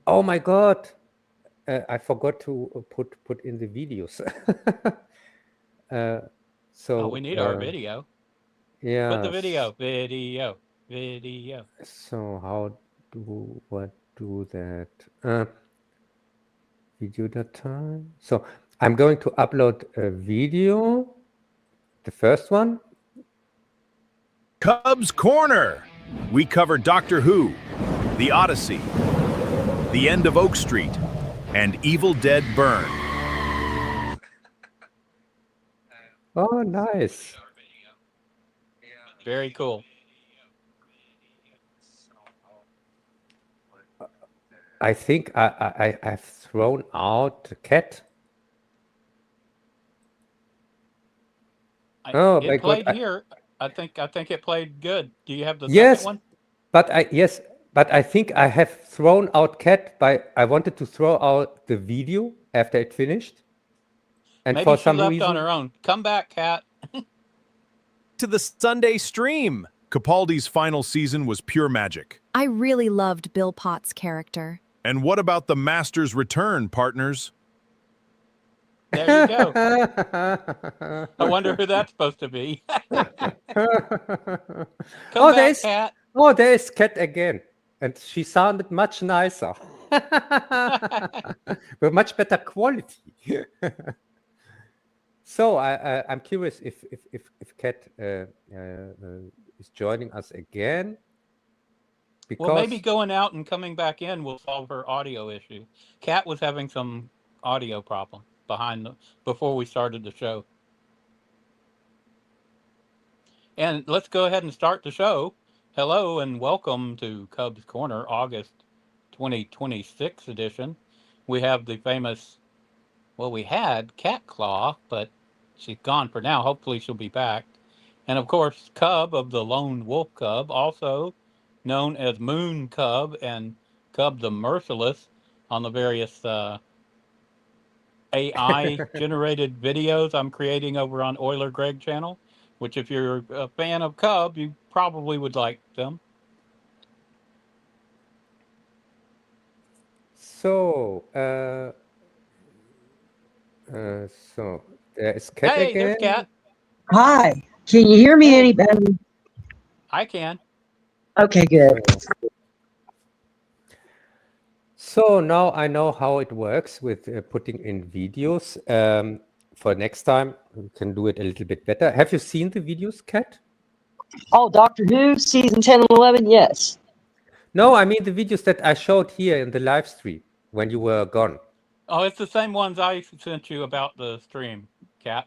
Oh my God. I forgot to put in the videos. uh, Oh, we so need our video. Put the yes. video. Video. Video. So how do what do that? Video data. So I'm going to upload a video. The first one. Cubs Corner. We cover Doctor Who, The Odyssey, The End of Oak Street, and Evil Dead Burn. Oh, nice. Very cool. I think I've thrown out the cat. Oh my It God. played here. I think it played good. Do you have the second Yes, one? but I think I have thrown out cat by I wanted to throw out the video after it finished. And Maybe for she some left on reason, her own. Come back, Cat. To the Sunday stream. Capaldi's final season was pure magic. I really loved Bill Potts' character. And what about the Master's return, partners? There you go. I wonder who that's supposed to be. Come back, Cat. there is cat again, and she sounded much nicer, with much better quality. So I'm curious if Cat is joining us again. Because Well, maybe going out and coming back in will solve her audio issue. Cat was having some audio problem before we started the show. And let's go ahead and start the show. Hello and welcome to Cubs Corner, August 2026 edition. We have the famous, well, we had Cat Claw, but she's gone for now. Hopefully she'll be back. And of course, Cub of the Lone Wolf Cub, also known as Moon Cub and Cub the Merciless on the various AI generated videos I'm creating over on Euler Greg channel, which if you're a fan of Cub, you probably would like them. so so there is Cat Hey, again. there's Cat. Hi. Can you hear me any better? I can. Okay, good. So now I know how it works with putting in videos. For next time, we can do it a little bit better. Have you seen the videos, Kat? Oh, Doctor Who, season 10 and 11, yes. No, I mean the videos that I showed here in the live stream when you were gone. Oh, it's the same ones I sent you about the stream, Cat.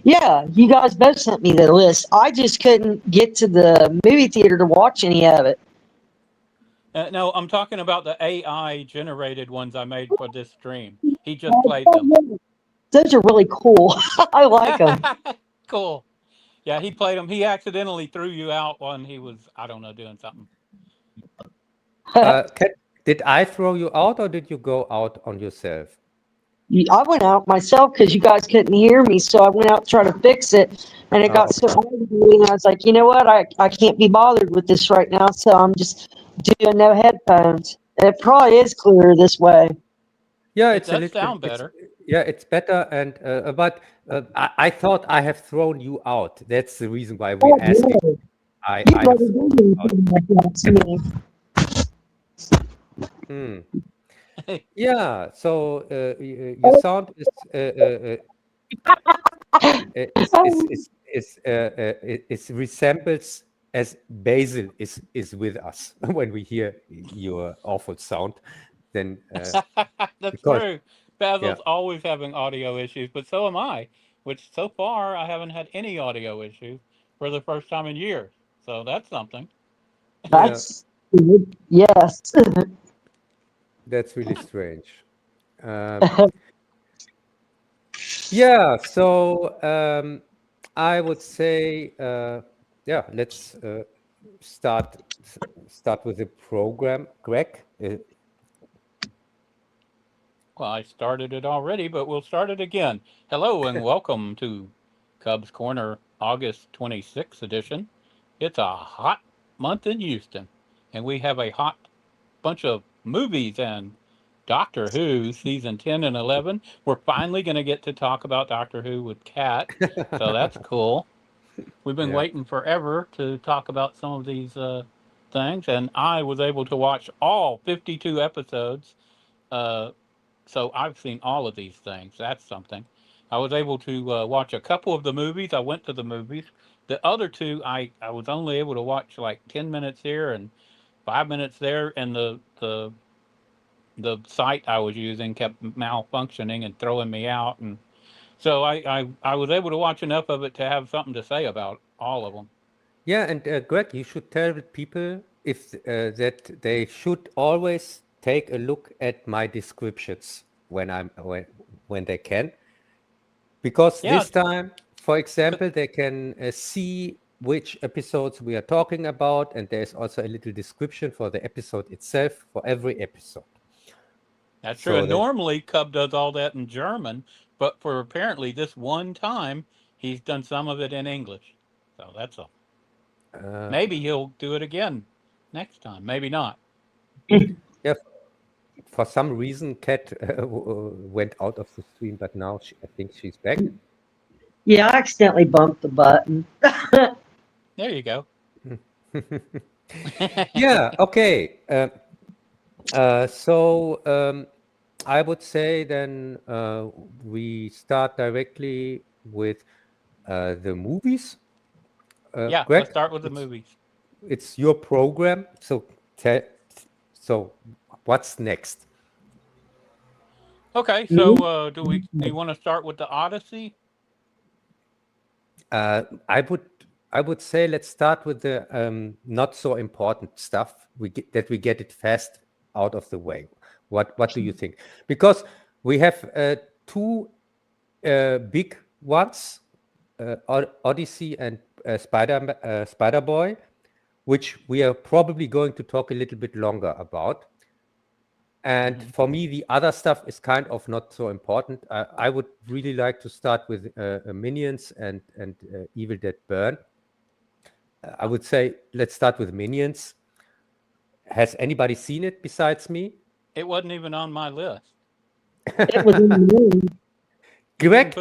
Yeah, you guys both sent me the list. I just couldn't get to the movie theater to watch any of it. No, I'm talking about the AI generated ones I made for this stream. He just played them. Those are really cool. I like them. Cool. Yeah, he played them. He accidentally threw you out when he was, I don't know, doing something. Kat, did I throw you out or did you go out on yourself? I went out myself because you guys couldn't hear me, so I went out to try to fix it, and it got so aggravating, and I was like, you know what, I can't be bothered with this right now, so I'm just doing no headphones. And it probably is clearer this way. Yeah, It does sound better. Yeah, it's better. And but I thought I have thrown you out. That's the reason why we're asking. I have thrown you out. Yeah, so your sound is resembles as Basil is with us when we hear your awful sound. Then That's true. Basil's always having audio issues, but so am I. Which so far I haven't had any audio issues for the first time in years. So that's something. That's good. Yes. That's really strange. Yeah, so I would say, yeah, let's start with the program. Greg? Well, I started it already, but we'll start it again. Hello and welcome to Cubs Corner August 26th edition. It's a hot month in Houston, and we have a hot bunch of movies and Doctor Who season 10 and 11. We're finally going to get to talk about Doctor Who with Kat, so that's cool. We've been Yeah. waiting forever to talk about some of these things, and I was able to watch all 52 episodes. So I've seen all of these things. That's something. I was able to watch a couple of the movies. I went to the movies. The other two, I was only able to watch like 10 minutes here and 5 minutes there, and the site I was using kept malfunctioning and throwing me out, and so I was able to watch enough of it to have something to say about all of them. Yeah, and Greg, you should tell the people if that they should always take a look at my descriptions when they can, because Yeah. this time, for example, they can see which episodes we are talking about, and there's also a little description for the episode itself for every episode. That's true. So And that- normally Cub does all that in German, but for apparently this one time, he's done some of it in English. So that's all. Maybe he'll do it again next time. Maybe not. Yeah, for some reason, Kat went out of the stream, but now I think she's back. Yeah, I accidentally bumped the button. There you go. Yeah, okay. So I would say then we start directly with the movies. Yeah, Greg, let's start with the movies. it's your program. So what's next? Okay, so do you want to start with the Odyssey? I would say let's start with the not so important stuff. We get it fast out of the way. What do you think? Because we have two big ones, OdysShe and SpiderBoy, which we are probably going to talk a little bit longer about. And for me, the other stuff is kind of not so important. I would really like to start with Minions and Evil Dead Burn. I would say let's start with Minions. Has anybody seen it besides me? It wasn't even on my list. It was in the moon. Greg,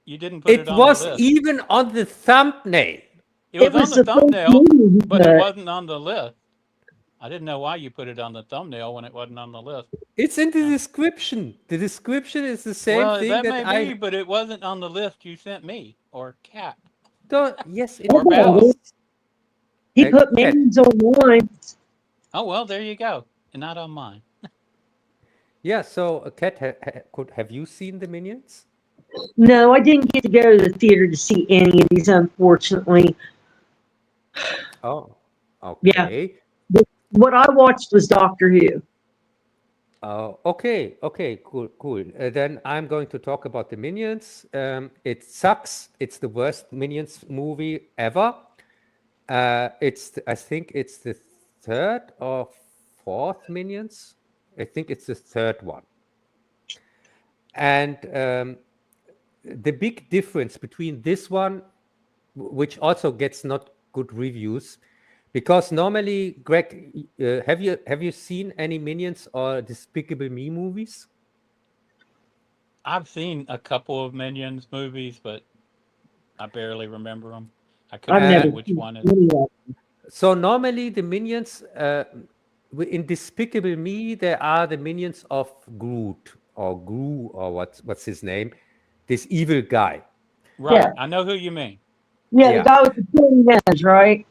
You didn't put it it on was the list. even on the thumbnail. It was on the supposed thumbnail, to be, but it wasn't on the list. I didn't know why you put it on the thumbnail when it wasn't on the list. It's in the description. The description is the same Well, thing that that may be, but it wasn't on the list you sent me or Kat. don't. Yes, it Or was. Bell. He Uh, put Kat. names on mine. Oh well, there you go, and not on mine. Yeah. So, Kat, have you seen the Minions? No, I didn't get to go to the theater to see any of these, unfortunately. Oh, okay. What I watched was Doctor Who. Okay, cool. Then I'm going to talk about the Minions. It sucks. It's the worst Minions movie ever. I think it's the third or fourth Minions. I think it's the third one. And the big difference between this one, which also gets not good reviews, because normally, Greg, have you seen any Minions or Despicable Me movies? I've seen a couple of Minions movies, but I barely remember them. I couldn't I've tell never you which seen one is. any of them. So normally the Minions in Despicable Me, there are the Minions of Groot or Gru or what's his name, this evil guy. Right, Yeah. I know who you mean. Yeah, Yeah. the guy with the killing nose, right?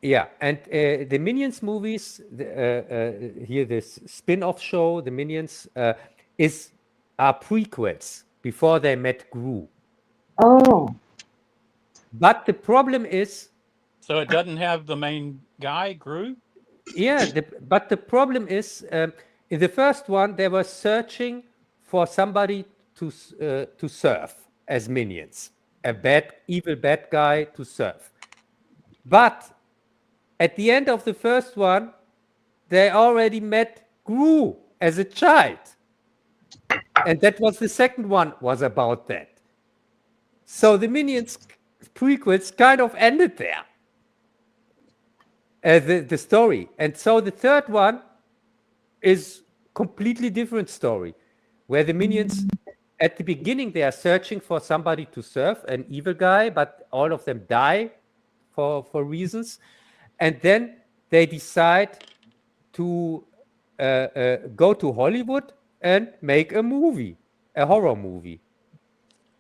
Yeah, and the Minions movies, here this spin-off show, the Minions, are prequels before they met Gru. Oh, But the problem is, So it doesn't have the main guy, Gru? yeah, but the problem is, in the first one, they were searching for somebody to serve as Minions, evil bad guy to serve. But at the end of the first one, they already met Gru as a child. And that was the second one was about that. So the Minions prequels kind of ended there. The story. And so the third one is completely different story, where the minions at the beginning they are searching for somebody to serve, an evil guy, but all of them die for reasons, and then they decide to go to Hollywood and make a movie, a horror movie.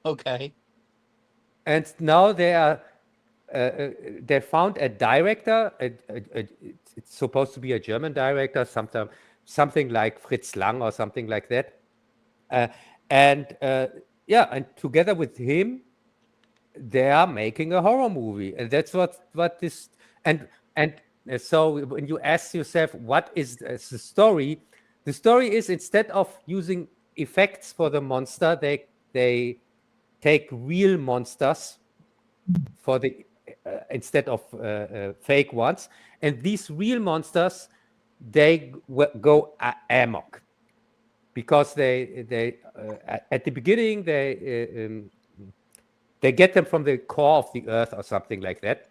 Okay. And now they found a director. It's supposed to be a German director, something like Fritz Lang or something like that. And together with him, they are making a horror movie, and that's what this and so when you ask yourself what is the story, the story is instead of using effects for the monster, they take real monsters for the instead of fake ones, and these real monsters they go amok because they at the beginning they get them from the core of the earth or something like that,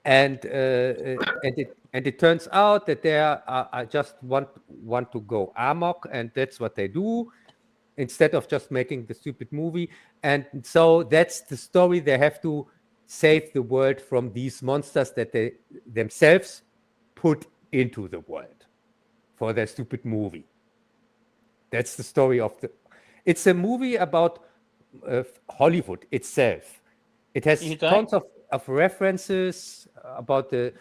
and it turns out that they are just want to go amok, and that's what they do instead of just making the stupid movie. And so that's the story. They have to save the world from these monsters that they themselves put into the world for their stupid movie. That's the story of it's a movie about Hollywood itself. It has tons of references about the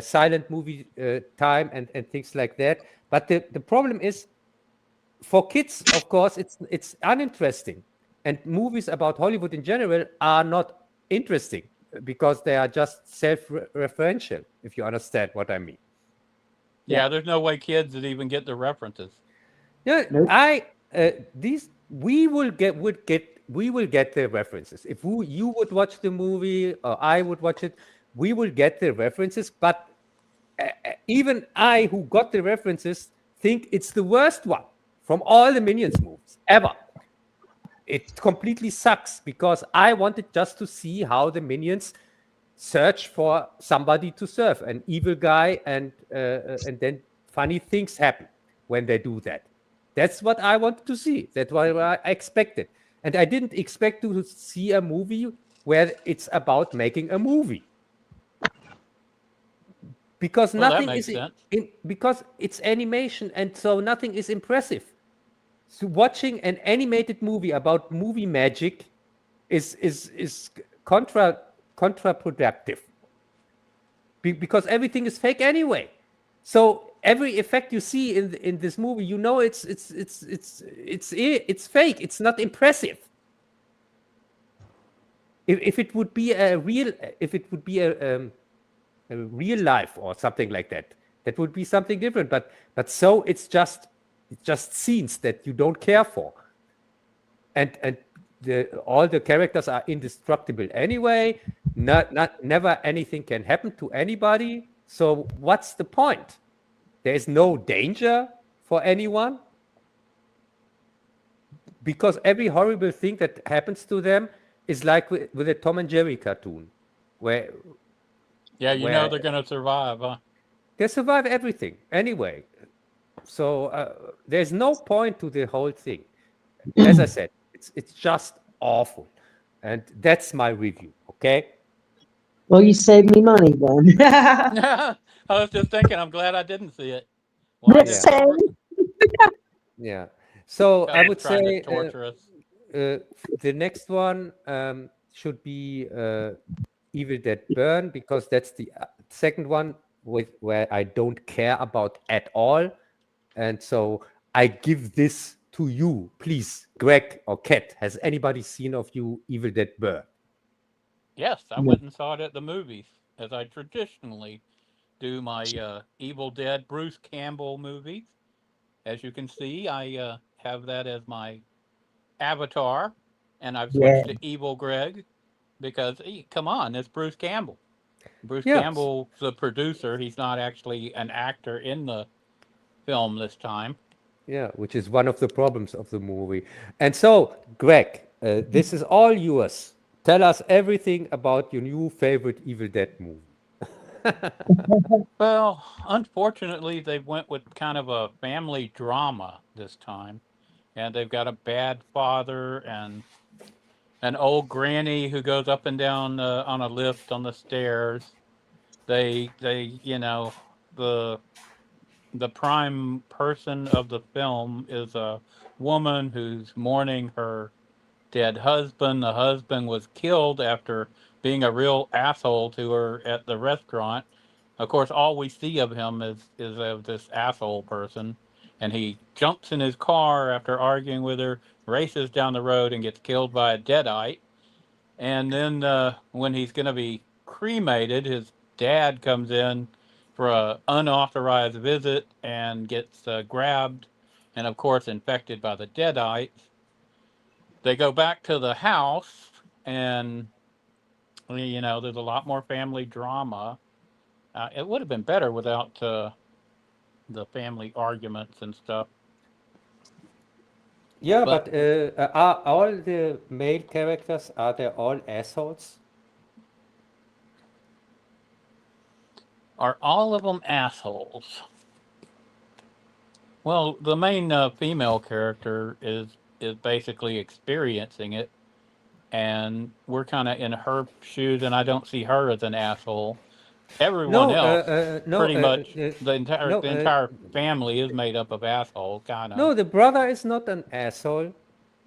silent movie time and things like that. But the problem is, for kids, of course, it's uninteresting. And movies about Hollywood in general are not interesting because they are just self-referential, if you understand what I mean. Yeah, there's no way kids would even get the references. Yeah, we will get the references. If you would watch the movie or I would watch it, we will get the references. But even I, who got the references, think it's the worst one from all the Minions movies ever. It completely sucks because I wanted just to see how the Minions search for somebody to serve, an evil guy, and then funny things happen when they do that. That's what I wanted to see. That's what I expected. And I didn't expect to see a movie where it's about making a movie. Because nothing is because it's animation, and so nothing is impressive. So watching an animated movie about movie magic is counterproductive. Because everything is fake anyway. So every effect you see in this movie, you know it's fake. It's not impressive. If it would be a real life or something like that, that would be something different. But so it's just scenes that you don't care for, and all the characters are indestructible anyway. Never anything can happen to anybody. So what's the point? There is no danger for anyone because every horrible thing that happens to them is like with a Tom and Jerry cartoon, where they're going to survive. Huh? They survive everything anyway. So there's no point to the whole thing. As I said, it's just awful, and that's my review. Okay. Well, you saved me money then. I was just thinking, I'm glad I didn't see it. Yeah. So I would say the next one should be Evil Dead Burn, because that's the second one where I don't care about at all. And so I give this to you. Please, Greg or Kat, has anybody seen of you Evil Dead Burn? Yes, I went and saw it at the movies, as I traditionally do my Evil Dead Bruce Campbell movies. As you can see, I have that as my avatar, and I've switched to Evil Greg because, come on, it's Bruce Campbell. Bruce Campbell's the producer. He's not actually an actor in the film this time. Yeah, which is one of the problems of the movie. And so, Greg, this is all yours. Tell us everything about your new favorite Evil Dead movie. Well, unfortunately, they went with kind of a family drama this time, and they've got a bad father and an old granny who goes up and down on a lift on the stairs. You know, the the prime person of the film is a woman who's mourning her dead husband. The husband was killed after being a real asshole to her at the restaurant. Of course, all we see of him is of this asshole person, and he jumps in his car after arguing with her, races down the road, and gets killed by a deadite. And then when he's going to be cremated, his dad comes in for a unauthorized visit and gets grabbed, and of course infected by the deadites. They go back to the house, and you know there's a lot more family drama. It would have been better without the family arguments and stuff. Yeah, But- but are all the male characters, are they all assholes? Are all of them assholes? Well, the main female character is basically experiencing it, and we're kind of in her shoes, and I don't see her as an asshole. Everyone No, else, no, pretty much, no, the entire family is made up of assholes, kind of. no, the brother is not an asshole.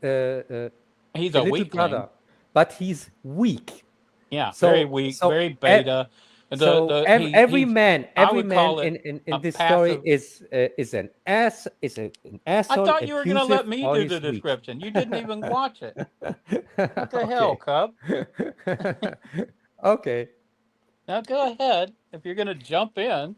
He's The a little weakling. brother, but he's weak. Yeah, So- very weak, so very beta. Every he's- man, I every would man call it in a this story passive- is an asshole. I thought you were going to let abusive, me or do he's the weak. description. You didn't even watch it. What the Okay. hell, Cub? Okay. Now go ahead. If you're going to jump in,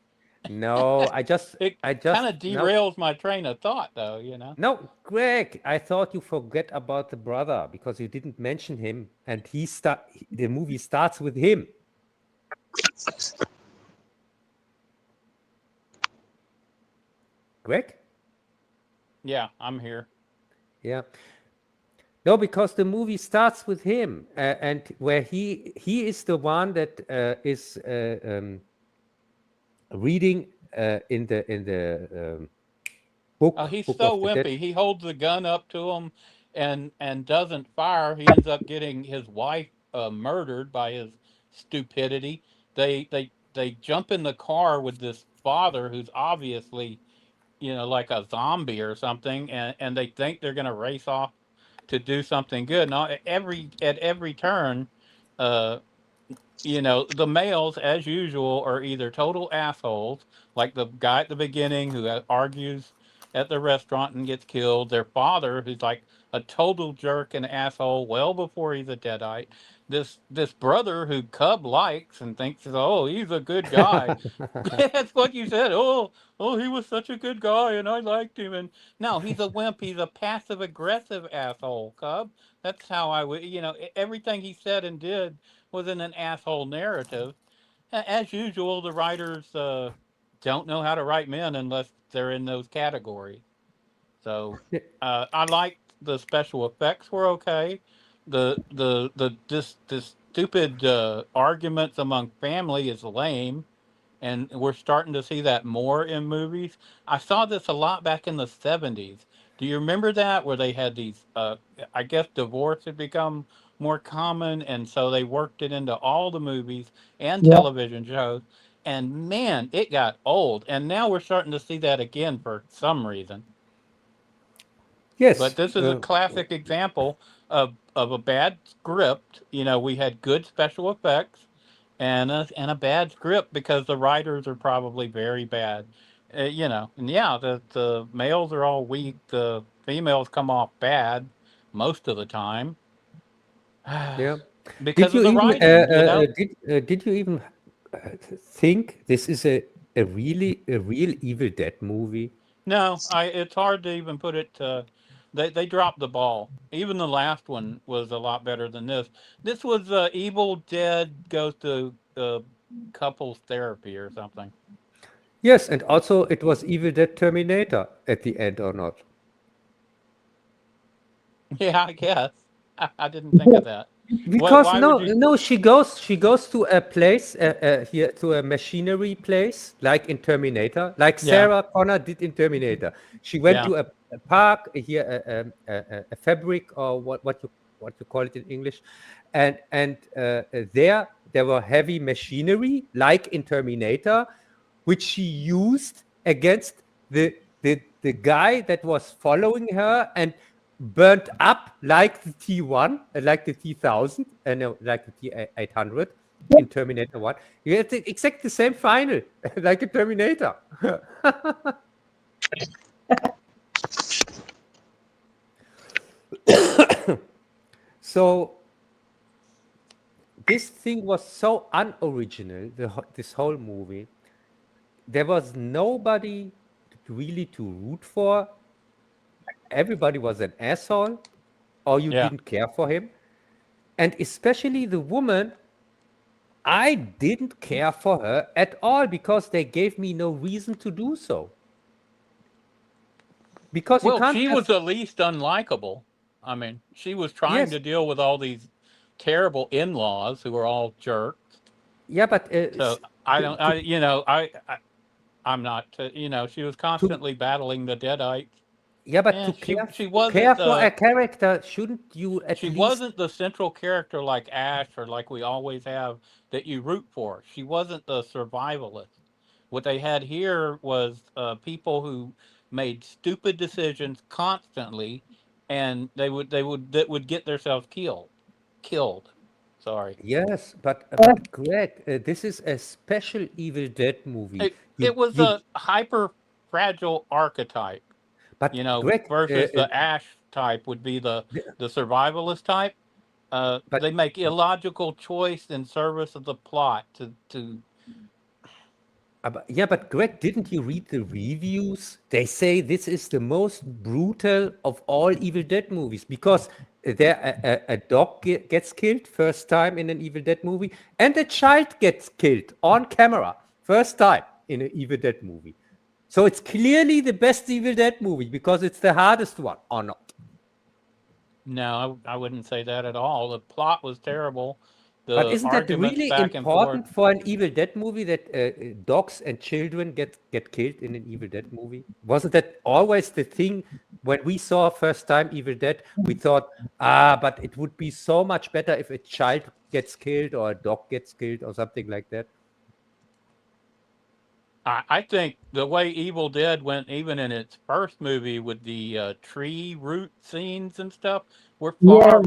No, it I just kind of derails my train of thought, though. You know. No, Greg, I thought you forget about the brother because you didn't mention him, and the movie starts with him. Greg? Yeah, I'm here. Yeah. No, because the movie starts with him, and where he is the one that is reading in the book. Oh, he's Book so of the Dead. wimpy. He holds the gun up to him and doesn't fire. He ends up getting his wife murdered by his stupidity. They jump in the car with this father who's obviously, you know, like a zombie or something, and they think they're going to race off to do something good. Now, at every turn, you know, the males, as usual, are either total assholes, like the guy at the beginning who argues at the restaurant and gets killed. Their father, who's like a total jerk and asshole, well before he's a deadite. This brother who Cub likes and thinks, oh, he's a good guy. That's what you said. Oh, he was such a good guy, and I liked him. And no, he's a wimp. He's a passive aggressive asshole, Cub. That's how I would, you know, everything he said and did was in an asshole narrative. As usual, the writers don't know how to write men unless they're in those categories. So I liked the special effects were okay. This stupid arguments among family is lame, and we're starting to see that more in movies. I saw this a lot back in the 70s. Do you remember that, where they had these, I guess divorce had become more common, and so they worked it into all the movies and Yeah. television shows, and man, it got old. And now we're starting to see that again for some reason. Yes. But this is a classic example of a bad script. You know, we had good special effects and a bad script because the writers are probably very bad. You know, and yeah, the males are all weak. The females come off bad most of the time. Yeah. Because Did of you the even writing, you know? did you even think this is a real Evil Dead movie? No, it's hard to even put it. They dropped the ball. Even the last one was a lot better than this. This was Evil Dead goes to couples therapy or something. Yes, and also it was Evil Dead Terminator at the end, or not? Yeah, I guess. I didn't think of that. Because why no, would you? no, she goes to a place here, to a machinery place, like in Terminator, like Yeah. Sarah Connor did in Terminator. She went Yeah. to a park here, a fabric, or what you call it in English, and there were heavy machinery, like in Terminator, which she used against the guy that was following her and burnt up like the T1, like the T1000, no, like the T800 in Terminator 1. You had exactly the same final, like a Terminator. So this thing was so unoriginal, this whole movie. There was nobody really to root for. Everybody was an asshole, or you Yeah. didn't care for him. And especially the woman, I didn't care for her at all because they gave me no reason to do so. Because you Well, can't she have, was the least unlikable. I mean, she was trying yes, to deal with all these terrible in-laws who were all jerks. yeah, but So I don't, I'm not, she was constantly battling the Deadites. yeah, but And to she care wasn't for a character, shouldn't you at she least? wasn't the central character like Ash or like we always have that you root for. She wasn't the survivalist. What they had here was people who made stupid decisions constantly, and they would get themselves killed. Sorry. Yes, but Greg, this is a special Evil Dead movie. It was a hyper fragile archetype, But Greg, versus the Ash type would be the survivalist type. but They make illogical choice in service of the plot to yeah, but Greg, didn't you read the reviews? They say this is the most brutal of all Evil Dead movies because there a dog gets killed first time in an Evil Dead movie, and a child gets killed on camera first time in an Evil Dead movie. So it's clearly the best Evil Dead movie because it's the hardest one, or not? No, I wouldn't say that at all. The plot was terrible. But The isn't that arguments really back and forth. important for an Evil Dead movie that dogs and children get killed in an Evil Dead movie? Wasn't that always the thing when we saw first time Evil Dead? We thought, but it would be so much better if a child gets killed or a dog gets killed or something like that. I think the way Evil Dead went, even in its first movie with the tree root scenes and stuff, were Yeah,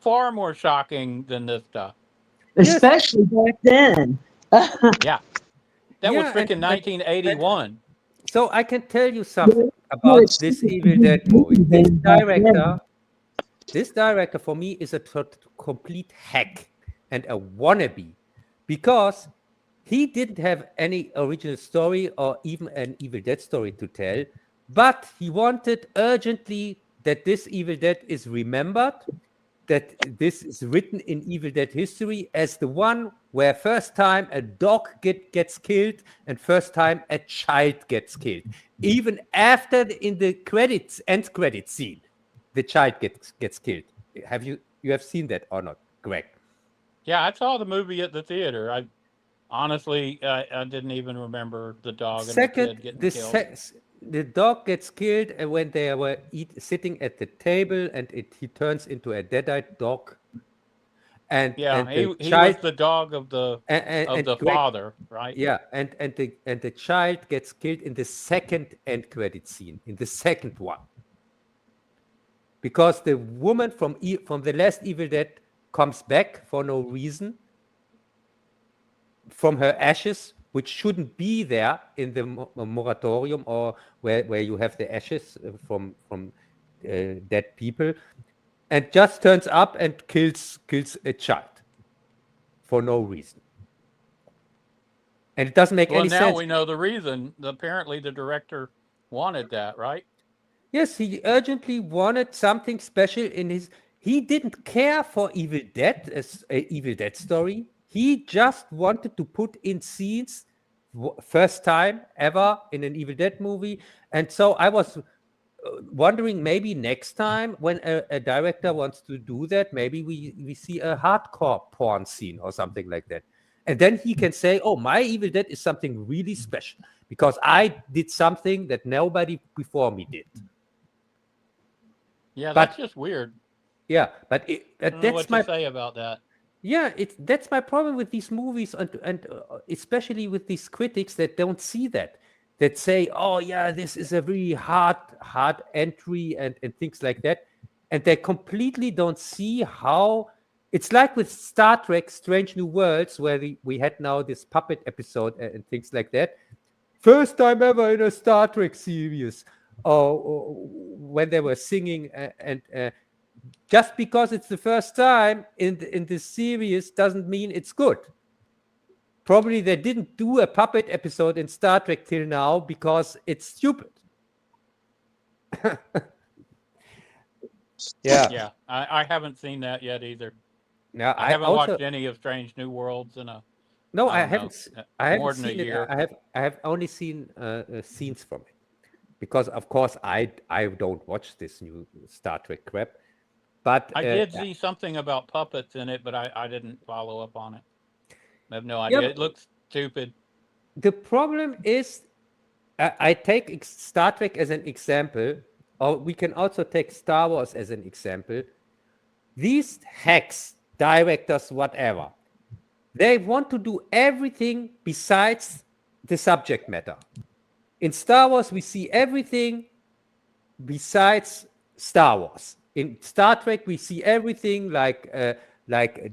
far more shocking than this stuff. especially back then. Yeah, that was Yeah, freaking 1981. So I can tell you something about this Evil Dead movie. This director for me is a complete hack and a wannabe because he didn't have any original story or even an Evil Dead story to tell, but he wanted urgently that this Evil Dead is remembered, that this is written in Evil Dead history as the one where first time a dog gets killed and first time a child gets killed. Even after in the end credit scene, the child gets killed. You have seen that or not, Greg? Yeah, I saw the movie at the theater. I honestly, I didn't even remember the dog and the kid getting killed. The dog gets killed when they were sitting at the table, and he turns into a deadite dog. And Yeah, and he the was child the dog of the and Greg, father, right? yeah, and the child gets killed in the second end credit scene, in the second one, because the woman from the last Evil Dead comes back for no reason from her ashes, which shouldn't be there in the moratorium or where you have the ashes from dead people, and just turns up and kills a child for no reason. And it doesn't make any sense. Well, now we know the reason. Apparently, the director wanted that, right? Yes, he urgently wanted something special in his. He didn't care for Evil Dead as an Evil Dead story. He just wanted to put in scenes first time ever in an Evil Dead movie. And so I was wondering maybe next time when a director wants to do that, maybe we see a hardcore porn scene or something like that. And then he can say, oh, my Evil Dead is something really special because I did something that nobody before me did. Yeah, But- that's just weird. Yeah, but I don't know that's what my to say about that. yeah, that's my problem with these movies, and especially with these critics that don't see that say, oh yeah, this is a really hard entry and things like that, and they completely don't see how it's like with Star Trek: Strange New Worlds, where we had now this puppet episode and things like that. First time ever in a Star Trek series, or when they were singing and just because it's the first time in this series doesn't mean it's good. Probably they didn't do a puppet episode in Star Trek till now because it's stupid. Yeah. Yeah, I haven't seen that yet either. Now I haven't watched any of Strange New Worlds in a No, I I don't haven't. know, I haven't more than a seen it. year. I have only seen scenes from it, because of course I don't watch this new Star Trek crap. But I did see something about puppets in it, but I didn't follow up on it. I have no Yeah, idea. but- It looks stupid. the problem is, I take Star Trek as an example, or we can also take Star Wars as an example. These hacks, directors, whatever, they want to do everything besides the subject matter. In Star Wars, we see everything besides Star Wars. In Star Trek, we see everything like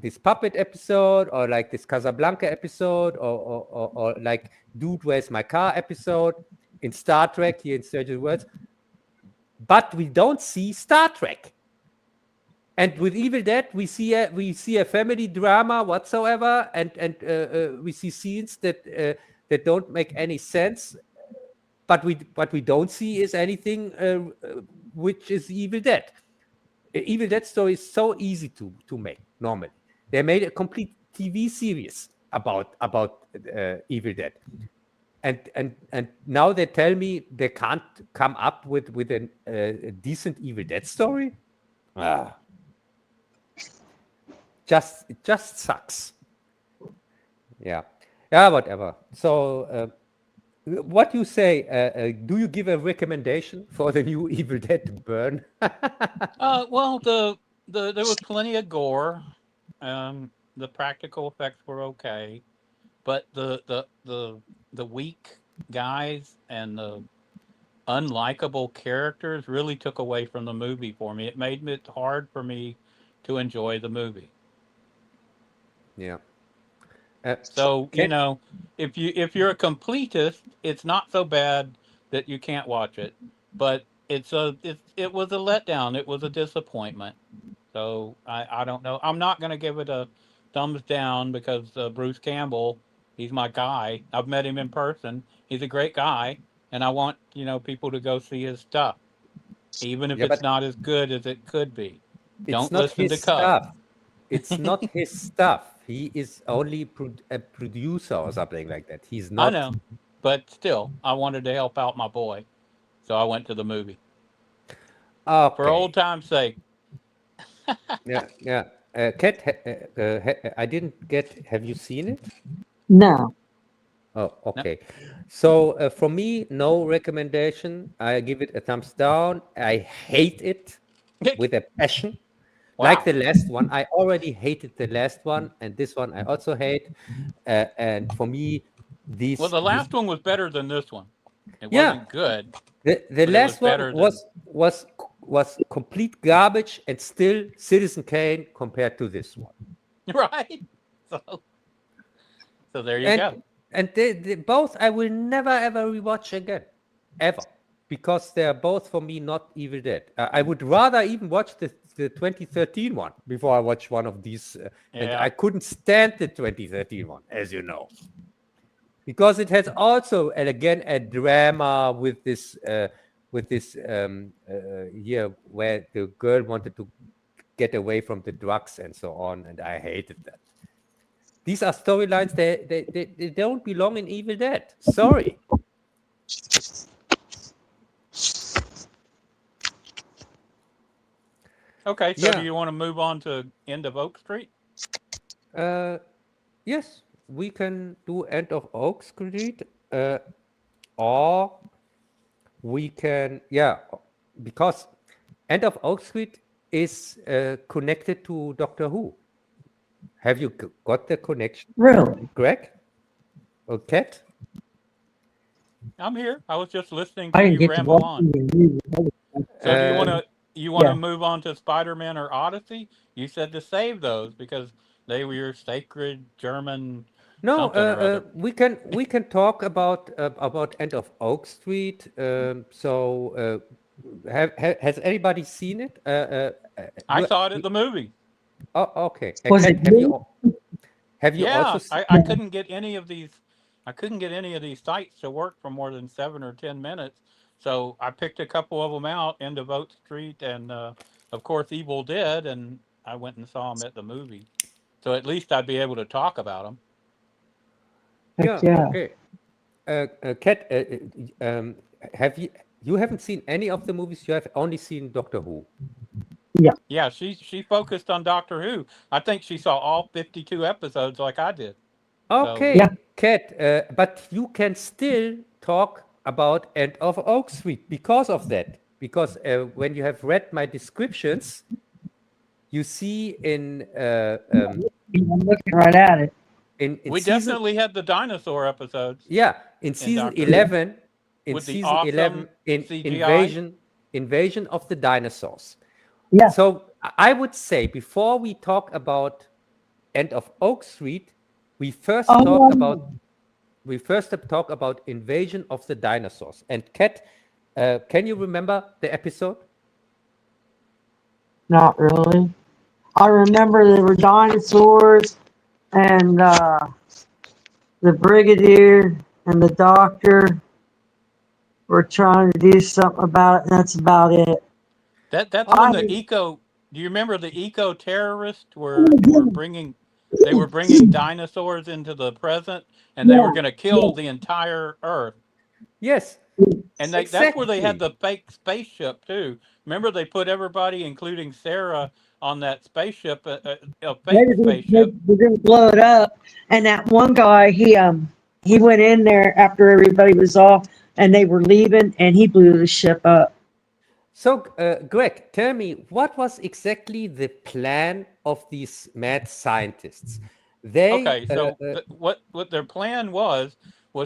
this puppet episode, or like this Casablanca episode, or like Dude, Where's My Car episode in Star Trek here in Strange New Worlds. But we don't see Star Trek. And with Evil Dead, we see a family drama whatsoever, and we see scenes that don't make any sense. But what we don't see is anything which is Evil Dead. Evil Dead story is so easy to make normally. They made a complete TV series about Evil Dead, and now they tell me they can't come up with a decent Evil Dead story. It just sucks. Yeah, whatever. So, what you say? Do you give a recommendation for the new Evil Dead to burn? Well, there was plenty of gore. The practical effects were okay, but the weak guys and the unlikable characters really took away from the movie for me. It made it hard for me to enjoy the movie. Yeah. So if you're a completist, it's not so bad that you can't watch it, but it was a letdown. It was a disappointment. So I don't know. I'm not going to give it a thumbs down because Bruce Campbell, he's my guy. I've met him in person. He's a great guy, and I want people to go see his stuff, even if it's not as good as it could be. Don't listen to Cub. Stuff. It's not his stuff. He is only a producer or something like that. He's not. I know, but still, I wanted to help out my boy, so I went to the movie. Okay. For old time's sake. Yeah. Kat, I didn't get. Have you seen it? No. Oh, okay. So for me, no recommendation. I give it a thumbs down. I hate it with a passion. Wow. Like the last one, I already hated the last one, and this one I also hate. And for me, the last one was better than this one. It Yeah. wasn't good. The last one better than- was complete garbage, and still Citizen Kane compared to this one. Right? So there you go. And they both I will never ever rewatch again, ever, because they are both for me not Evil Dead. I would rather even watch the 2013 one before I watch one of these. And Yeah. I couldn't stand the 2013 one, as you know, because it has also, and again, a drama with this here where the girl wanted to get away from the drugs and so on, and I hated that. These are storylines they don't belong in Evil Dead. Sorry. Okay, so do Yeah. you want to move on to End of Oak Street? Yes, we can do End of Oak Street, or we can, yeah, because End of Oak Street is connected to Doctor Who. Have you got the connection, Really? Greg or Kat? I'm here. I was just listening I to didn't you get to ramble watch on. the movie. So do you want Um, to Yeah. move on to Spider-Man or Odyssey? You said to save those because they were your sacred German no, something or other. we can talk about End of Oak Street. Has anybody seen it? I saw it at the movie. Oh, okay. Was Kat, it good? have you also Yeah, seen? I couldn't get any of these. I couldn't get any of these sites to work for more than 7 or 10 minutes. So I picked a couple of them out, End of Oak Street, and of course Evil Dead, and I went and saw them at the movie. So at least I'd be able to talk about them. Yeah, Heck yeah. okay. Kat, have you haven't seen any of the movies? You have only seen Doctor Who. Yeah, she focused on Doctor Who. I think she saw all 52 episodes like I did. Okay, Yeah. Kat, but you can still talk about End of Oak Street because of that. Because when you have read my descriptions, you see I'm looking right at it. in We season, definitely had the dinosaur episodes yeah, in in season Doctor Who 11, in with the season 11, awesome in CGI. invasion of the dinosaurs. Yeah. So I would say before we talk about End of Oak Street, we first talk about invasion of the dinosaurs. And Kat, can you remember the episode? Not really. I remember there were dinosaurs and the brigadier and the doctor were trying to do something about it. And that's about it. That's I when the eco. Do you remember the eco terrorists were bringing? They were bringing dinosaurs into the present, and they were going to kill the entire Earth. Yes, And that's where they had exactly. the fake spaceship too. Remember, they put everybody, including Sarah, on that spaceship, a fake spaceship. they didn't blow it up. And that one guy, he went in there after everybody was off and they were leaving, and he blew the ship up. So, Greg, tell me, what was exactly the plan of these mad scientists? They, Okay, so what their plan was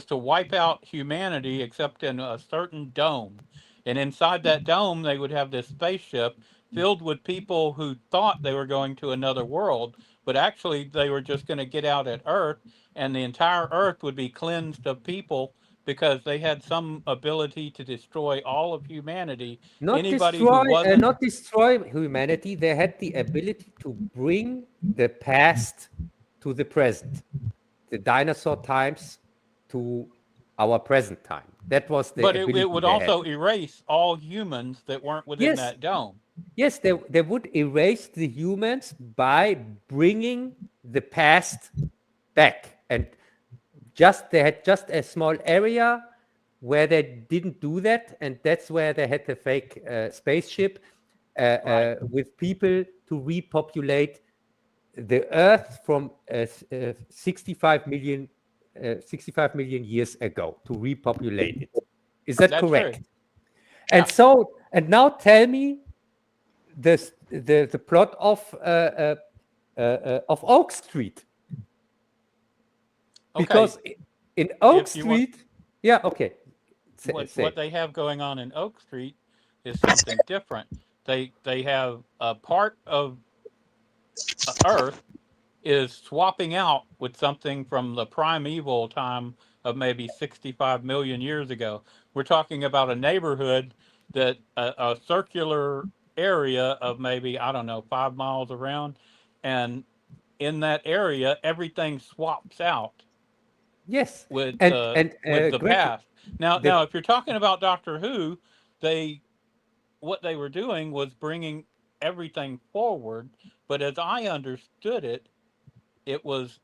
to wipe out humanity except in a certain dome. And inside that dome they would have this spaceship filled with people who thought they were going to another world, but actually they were just going to get out at Earth, and the entire Earth would be cleansed of people because they had some ability to destroy all of humanity. Anybody who wasn't not destroy humanity. They had the ability to bring the past to the present, the dinosaur times to our present time. That was the but ability it would they had. also erase all humans that weren't within Yes, that dome. yes, they would erase the humans by bringing the past back, and they had just a small area where they didn't do that, and that's where they had the fake spaceship Right. with people to repopulate the Earth from 65 million years ago, to repopulate it. Is that That's correct? true. And Yeah. so, and now tell me the plot of Oak Street. Okay. Because in Oak If you want- Street, yeah, okay. What they have going on in Oak Street is something different. They have a part of Earth is swapping out with something from the primeval time of maybe 65 million years ago. We're talking about a neighborhood that a circular area of maybe, I don't know, 5 miles around, and in that area everything swaps out Yes, with and the Greg, past. Now the if you're talking about Doctor Who, what they were doing was bringing everything forward, but as I understood it, it was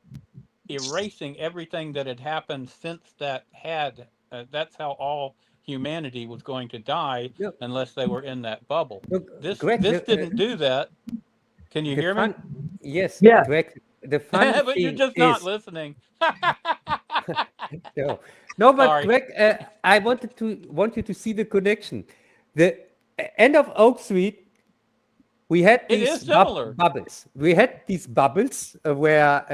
erasing everything that had happened since that had. That's how all humanity was going to die Yeah. unless they were in that bubble. Look, This Greg, didn't do that. Can you hear me? Yes, Yeah. Greg. The funny But you're thing just not is, listening. no, no, but Sorry. Greg, I want you to see the connection. The end of Oak Street, we had It these is similar. bubbles. We had these bubbles where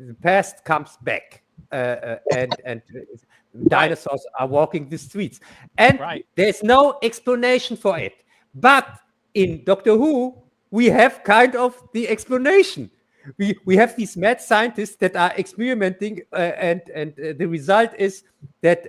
the past comes back, and dinosaurs are walking the streets, and Right. there's no explanation for it. But in Doctor Who, we have kind of the explanation. We have these mad scientists that are experimenting, and the result is that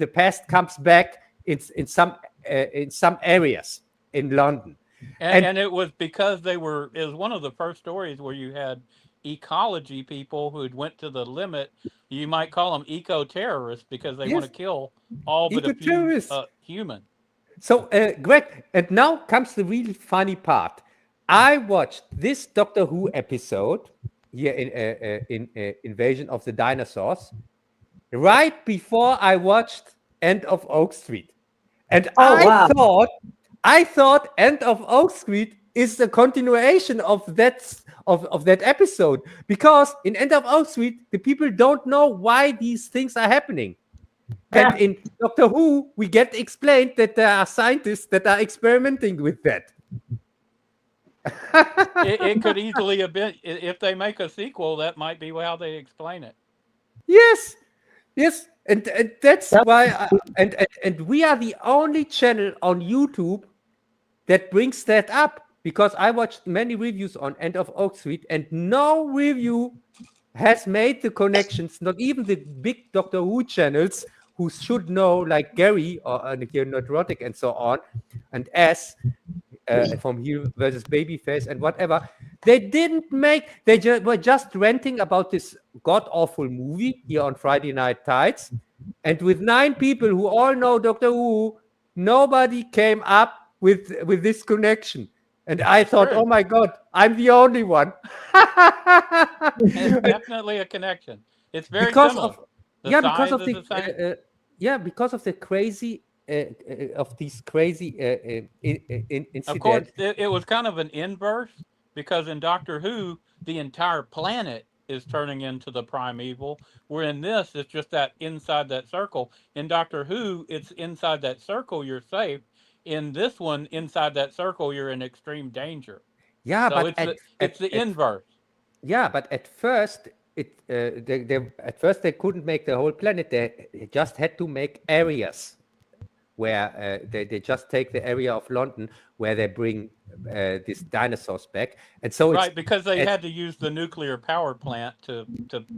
the past comes back in some areas in London. And it was because it was one of the first stories where you had ecology people who had went to the limit. You might call them eco-terrorists because they want to Yes. kill all but a few Eco-terrorists. human. So, Greg, and now comes the really funny part. I watched this Doctor Who episode here in Invasion of the Dinosaurs right before I watched End of Oak Street, and wow. I thought End of Oak Street is the continuation of that episode, because in End of Oak Street the people don't know why these things are happening. And in Doctor Who, we get explained that there are scientists that are experimenting with that. It could easily have been, if they make a sequel, that might be how they explain it. Yes, and that's why. And we are the only channel on YouTube that brings that up, because I watched many reviews on End of Oak Street, and no review has made the connections. Not even the big Doctor Who channels, who should know, like Gary or Neurotic and so on, and S from Hero versus Babyface and whatever. They didn't make. They were just ranting about this god awful movie here on Friday Night Tides, and with 9 people who all know Doctor Who, nobody came up with this connection. And I thought, True. oh my God, I'm the only one. It's definitely a connection. It's very Because similar. of The yeah, size because of is the same. because of the crazy of these crazy incidents. Of course, it was kind of an inverse, because in Doctor Who, the entire planet is turning into the primeval, where in this, it's just that inside that circle. In Doctor Who, it's inside that circle, you're safe. In this one, inside that circle, you're in extreme danger. Yeah, So but it's the inverse. yeah, but at first they couldn't make the whole planet. They just had to make areas where they just take the area of London where they bring these dinosaurs back, and so Right, because they had to use the nuclear power plant to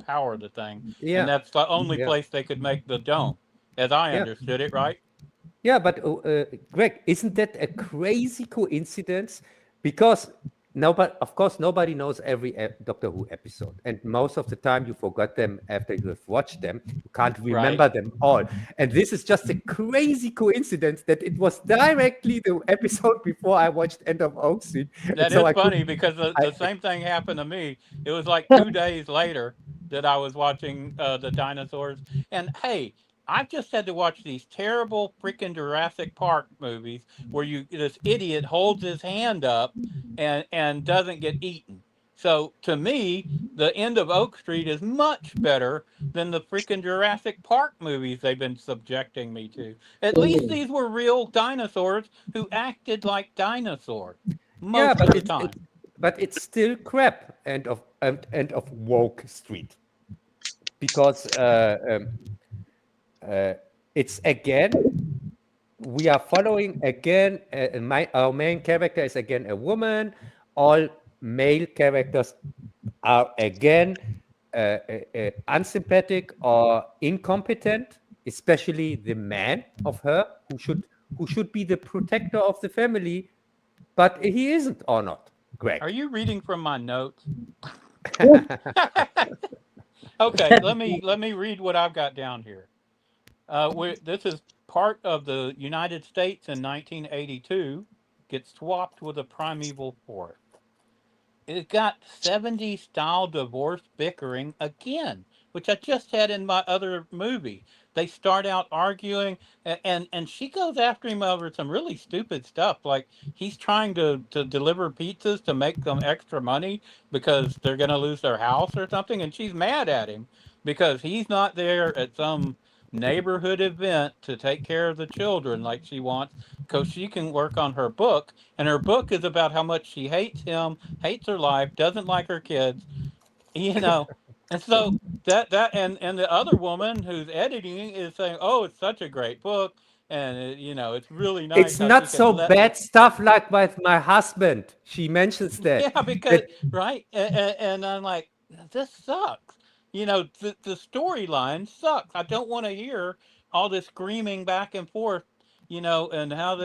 power the thing, Yeah. and that's the only Yeah. place they could make the dome, as I Yeah. understood it. Right? Yeah, but Greg, isn't that a crazy coincidence? Because of course, nobody knows every Doctor Who episode, and most of the time you forgot them after you have watched them. You can't remember them all, and this is just a crazy coincidence that it was directly the episode before I watched End of Oak Street. That is funny, because the same thing happened to me. It was like 2 days later that I was watching the Dinosaurs, and hey, I've just had to watch these terrible freaking Jurassic Park movies where this idiot holds his hand up and doesn't get eaten. So to me, the End of Oak Street is much better than the freaking Jurassic Park movies they've been subjecting me to. At least these were real dinosaurs who acted like dinosaurs most of the time. But it's still crap. End of WOak Street, because it's again, we are following again. Our main character is again a woman. All male characters are again unsympathetic or incompetent, especially the man of her, who should be the protector of the family, but he isn't, or not. Greg, Are you reading from my notes? Okay, let me read what I've got down here. This is part of the United States in 1982 gets swapped with a primeval forest. It got 70s style divorce bickering again. which I just had in my other movie. They start out arguing, and she goes after him over some really stupid stuff. Like he's trying to deliver pizzas to make them extra money because they're going to lose their house or something, and she's mad at him because he's not there at some neighborhood event to take care of the children like she wants, because she can work on her book, and her book is about how much she hates him, hates her life, doesn't like her kids, you know. And so and the other woman who's editing is saying, oh, it's such a great book, and it's really nice It's how she not can so let bad stuff like with my husband. She mentions that. yeah, because That right, and I'm like, this sucks. The storyline sucks. I don't want to hear all this screaming back and forth. And how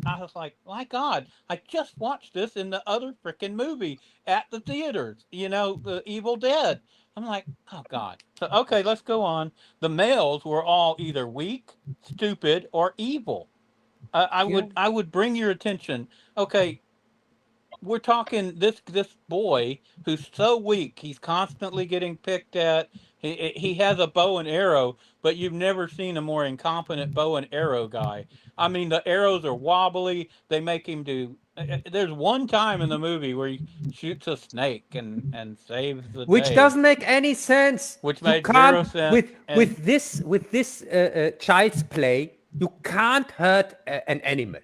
I was like, my God, I just watched this in the other freaking movie at the theaters. The Evil Dead. I'm like, oh God. So okay, let's go on. The males were all either weak, stupid, or evil. I yeah. would bring your attention. Okay, we're talking this boy who's so weak. He's constantly getting picked at. He has a bow and arrow, but you've never seen a more incompetent bow and arrow guy. I mean, the arrows are wobbly. They make him do. There's one time in the movie where he shoots a snake and saves the Which day, doesn't make any sense. which You made can't 0 sense. with And this child's play. You can't hurt an animal.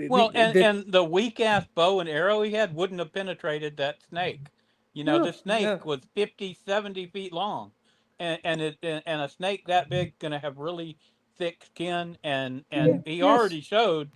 well, The- and the weak ass bow and arrow he had wouldn't have penetrated that snake. no, The snake no. was 50, 70 feet long, and a snake that big gonna have really thick skin, and he Yes. already showed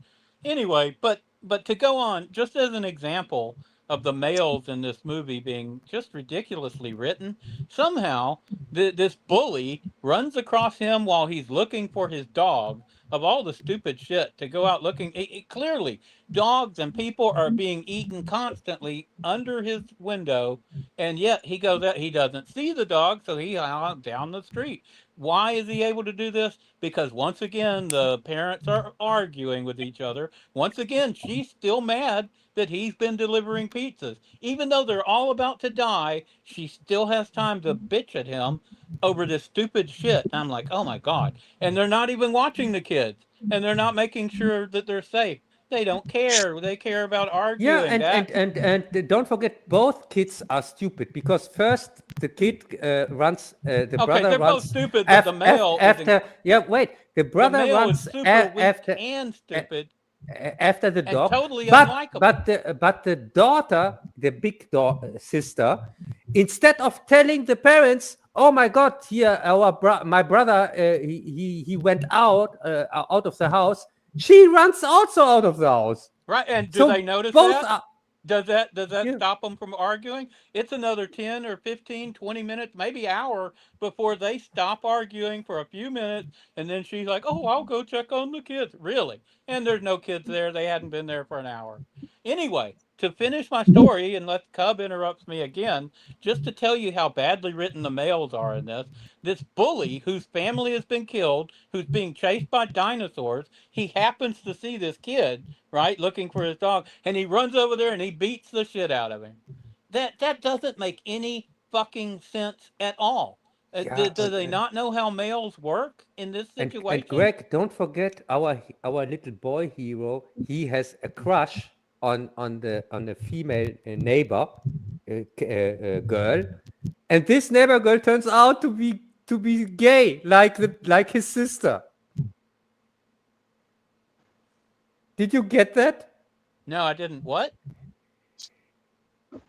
anyway. But to go on, just as an example of the males in this movie being just ridiculously written, somehow this bully runs across him while he's looking for his dog. Of all the stupid shit to go out looking, clearly dogs and people are being eaten constantly under his window, and yet he goes out. He doesn't see the dog, so he out down the street. Why is he able to do this? Because once again, the parents are arguing with each other. Once again, she's still mad that he's been delivering pizzas. Even though they're all about to die, she still has time to bitch at him over this stupid shit. I'm like, oh my God. And they're not even watching the kids, and they're not making sure that they're safe. They don't care. They care about Yeah, arguing. and don't forget, both kids are stupid because first the kid runs, the Okay, brother they're both runs stupid, but the male after. Yeah, wait, the the brother male is runs super weak after and stupid after the and dog, totally but unlikable. but the daughter, the big sister, instead of telling the parents, oh my God, here my brother, he went out of the house, she runs also out of the house. Right? And do So they notice both that? are. Does that Yeah. stop them from arguing? It's another 10 or 15, 20 minutes, maybe hour before they stop arguing for a few minutes, and then she's like, "Oh, I'll go check on the kids." Really? And there's no kids there. They hadn't been there for an hour. Anyway, to finish my story, unless Cub interrupts me again, just to tell you how badly written the males are in this bully whose family has been killed, who's being chased by dinosaurs, he happens to see this kid, right, looking for his dog, and he runs over there and he beats the shit out of him. That doesn't make any fucking sense at all. Yeah, Do they not know how males work in this and situation? Greg, don't forget our little boy hero. He has a crush on the female neighbor girl, and this neighbor girl turns out to be gay, like his sister. Did you get that? No, I didn't. What?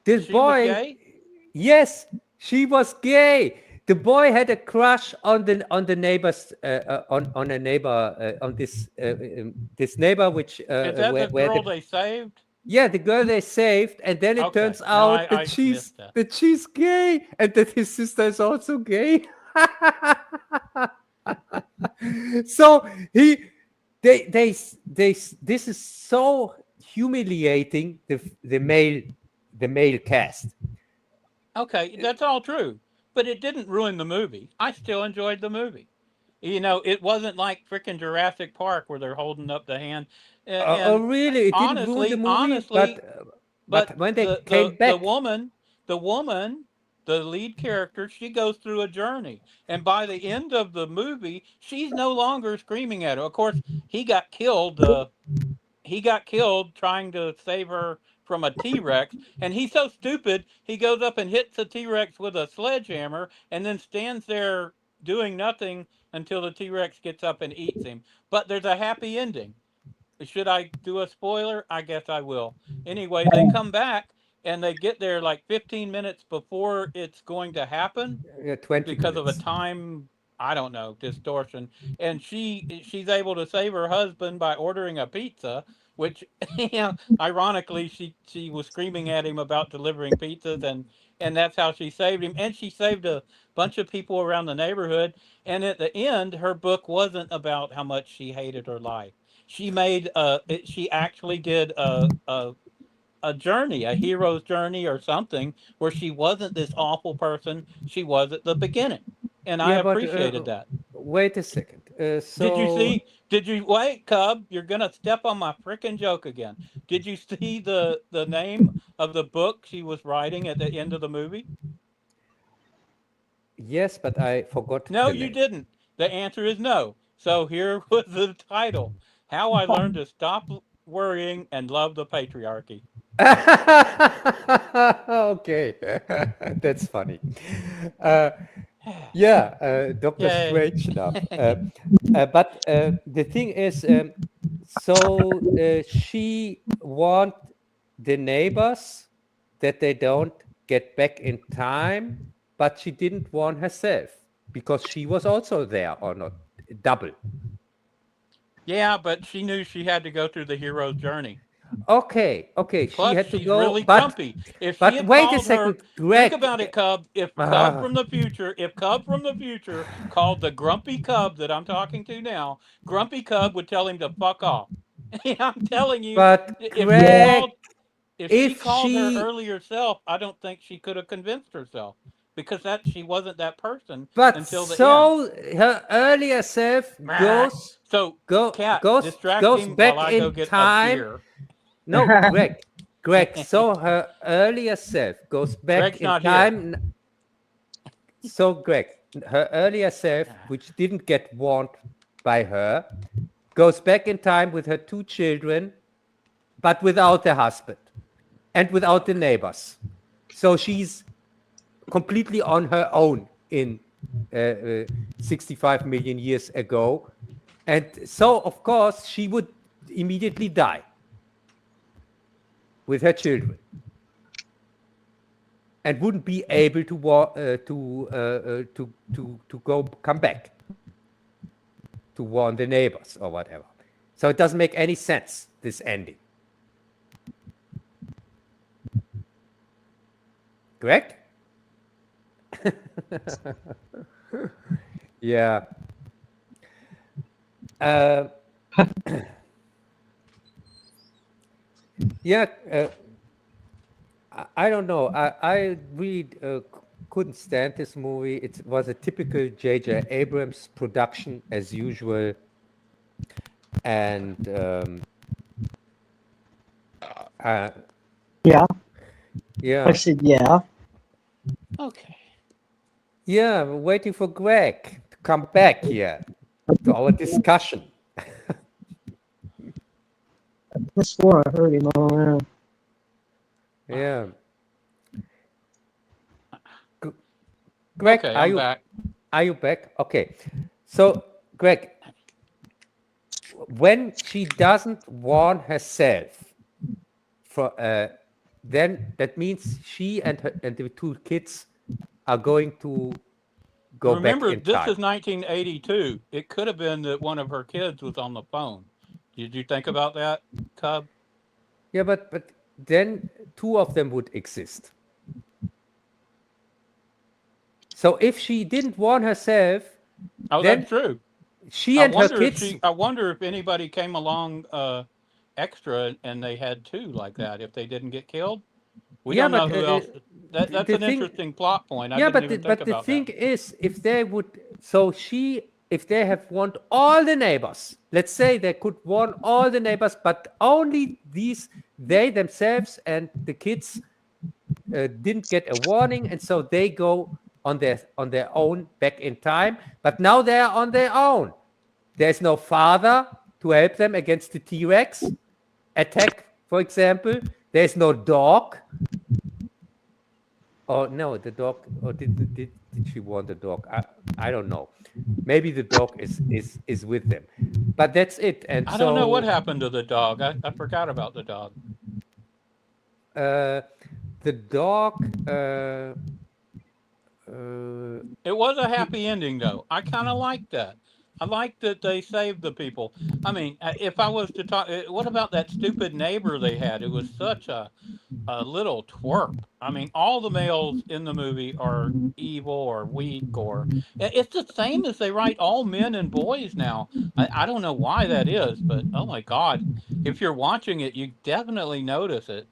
This She was boy, gay? yes, she was gay. The boy had a crush on the neighbors, on a neighbor, on this neighbor, which Is that the where girl they saved? yeah, the girl they saved, and then it Okay. turns No, out I missed that. that she's gay, and that his sister is also gay. So this is so humiliating the male cast. Okay, that's all true, but it didn't ruin the movie. I still enjoyed the movie. It wasn't like freaking Jurassic Park where they're holding up the hand. Oh, And really? It didn't ruin the movie, honestly, but when they came the back, woman the lead character, she goes through a journey. And by the end of the movie, she's no longer screaming at her. Of course, he got killed trying to save her from a T-Rex, and he's so stupid, he goes up and hits the T-Rex with a sledgehammer and then stands there doing nothing until the T-Rex gets up and eats him. But there's a happy ending. Should I do a spoiler? I guess I will. Anyway, they come back and they get there like 15 minutes before it's going to happen. 20 because of a minutes. time, I don't know, distortion. And she's able to save her husband by ordering a pizza, which ironically she was screaming at him about delivering pizzas, and that's how she saved him. And she saved a bunch of people around the neighborhood. And at the end, her book wasn't about how much she hated her life. She made she actually did a journey, a hero's journey or something, where she wasn't this awful person she was at the beginning. And I appreciated that. Wait a second. Did you wait, Cub? You're gonna step on my frickin' joke again. Did you see the name of the book she was writing at the end of the movie? Yes, but I forgot. No, you didn't. The answer is no. So here was the title: How I Learned to Stop Worrying and Love the Patriarchy. Okay, that's funny. Dr. Strange stuff. But the thing is, she want the neighbors that they don't get back in time, but she didn't warn herself because she was also there, or not, double. Yeah, but she knew she had to go through the hero's journey. Okay. Plus, she had to she's go. really but grumpy. If but she had wait a called second, her, Greg. think about it, Cub. If Cub from the future called the grumpy Cub that I'm talking to now, grumpy Cub would tell him to fuck off. I'm telling you, But if Greg, she called her earlier self, I don't think she could have convinced herself, because she wasn't that person until the end. her earlier self goes Cat, goes back while I in go get time. a beer. No, Greg. So her earlier self goes back Greg's in not time. here. So Greg, her earlier self, which didn't get warned by her, goes back in time with her 2 children, but without the husband and without the neighbors. So she's completely on her own in 65 million years ago. And so, of course, she would immediately die with her children and wouldn't be able to come back to warn the neighbors or whatever. So it doesn't make any sense, this ending. Correct? Yeah. I don't know. I really couldn't stand this movie. It was a typical J.J. Abrams production, as usual. And Yeah. yeah. I said, yeah. Okay. Yeah, we're waiting for Greg to come back here to our discussion. I swore I heard him all around. Yeah. Greg, Okay, I'm back. Are you back? Okay. So, Greg, when she doesn't warn herself, then that means she and the 2 kids are going to go Remember, back in time. this is 1982. It could have been that one of her kids was on the phone. Did you think about that, Cub? Yeah, but then 2 of them would exist. So if she didn't warn herself, then that's true. She and her kids. I wonder if anybody came along extra and they had 2 like that. If they didn't get killed, we don't know who else. That's an interesting plot point. But the thing is, if they would, if they have warned all the neighbors, let's say they could warn all the neighbors, but only they themselves and the kids didn't get a warning, and so they go on their own back in time. But now they are on their own. There's no father to help them against the T-Rex attack, for example. There's no dog. Oh no, the dog. Or did she want the dog? I don't know. Maybe the dog is with them, but that's it. And I don't know what happened to the dog. I forgot about the dog. The dog. It was a happy ending, though. I kind of liked that. I liked that they saved the people. I mean, if I was to talk, what about that stupid neighbor they had? It was such a little twerp. I mean, all the males in the movie are evil or weak, or it's the same as they write all men and boys now. I don't know why that is, but oh my God, if you're watching it, you definitely notice it.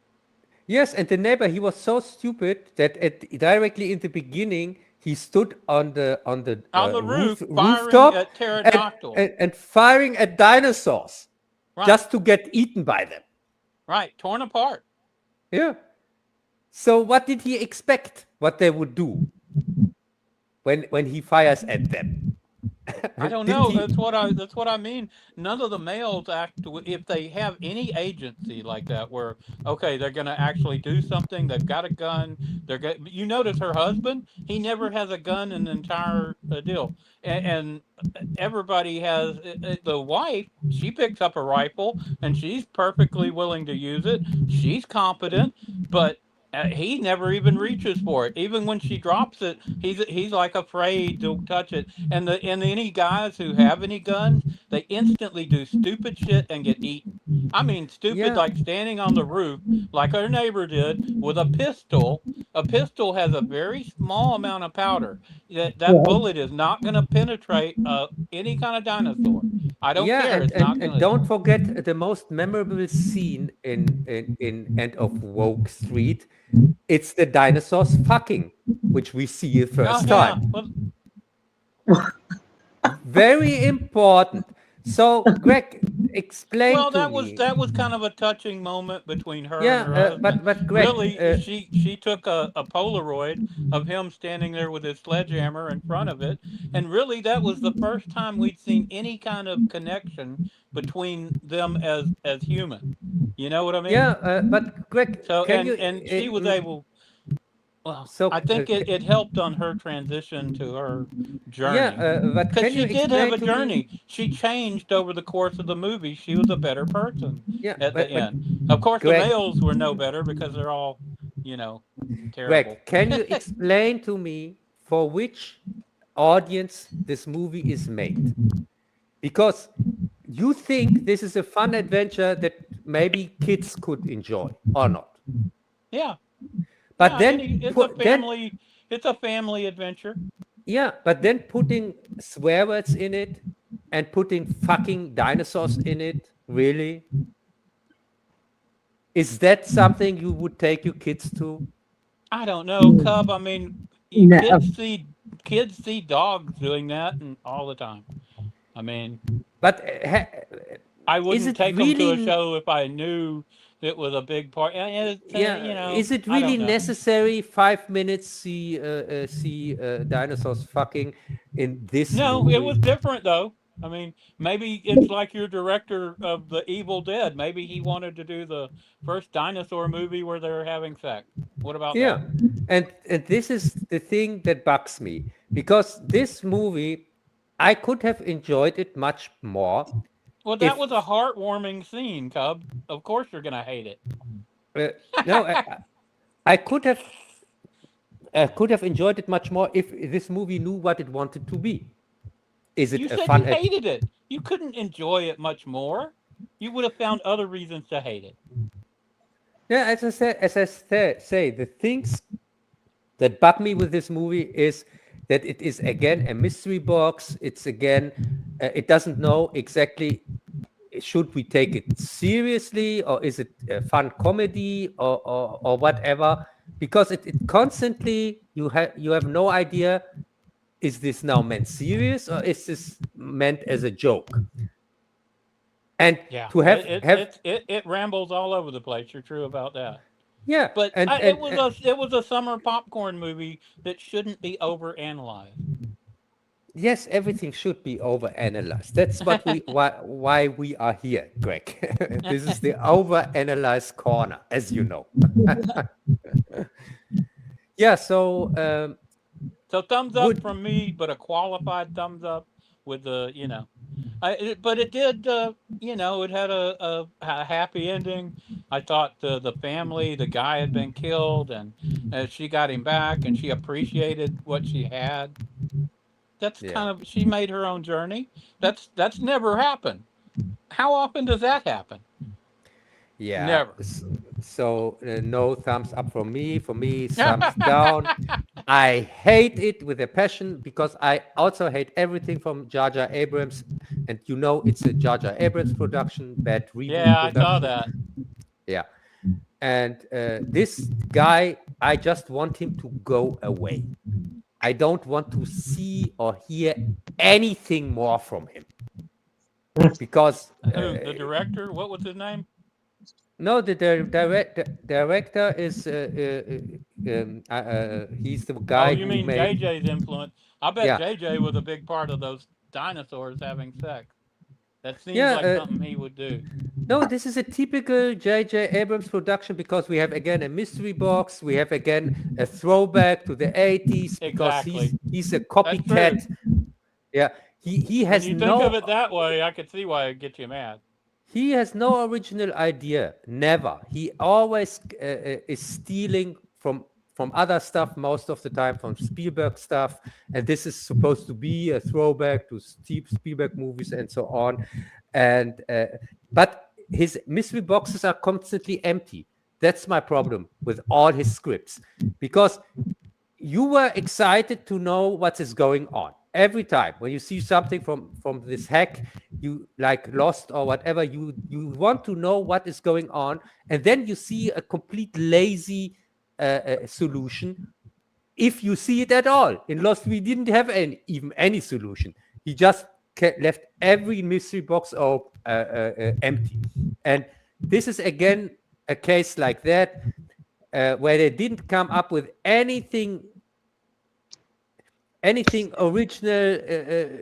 Yes, and the neighbor, he was so stupid that directly in the beginning, he stood on the rooftop at pterodactyls and firing at dinosaurs, right. Just to get eaten by them. Right, torn apart. Yeah. So what did he expect? What they would do when he fires at them? I don't know. That's what I mean. None of the males act if they have any agency like that, where okay, they're going to actually do something. They've got a gun. You notice her husband. He never has a gun in the entire deal, and everybody has. The wife, she picks up a rifle and she's perfectly willing to use it. She's competent, but he never even reaches for it. Even when she drops it, he's like afraid to touch it. And any guys who have any guns, they instantly do stupid shit and get eaten. I mean, stupid, like standing on the roof, like our neighbor did, with a pistol. A pistol has a very small amount of powder. That bullet is not going to penetrate any kind of dinosaur. I don't care. And don't forget the most memorable scene in End of WOak Street. It's the dinosaurs fucking, which we see the first time. Well, very important. So, Greg, explain well, to me. that was kind of a touching moment between her Yeah, and her husband. but Greg, really, she took a Polaroid of him standing there with his sledgehammer in front of it, and really that was the first time we'd seen any kind of connection between them as human. You know what I mean? Yeah, but Greg, So can and she was able. Well, So, I think it helped on her transition to her journey. Yeah, but Because can you she did have a explain to journey. me? She changed over the course of the movie. She was a better person Yeah, at the but end. Of course, Greg, the males were no better because they're all, terrible. Greg, can you explain to me for which audience this movie is made? Because you think this is a fun adventure that maybe kids could enjoy or not. Yeah. But Yeah, then it's a family adventure. Yeah, but then putting swear words in it and putting fucking dinosaurs in it, really? Is that something you would take your kids to? I don't know, Cub. I mean, No. kids see dogs doing that and all the time. I mean, But I is wouldn't it take them to a really- show if I knew it was a big part. is it I don't really know. necessary 5 minutes see dinosaurs fucking in this No, movie? it was different though. I mean, maybe it's like your director of The Evil Dead. Maybe he wanted to do the first dinosaur movie where they're having sex. What about Yeah, that? and this is the thing that bugs me, because this movie, I could have enjoyed it much more. Well, that if- was a heartwarming scene, Cub. Of course you're going to hate it. No, I could have enjoyed it much more if this movie knew what it wanted to be. Is it You a said fun? you hated it. You couldn't enjoy it much more. You would have found other reasons to hate it. Yeah, as I say, the things that bug me with this movie is that it is again a mystery box. It's again, it doesn't know exactly, should we take it seriously or is it a fun comedy or whatever? Because it constantly, you have no idea, is this now meant serious or is this meant as a joke? And Yeah, to have it rambles all over the place. You're true about that. Yeah, But and it was a summer popcorn movie that shouldn't be overanalyzed. yes, everything should be overanalyzed. That's what why we are here, Greg. This is the overanalyzed corner, as you know. Yeah, so So thumbs up from me, but a qualified thumbs up with the but it did it had a happy ending. I thought the family, the guy had been killed, and she got him back, and she appreciated what she had. That's yeah. kind of, she made her own journey. That's never happened. How often does that happen? Yeah. Never. So no thumbs up from me. For me, thumbs down. I hate it with a passion because I also hate everything from Jar Jar Abrams, and it's a Jar Jar Abrams production, bad reboot Yeah, I production. saw that. Yeah, and this guy, I just want him to go away. I don't want to see or hear anything more from him because Who, the director? What was his name? no, the director is he's the guy Oh, you who mean made. JJ's influence? I bet Yeah. JJ was a big part of those dinosaurs having sex. That seems Yeah, like something he would do. No, this is a typical J.J. Abrams production because we have again a mystery box. We have again a throwback to the 80s because Exactly. he's a copycat. Yeah, he has When you think of it that way, I could see why it'd get you mad. He has no original idea. Never. He always is stealing from other stuff most of the time, from Spielberg stuff, and this is supposed to be a throwback to Spielberg movies and so on. And but his mystery boxes are constantly empty. That's my problem with all his scripts, because you were excited to know what is going on every time when you see something from this hack, you like Lost or whatever, you want to know what is going on, and then you see a complete lazy solution. If you see it at all, in Lost we didn't have even any solution. He just left every mystery box empty, and this is again a case like that where they didn't come up with anything original.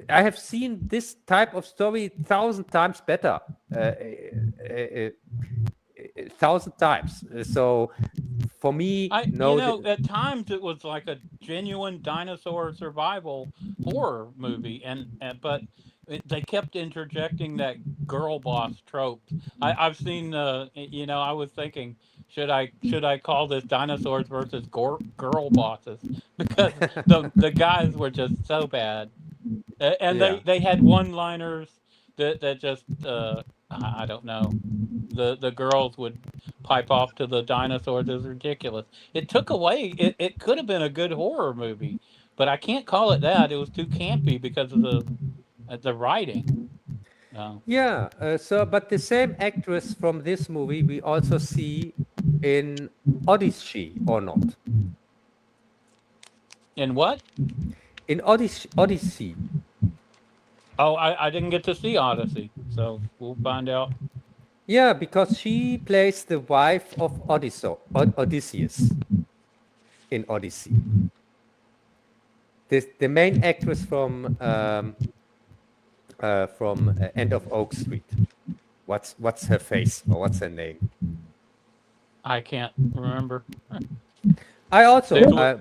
I have seen this type of story 1,000 times better, 1,000 times. So for me, at times it was like a genuine dinosaur survival horror movie, but they kept interjecting that girl boss trope. I've seen, I was thinking, should I call this Dinosaurs versus girl bosses, because the guys were just so bad, and they had one-liners that just I don't know. The girls would pipe off to the dinosaurs. It was ridiculous. It took away. It could have been a good horror movie, but I can't call it that. It was too campy because of the writing. No. Yeah. But the same actress from this movie we also see in OdysShe, or not? In what? In OdysShe. Oh, I didn't get to see Odyssey, so we'll find out. Yeah, because she plays the wife of Odysseus in Odyssey. The main actress from End of Oak Street. What's her face, or what's her name? I can't remember. I also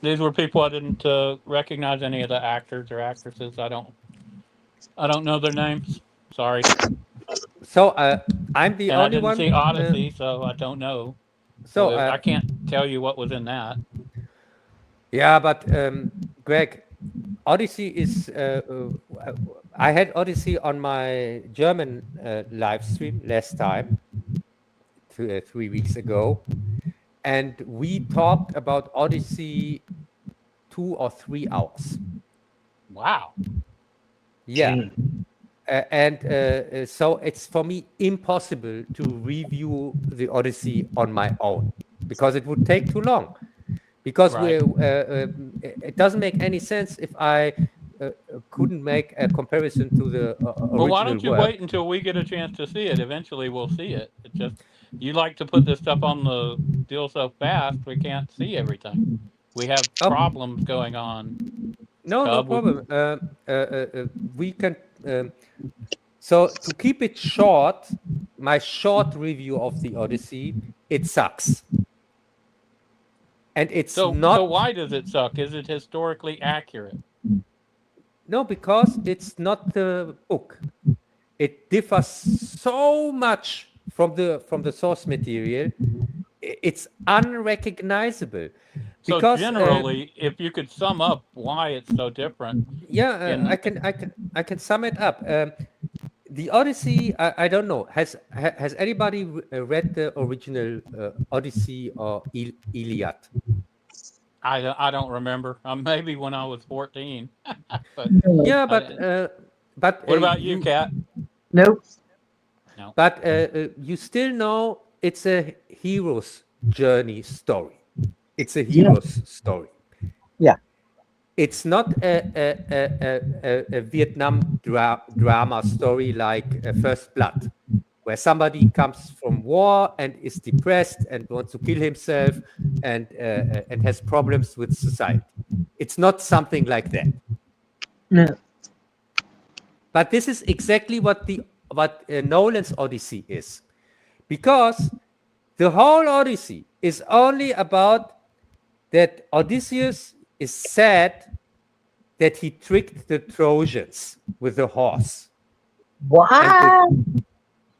these were people I didn't recognize any of the actors or actresses. I don't know their names. Sorry. So I'm the only one. I didn't see Odyssey, so I don't know. So I can't tell you what was in that. Yeah, but Greg, Odyssey is. I had Odyssey on my German live stream last time, 3 weeks ago, and we talked about Odyssey 2 or 3 hours. Wow. Yeah. So it's for me impossible to review the Odyssey on my own, because it would take too long. Because it doesn't make any sense if I couldn't make a comparison to the Well, why don't you original work. wait until we get a chance to see it? Eventually, we'll see it. It just you like to put this stuff on the deal so fast, we can't see everything. We have Oh. problems going on. No Cub, problem. We can. So to keep it short, my short review of the Odyssey, it sucks. And it's So not. why does it suck? Is it historically accurate? No, because it's not the book. It differs so much from the source material. It's unrecognizable. So Because generally, if you could sum up why it's so different, yeah, I can sum it up. The Odyssey, I don't know. Has anybody read the original Odyssey or Iliad? I don't remember. Maybe when I was 14. But Yeah, but what about you, Kat? Nope. No. But you still know it's a hero's journey story. It's a hero's story. Yeah. It's not a Vietnam drama story like First Blood, where somebody comes from war and is depressed and wants to kill himself and has problems with society. It's not something like that. No. But this is exactly what Nolan's Odyssey is, because the whole Odyssey is only about that Odysseus is sad that he tricked the Trojans with the horse. What?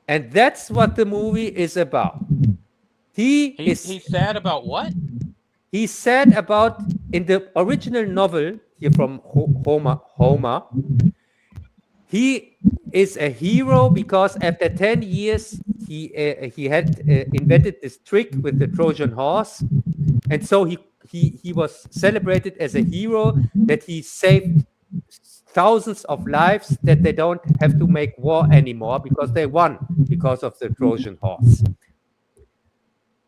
And that's what the movie is about. He's sad about what? He's sad about, in the original novel here from Homer, he is a hero because after 10 years he had invented this trick with the Trojan horse, and so he was celebrated as a hero, that he saved thousands of lives, that they don't have to make war anymore because they won because of the Trojan horse.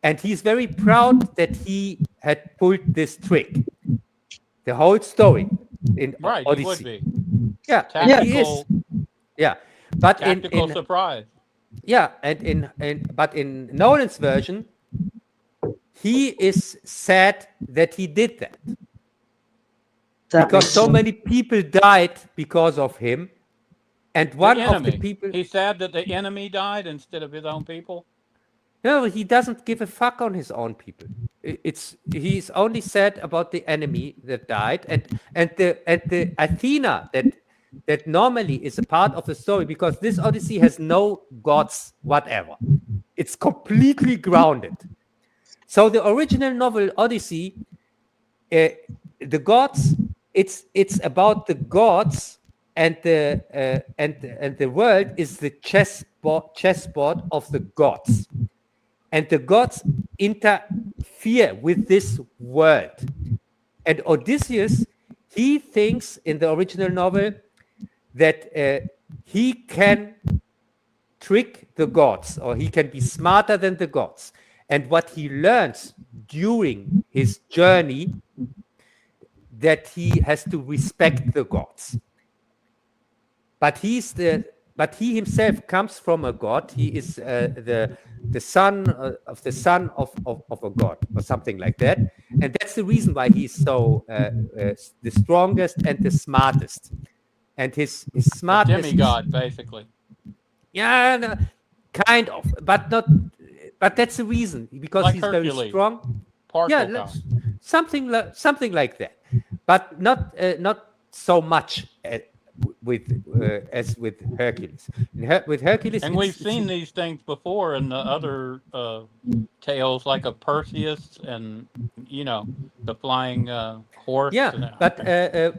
And he's very proud that he had pulled this trick. The whole story in Right, Odyssey. he would be. Yeah, Tactical, he is. Yeah, but tactical surprise. yeah, but in Nolan's version, he is sad that he did that. Because so many people died because of him, and one of the people. He's sad that the enemy died instead of his own people. No, he doesn't give a fuck on his own people. He's only sad about the enemy that died, and the Athena that normally is a part of the story, because this Odyssey has no gods whatever. It's completely grounded. So the original novel Odyssey, the gods, it's about the gods, and the world is the chessboard of the gods. And the gods interfere with this world. And Odysseus, he thinks in the original novel that he can trick the gods, or he can be smarter than the gods. And what he learns during his journey, that he has to respect the gods. But he himself comes from a god. He is the son of a god, or something like that. And that's the reason why he's so the strongest and the smartest. And his smartness, demigod, basically. Yeah, no, kind of, but not. But that's the reason, because like he's Hercules. very strong. Partial Yeah, something like that, but not so much as with Hercules. With Hercules, and we've seen these things before in the other tales, like of Perseus and the flying horse. Yeah, but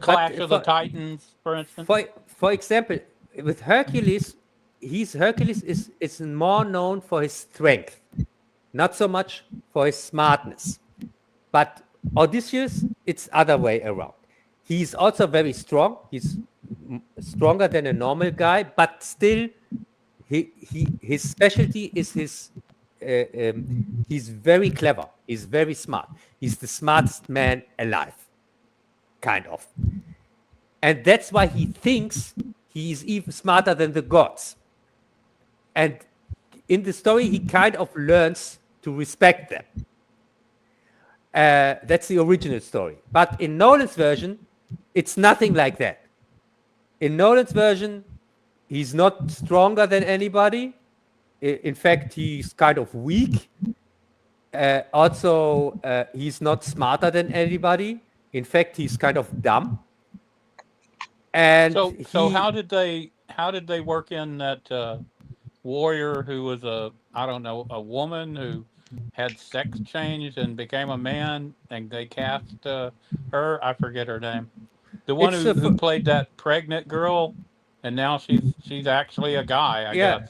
Clash of the Titans, for instance. For example, with Hercules, Hercules is more known for his strength, not so much for his smartness. But Odysseus, it's other way around. He's also very strong. He's stronger than a normal guy, but still, his specialty is he's very clever. He's very smart. He's the smartest man alive, kind of. And that's why he thinks he is even smarter than the gods. And in the story, he kind of learns to respect them. That's the original story. But in Nolan's version, it's nothing like that. In Nolan's version, he's not stronger than anybody. In fact, he's kind of weak. Also, he's not smarter than anybody. In fact, he's kind of dumb. And so how did they work in that warrior who was a woman who had sex change and became a man, and they cast her? I forget her name. The one who played that pregnant girl, and now she's actually a guy. I guess.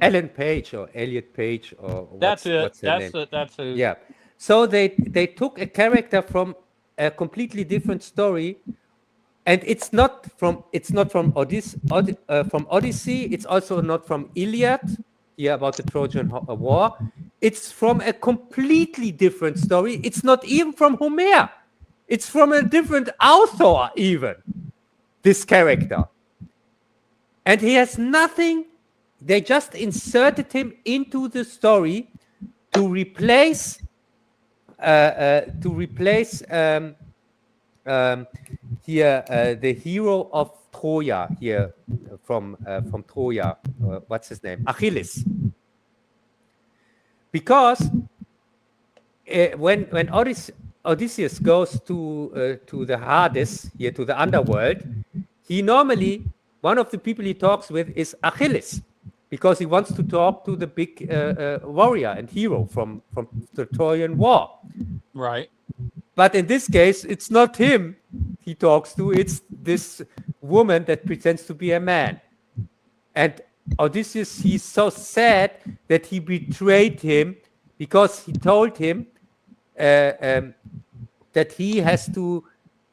Ellen Page or Elliot Page or that's it. What's her name? That's who. Yeah. So they took a character from a completely different story, and it's not from Odyssey. It's also not from Iliad, here about the Trojan War. It's from a completely different story. It's not even from Homer. It's from a different author even, this character. And he has nothing. They just inserted him into the story to replace the hero of Troja here from Troja. What's his name? Achilles. Because when Odysseus goes to the Hades, here to the underworld, he normally, one of the people he talks with is Achilles, because he wants to talk to the big warrior and hero from the Trojan War. Right. But in this case, it's not him he talks to, it's this woman that pretends to be a man. And Odysseus, he's so sad that he betrayed him because he told him that he has to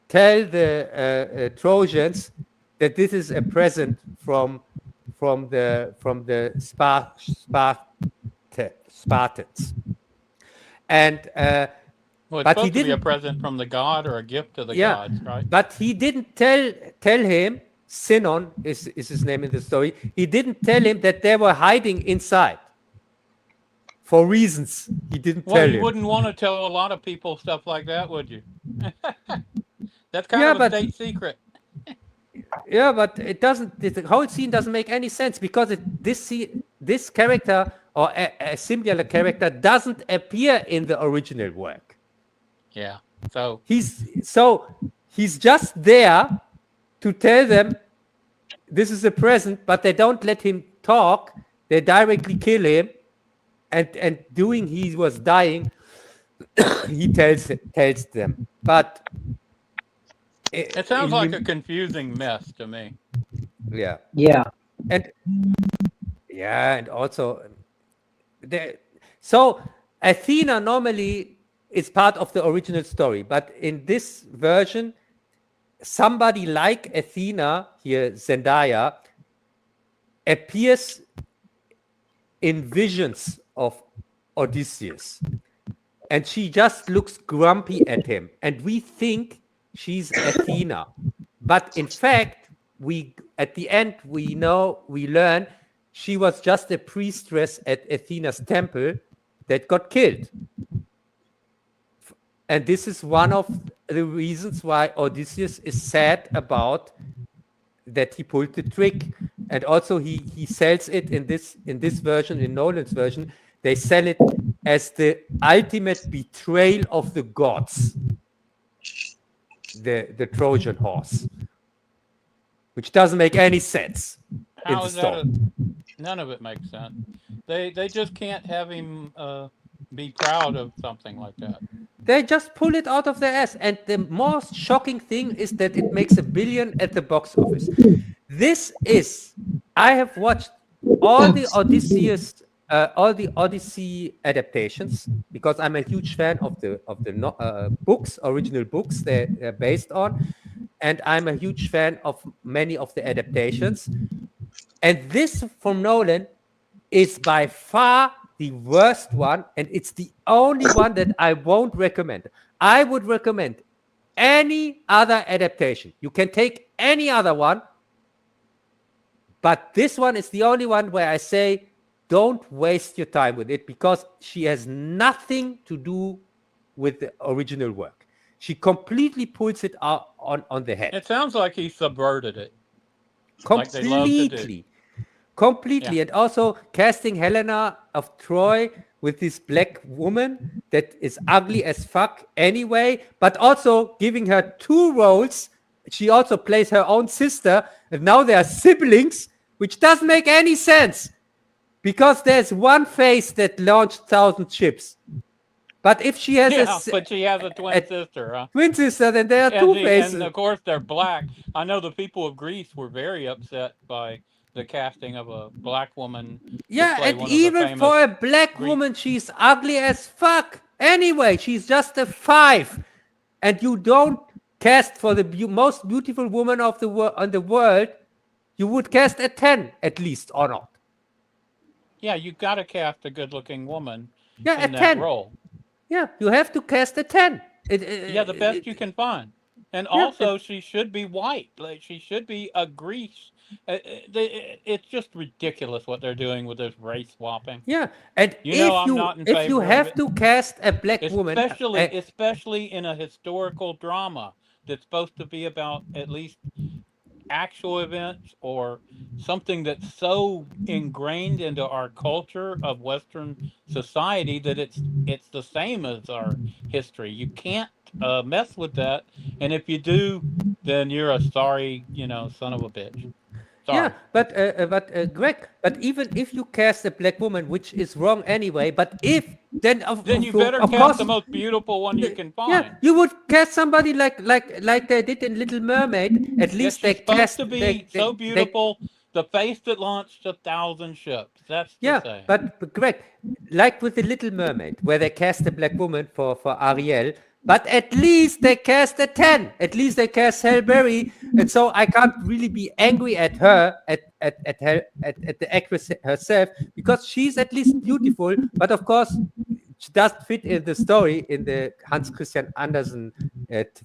tell the Trojans that this is a present from the Spartans. And well, it's supposed to be a present from the god or a gift to the gods, right? But he didn't tell him, Sinon is his name in the story, he didn't tell him that they were hiding inside. For reasons he didn't tell him. Well, you wouldn't want to tell a lot of people stuff like that, would you? That's kind of a state secret. Yeah, but it doesn't. The whole scene doesn't make any sense because this character or a similar character doesn't appear in the original work. Yeah. So he's just there to tell them this is a present, but they don't let him talk. They directly kill him, and doing he was dying, he tells them. But it sounds like a confusing mess to me. Yeah. Yeah. And also, so Athena normally is part of the original story, but in this version, somebody like Athena here, Zendaya, appears in visions of Odysseus, and she just looks grumpy at him, and we think she's Athena, but in fact, at the end we learn she was just a priestess at Athena's temple that got killed. And this is one of the reasons why Odysseus is sad about that he pulled the trick. And also he sells it in this version, in Nolan's version, they sell it as the ultimate betrayal of the gods, the Trojan horse, which doesn't make any sense. How is that? None of it makes sense. They just can't have him be proud of something like that. They just pull it out of their ass. And the most shocking thing is that it makes $1 billion at the box office. I have watched all the Odyssey adaptations because I'm a huge fan of the books, original books they're based on, and I'm a huge fan of many of the adaptations. And this from Nolan is by far the worst one, and it's the only one that I won't recommend. I would recommend any other adaptation. You can take any other one, but this one is the only one where I say, don't waste your time with it, because she has nothing to do with the original work. She completely pulls it out on the head. It sounds like he subverted it. Like they love to do. Completely. Yeah. And also casting Helena of Troy with this black woman that is ugly as fuck anyway, but also giving her 2 roles. She also plays her own sister, and now they are siblings, which doesn't make any sense, because there's one face that launched 1,000 ships. But if she has but she has a twin sister, huh? twin sister, then there are 2 faces. And of course they're black. I know the people of Greece were very upset by the casting of a black woman. Yeah, and even for a black woman, she's ugly as fuck. Anyway, she's just a 5. And you don't cast for the most beautiful woman of the on the world. You would cast a 10 at least, or not? Yeah, you got to cast a good-looking woman in a that 10. role. Yeah, you have to cast a 10. The best you can find. And also, she should be white. Like, she should be a Greece. It's just ridiculous what they're doing with this race swapping. Yeah, and if you have to cast a black woman, especially in a historical drama that's supposed to be about at least actual events or something that's so ingrained into our culture of Western society that it's the same as our history. You can't mess with that, and if you do, then you're a sorry, son of a bitch. Sorry. Yeah, but Greg, but even if you cast a black woman, which is wrong anyway, but if then you better cast the most beautiful one you can find. Yeah, you would cast somebody like they did in Little Mermaid. At least they cast to be so beautiful. The face that launched 1,000 ships. That's yeah, but Greg, like with the Little Mermaid, where they cast a black woman for Ariel. But at least they cast a 10. At least they cast Halle Berry, and so I can't really be angry at her, at the actress herself, because she's at least beautiful. But of course, she doesn't fit in the story in the Hans Christian Andersen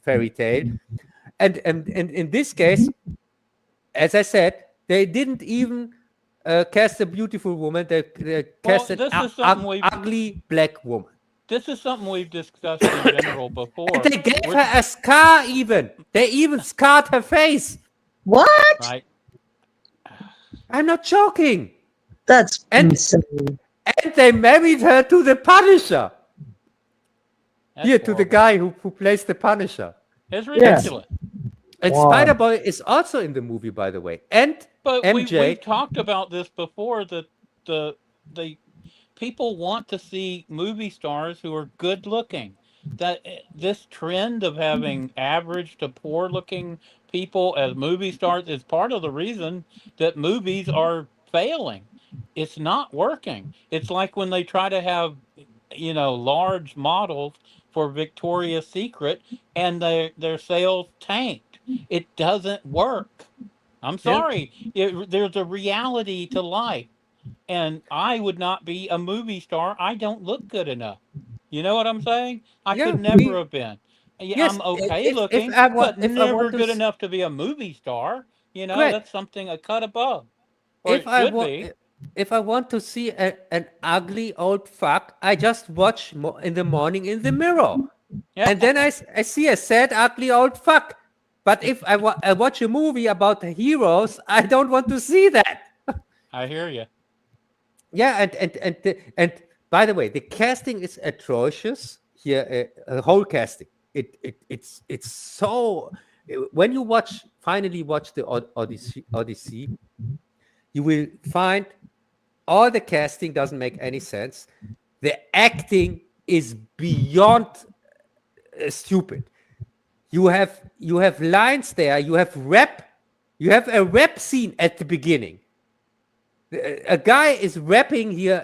fairy tale. And in this case, as I said, they didn't even cast a beautiful woman. They cast an ugly black woman. This is something we've discussed in general before. And they gave her a scar even. They even scarred her face. What? Right. I'm not joking. That's insane. And they married her to the Punisher. That's to horrible. the guy who plays the Punisher. It's ridiculous. And SpiderBoy is also in the movie, by the way. And but MJ. We've talked about this before, that the people want to see movie stars who are good looking. That this trend of having average to poor looking people as movie stars is part of the reason that movies are failing. It's not working. It's like when they try to have, large models for Victoria's Secret and their sales tanked. It doesn't work. I'm sorry. There's a reality to life. And I would not be a movie star. I don't look good enough. You know what I'm saying? I could never have been. I'm okay looking, but never good enough to be a movie star. That's something a cut above. Or it should be. If I want to see an ugly old fuck, I just watch in the morning in the mirror. Yeah. And then I see a sad, ugly old fuck. But if I watch a movie about the heroes, I don't want to see that. I hear you. Yeah, and by the way, the casting is atrocious here. The whole casting, it's so. When you finally watch the OdysShe, you will find all the casting doesn't make any sense. The acting is beyond stupid. You have lines there. You have rap. You have a rap scene at the beginning. A guy is rapping here,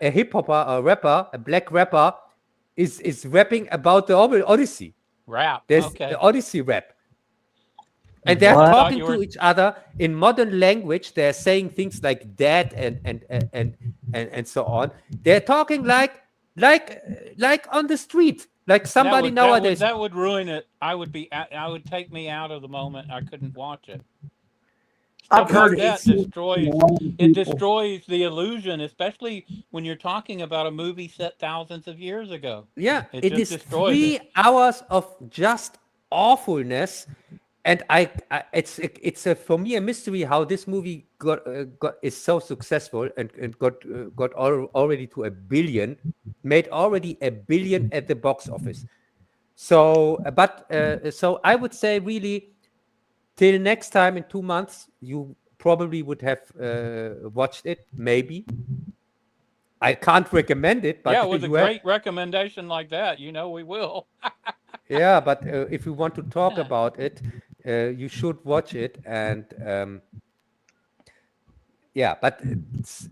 a hip hopper, a rapper, a black rapper, is rapping about the OdysShe. Rap. There's the OdysShe rap. And they're talking to each other in modern language. They're saying things like that and so on. They're talking like on the street. Like somebody nowadays. That would ruin it. I would take me out of the moment. I couldn't watch it. I've Stuff like heard that it destroys the illusion, especially when you're talking about a movie set thousands of years ago. Yeah, It it just is destroys 3 hours of just awfulness, and it's for me a mystery how this movie is so successful and got already to $1 billion, made already $1 billion at the box office. So, so I would say really, till next time in 2 months, you probably would have watched it. Maybe I can't recommend it, but yeah, with a great recommendation like that, we will. yeah, but if you want to talk about it, you should watch it. And yeah, but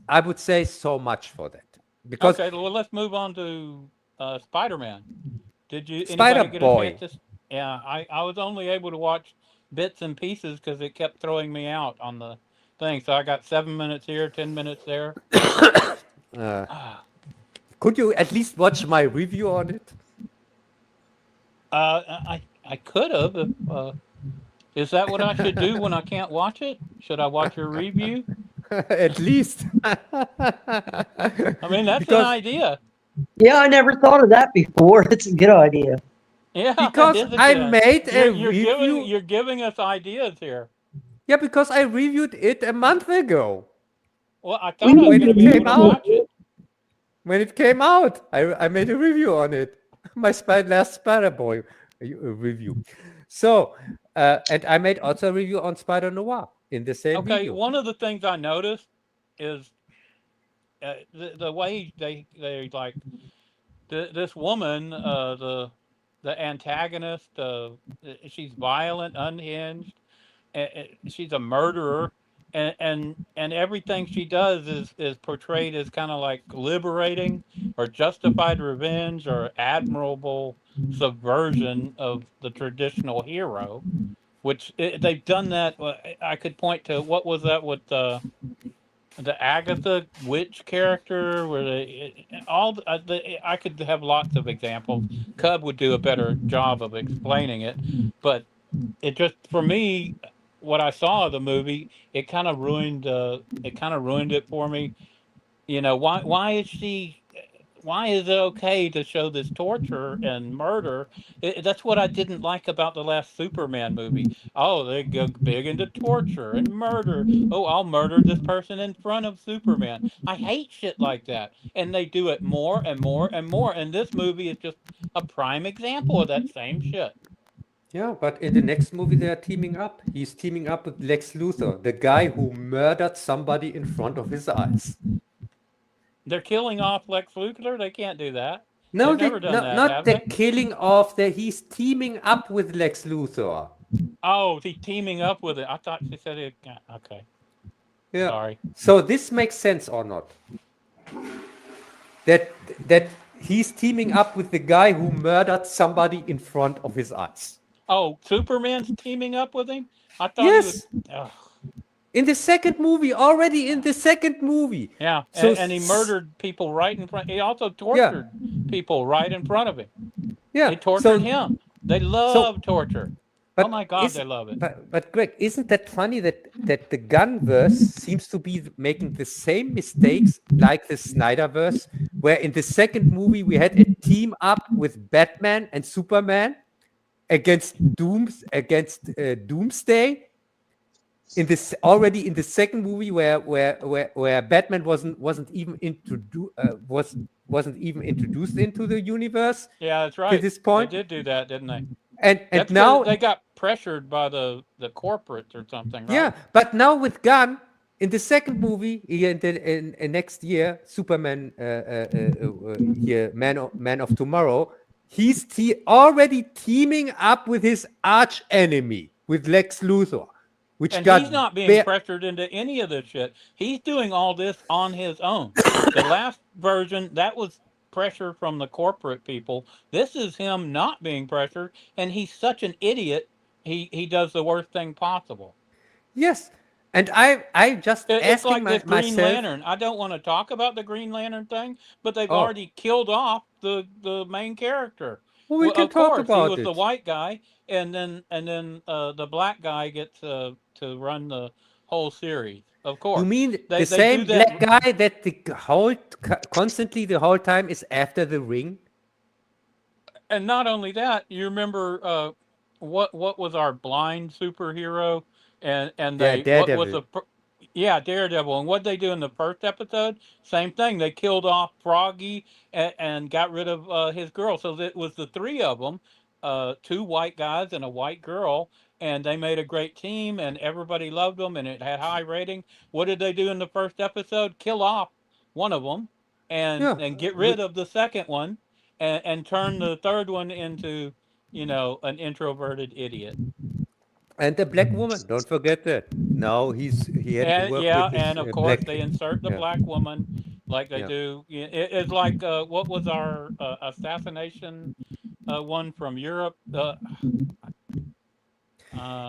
I would say so much for that. Because okay, well, let's move on to Spider-Man. Did you Spider anybody get Boy. a chance to? Yeah, I was only able to watch bits and pieces because it kept throwing me out on the thing. So I got 7 minutes here, 10 minutes there. Could you at least watch my review on it? I could have. Is that what I should do when I can't watch it? Should I watch your review? At least. I mean, that's an idea. Yeah, I never thought of that before. It's a good idea. Yeah, because it is I good. made a review. You're giving us ideas here. Yeah, because I reviewed it a month ago. Well, I thought I was going to be able to watch it. When it came out, I made a review on it. My last SpiderBoy review. So, and I made also a review on Spider Noir in the same Okay, video. one of the things I noticed is the way they like this woman, the antagonist. She's violent, unhinged. She's a murderer. And everything she does is portrayed as kind of like liberating or justified revenge or admirable subversion of the traditional hero, which they've done that. I could point to, what was that with the Agatha witch character, where I could have lots of examples. Cub would do a better job of explaining it, but it just, for me, what I saw of the movie, it kind of ruined it for me. Why is it okay to show this torture and murder? That's what I didn't like about the last Superman movie. Oh, they go big into torture and murder. Oh, I'll murder this person in front of Superman. I hate shit like that. And they do it more and more and more. And this movie is just a prime example of that same shit. Yeah, but in the next movie they are teaming up. He's teaming up with Lex Luthor, the guy who murdered somebody in front of his eyes. They're killing off Lex Luthor? They can't do that. No, They've never done that, not have the they? killing off. He's teaming up with Lex Luthor. Oh, he's teaming up with it. I thought she said it. Okay. Yeah. Sorry. So this makes sense or not? That he's teaming up with the guy who murdered somebody in front of his eyes. Oh, Superman's teaming up with him? I thought Yes. he was. In the second movie, already in the second movie. Yeah, So and he murdered people right in front. He also tortured people right in front of him. Yeah. They tortured him. They love torture. But Oh my God, they love it. But Greg, isn't that funny that the Gunverse seems to be making the same mistakes like the Snyderverse, where in the second movie we had a team up with Batman and Superman against Doomsday. In this already in the second movie where Batman wasn't even introduced into the universe. Yeah, that's right. To this point, they did do that, didn't they? And now they got pressured by the corporates or something, right? Yeah, but now with Gunn in the second movie, in next year, Superman, here, Man of Tomorrow, he's already teaming up with his arch enemy, with Lex Luthor, which And got he's not being pressured into any of this shit. He's doing all this on his own. The last version, that was pressure from the corporate people. This is him not being pressured, and he's such an idiot. He does the worst thing possible. Yes, and I just it's asking like this Green myself, Lantern. I don't want to talk about the Green Lantern thing, but they've already killed off the main character. Well, we Well, can of talk course, he about was the it. white guy, and then the black guy gets to run the whole series. Of You course, mean the they do same that. black guy that constantly the whole time is after the ring? And not only that, you remember what was our blind superhero, and Yeah, they what was Daredevil. yeah, Daredevil, and what they do in the first episode, same thing. They killed off Froggy and got rid of his girl. So it was the three of them, two white guys and a white girl, and they made a great team, and everybody loved them, and it had high rating. What did they do in the first episode? Kill off one of them, Yeah, and get rid of the second one and turn the third one into, an introverted idiot. and the black woman. Don't forget that. Now he had to And work yeah, with his and of course black. they insert the Yeah, black woman like they yeah, do. It's like what was our assassination one from Europe?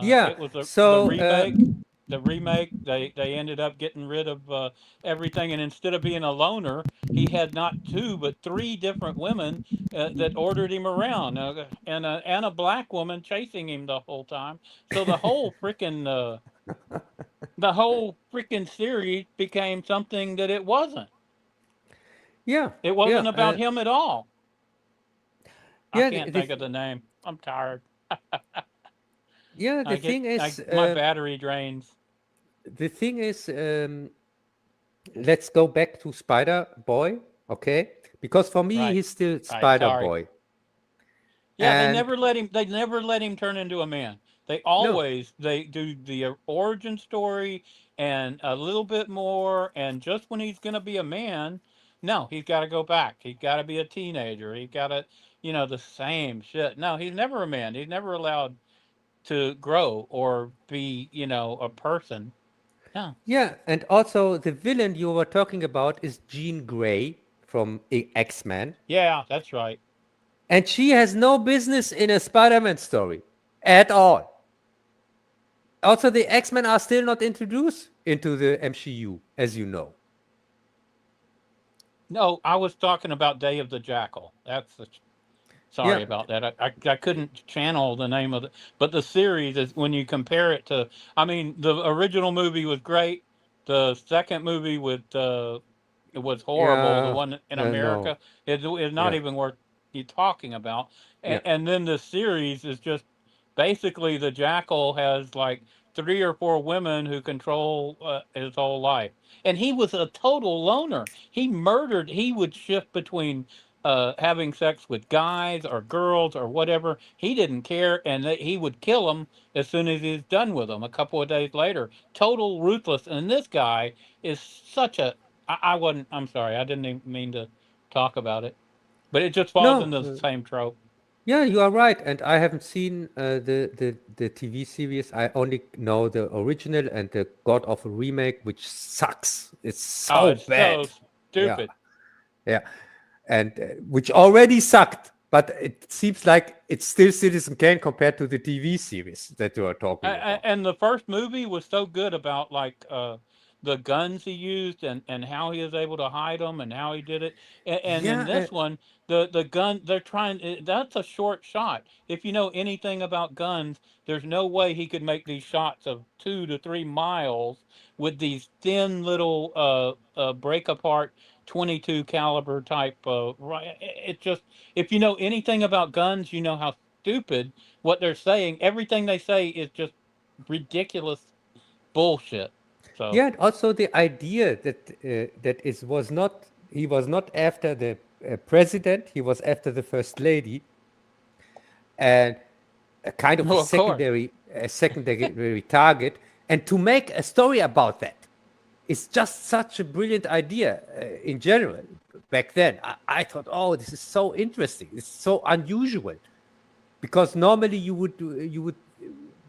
yeah. It was the So remake. The remake, they ended up getting rid of everything, and instead of being a loner, he had not two but three different women that ordered him around, and a black woman chasing him the whole time. So the whole freaking series became something that it wasn't. yeah, It yeah, wasn't about him at all. I yeah. can't think of the name. I'm tired. Yeah. I get my battery drains. The thing is, let's go back to Spider Boy, okay? Because for me, Right. he's still Right. Spider Sorry. Boy. Yeah, they And never let him. They never let him turn into a man. no, They do the origin story and a little bit more, and just when he's gonna be a man, no, he's got to go back. He's got to be a teenager. He's got to, the same shit. No, he's never a man. He's never allowed to grow or be, a person. No. yeah, and also the villain you were talking about is Jean Grey from X-Men, Yeah, that's right. and she has no business in a Spider-Man story at all. Also, the X-Men are still not introduced into the MCU, as you know. No, I was talking about Day of the Jackal. Sorry Yeah, about that. I couldn't channel the name of it, but the series is when you compare it to. I mean, the original movie was great. The second movie it was horrible. The yeah, one in no, America is not yeah, even worth you talking about. yeah, And then the series is just basically the Jackal has like three or four women who control his whole life, and he was a total loner. He murdered. He would shift between having sex with guys or girls or whatever. He didn't care, and he would kill them as soon as he's done with them. A couple of days later, total ruthless. And this guy is such a. I wasn't. I'm sorry. I didn't even mean to talk about it, but it just falls no. into the same trope. Yeah, you are right, and I haven't seen the TV series. I only know the original and the god awful remake, which sucks. It's Oh, so it's bad. so Yeah, stupid. yeah, and which already sucked, but it seems like it's still Citizen Kane compared to the TV series that you are talking about. And the first movie was so good about like the guns he used and how he was able to hide them and how he did it. And in Yeah, this one, the gun they're trying. That's a short shot. If you know anything about guns, there's no way he could make these shots of 2 to 3 miles with these thin little break apart 22 caliber type. It just if you know anything about guns, you know how stupid what they're saying. Everything they say is just ridiculous bullshit. So yeah, and also the idea that was not he was not after the president, he was after the first lady, and a kind of well, of course. a secondary target, and to make a story about that is just such a brilliant idea in general. Back then, I thought, oh, this is so interesting. It's so unusual, because normally you would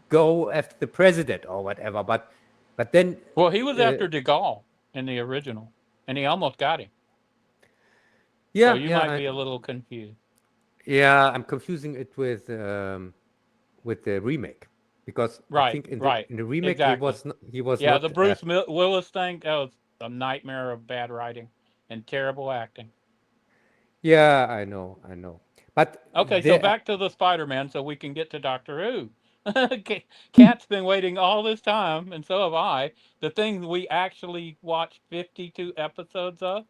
go after the president or whatever, but then Well, he was after De Gaulle in the original, and he almost got him. yeah, So you might be a little confused. yeah, I'm confusing it with the remake, because I Right, think in right, the remake exactly. he was Yeah, not the Bruce Willis thing, that was a nightmare of bad writing and terrible acting. yeah, I know, But Okay, so there- back to the Spider-Man so we can get to Doctor Who. Kat's been waiting all this time, and so have I. The thing we actually watched 52 episodes of.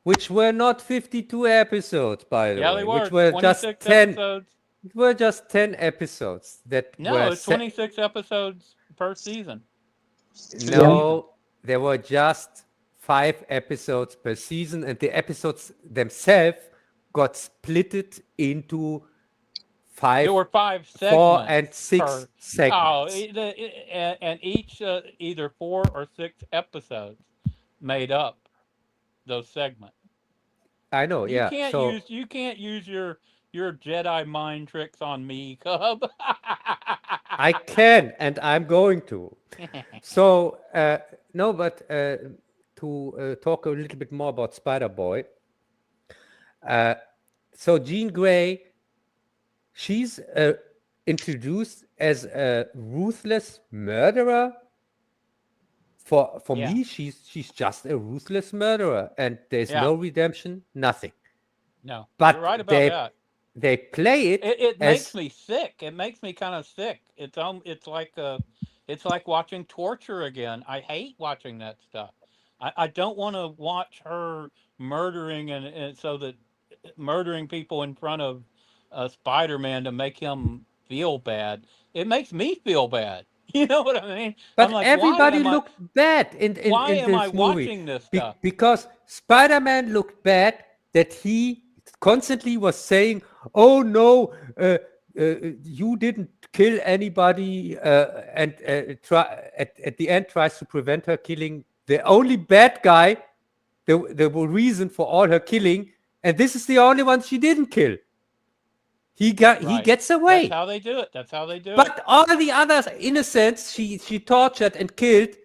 which were not 52 episodes, by the Yeah, way, they were. which were just 26 10. episodes. It were just 10 episodes that No, were it's 26 episodes per season. No, there were just 5 episodes per season, and the episodes themselves got splitted into 5, There were 5 segments. 4, and 6 per- segments. and each either 4 or 6 episodes made up those segments. I know, You yeah. can't So use your Jedi mind tricks on me, Cub. I can, and I'm going to. So no, but to talk a little bit more about SpiderBoy. So Jean Grey, she's introduced as a ruthless murderer. For Yeah. me, she's just a ruthless murderer, and there's Yeah. no redemption, nothing. No, But you're right about that. they play it. It as, makes me sick. It makes me kind of sick. It's like watching torture again. I hate watching that stuff. I don't want to watch her murdering and so that murdering people in front of Spider-Man to make him feel bad. It makes me feel bad. You know what I mean? But I'm like, everybody looked bad in why this am I movie. watching this stuff? Because Spider-Man looked bad that he constantly was saying, "Oh no, you didn't kill anybody," and at the end tries to prevent her killing the only bad guy, the reason for all her killing, and this is the only one she didn't kill. He gets away. That's how they do it. That's how they do it. But all the others innocents she tortured and killed,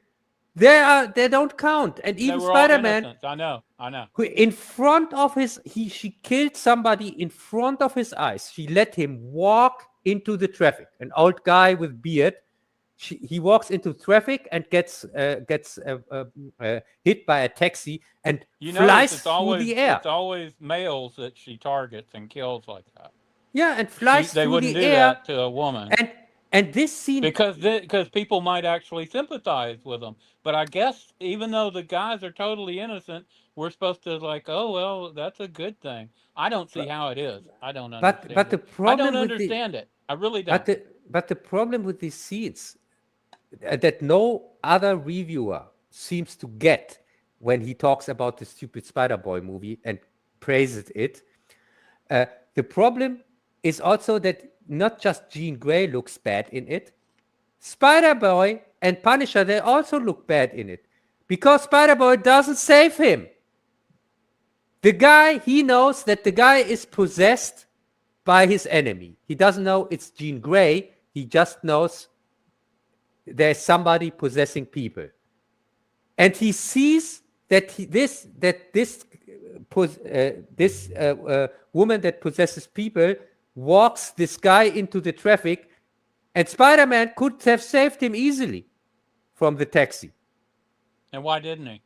they don't count. And even They were all Spider-Man, innocents. I know. who in front of she killed somebody in front of his eyes. She let him walk into the traffic. An old guy with beard. He walks into traffic and gets hit by a taxi and flies through the air. It's always males that she targets and kills like that. Yeah, and flies They through wouldn't the do air. that to a woman. And this scene, because people might actually sympathize with them. But I guess even though the guys are totally innocent, we're supposed to like, oh well, that's a good thing. I don't see how it is. I don't understand. but the it. problem I don't with understand it. I really don't. But the problem with these scenes that no other reviewer seems to get when he talks about the stupid Spider-Boy movie and praises it. The problem is also that not just Jean Grey looks bad in it. Spider-Boy and Punisher, they also look bad in it. Because Spider-Boy doesn't save him. The guy, he knows that the guy is possessed by his enemy. He doesn't know it's Jean Grey. He just knows there's somebody possessing people. And he sees that this woman that possesses people walks this guy into the traffic, and Spider-Man could have saved him easily from the taxi. And why didn't he?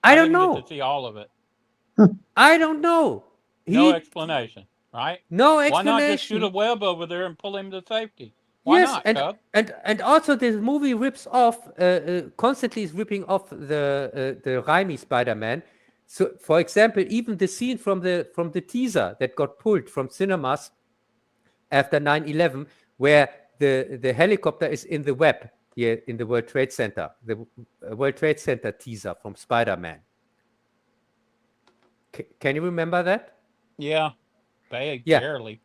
I don't didn't know. get to see all of it. I don't know. No explanation, right? No Why explanation. not just shoot a web over there and pull him to safety? Why Yes, not, Cub? and also this movie rips off constantly is ripping off the Raimi Spider-Man. So, for example, even the scene from the teaser that got pulled from cinemas after 9/11, where the helicopter is in the web here in the World Trade Center, the World Trade Center teaser from Spider-Man. Can you remember that? Yeah, Yeah. barely.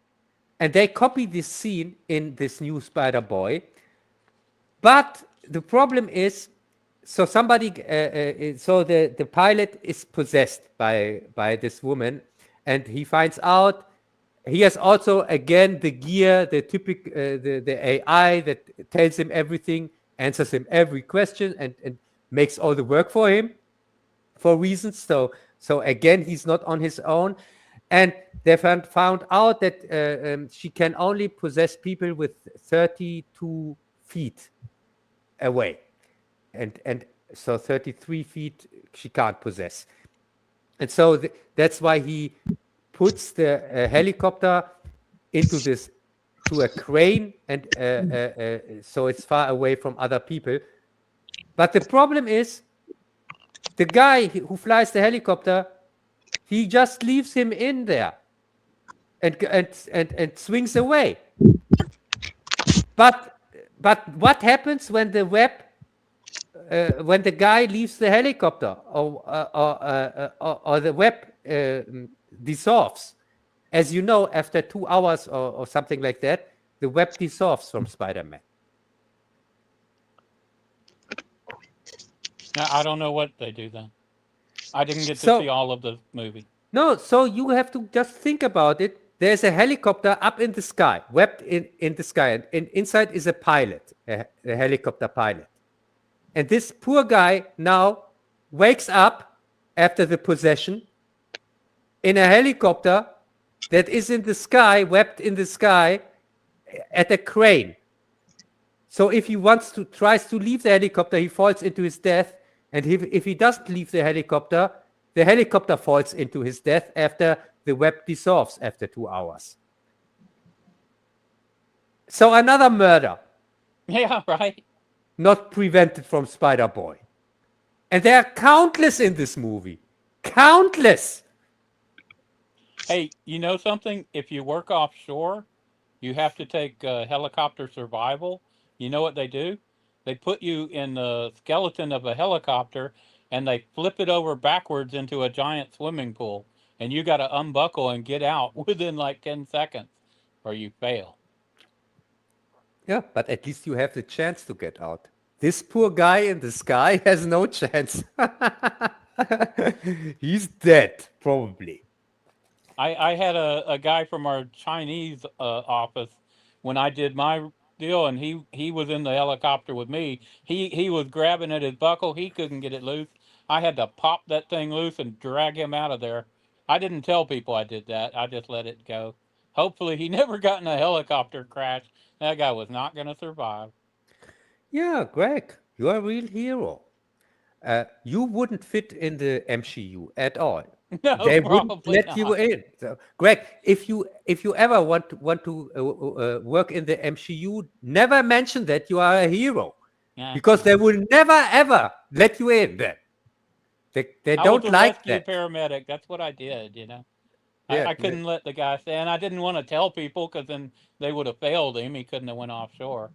And they copied this scene in this new Spider-Boy. But the problem is, so the pilot is possessed by this woman, and he finds out. He has also again the gear, the typical the AI that tells him everything, answers him every question, and makes all the work for him for reasons. So again, he's not on his own. And they found out that she can only possess people with 32 feet away. And so 33 feet she can't possess. And so that's why he puts the helicopter to a crane, and so it's far away from other people. But the problem is, the guy who flies the helicopter, he just leaves him in there and swings away. But what happens when the guy leaves the helicopter, or the web dissolves? As you know, after 2 hours or something like that, the web dissolves from Spider-Man. Now, I don't know what they do then. I didn't get to see all of the movie. No, so you have to just think about it. There's a helicopter up in the sky, webbed in the sky, and inside is a pilot, a helicopter pilot. And this poor guy now wakes up after the possession in a helicopter that is in the sky, webbed in the sky, at a crane. So if he tries to leave the helicopter, he falls into his death. And if he doesn't leave the helicopter falls into his death after the web dissolves after 2 hours. So another murder. Yeah, right. Not prevented from SpiderBoy. And there are countless in this movie. Countless. Hey, you know something? If you work offshore, you have to take helicopter survival. You know what they do? They put you in the skeleton of a helicopter and they flip it over backwards into a giant swimming pool. And you got to unbuckle and get out within like 10 seconds or you fail. Yeah, but at least you have the chance to get out. This poor guy in the sky has no chance. He's dead, probably. I had a guy from our Chinese office when I did my deal, and he was in the helicopter with me. He was grabbing at his buckle. He couldn't get it loose. I had to pop that thing loose and drag him out of there. I didn't tell people I did that. I just let it go. Hopefully he never got in a helicopter crash. That guy was not going to survive. Yeah, Greg, you're a real hero. You wouldn't fit in the MCU at all. No, they wouldn't let not. you in. So, Greg, if you ever want to work in the MCU, never mention that you are a hero, because they will never ever let you in. Then they don't like that. Paramedic. That's what I did. You know, I couldn't let the guy stay, and I didn't want to tell people because then they would have failed him. He couldn't have went offshore.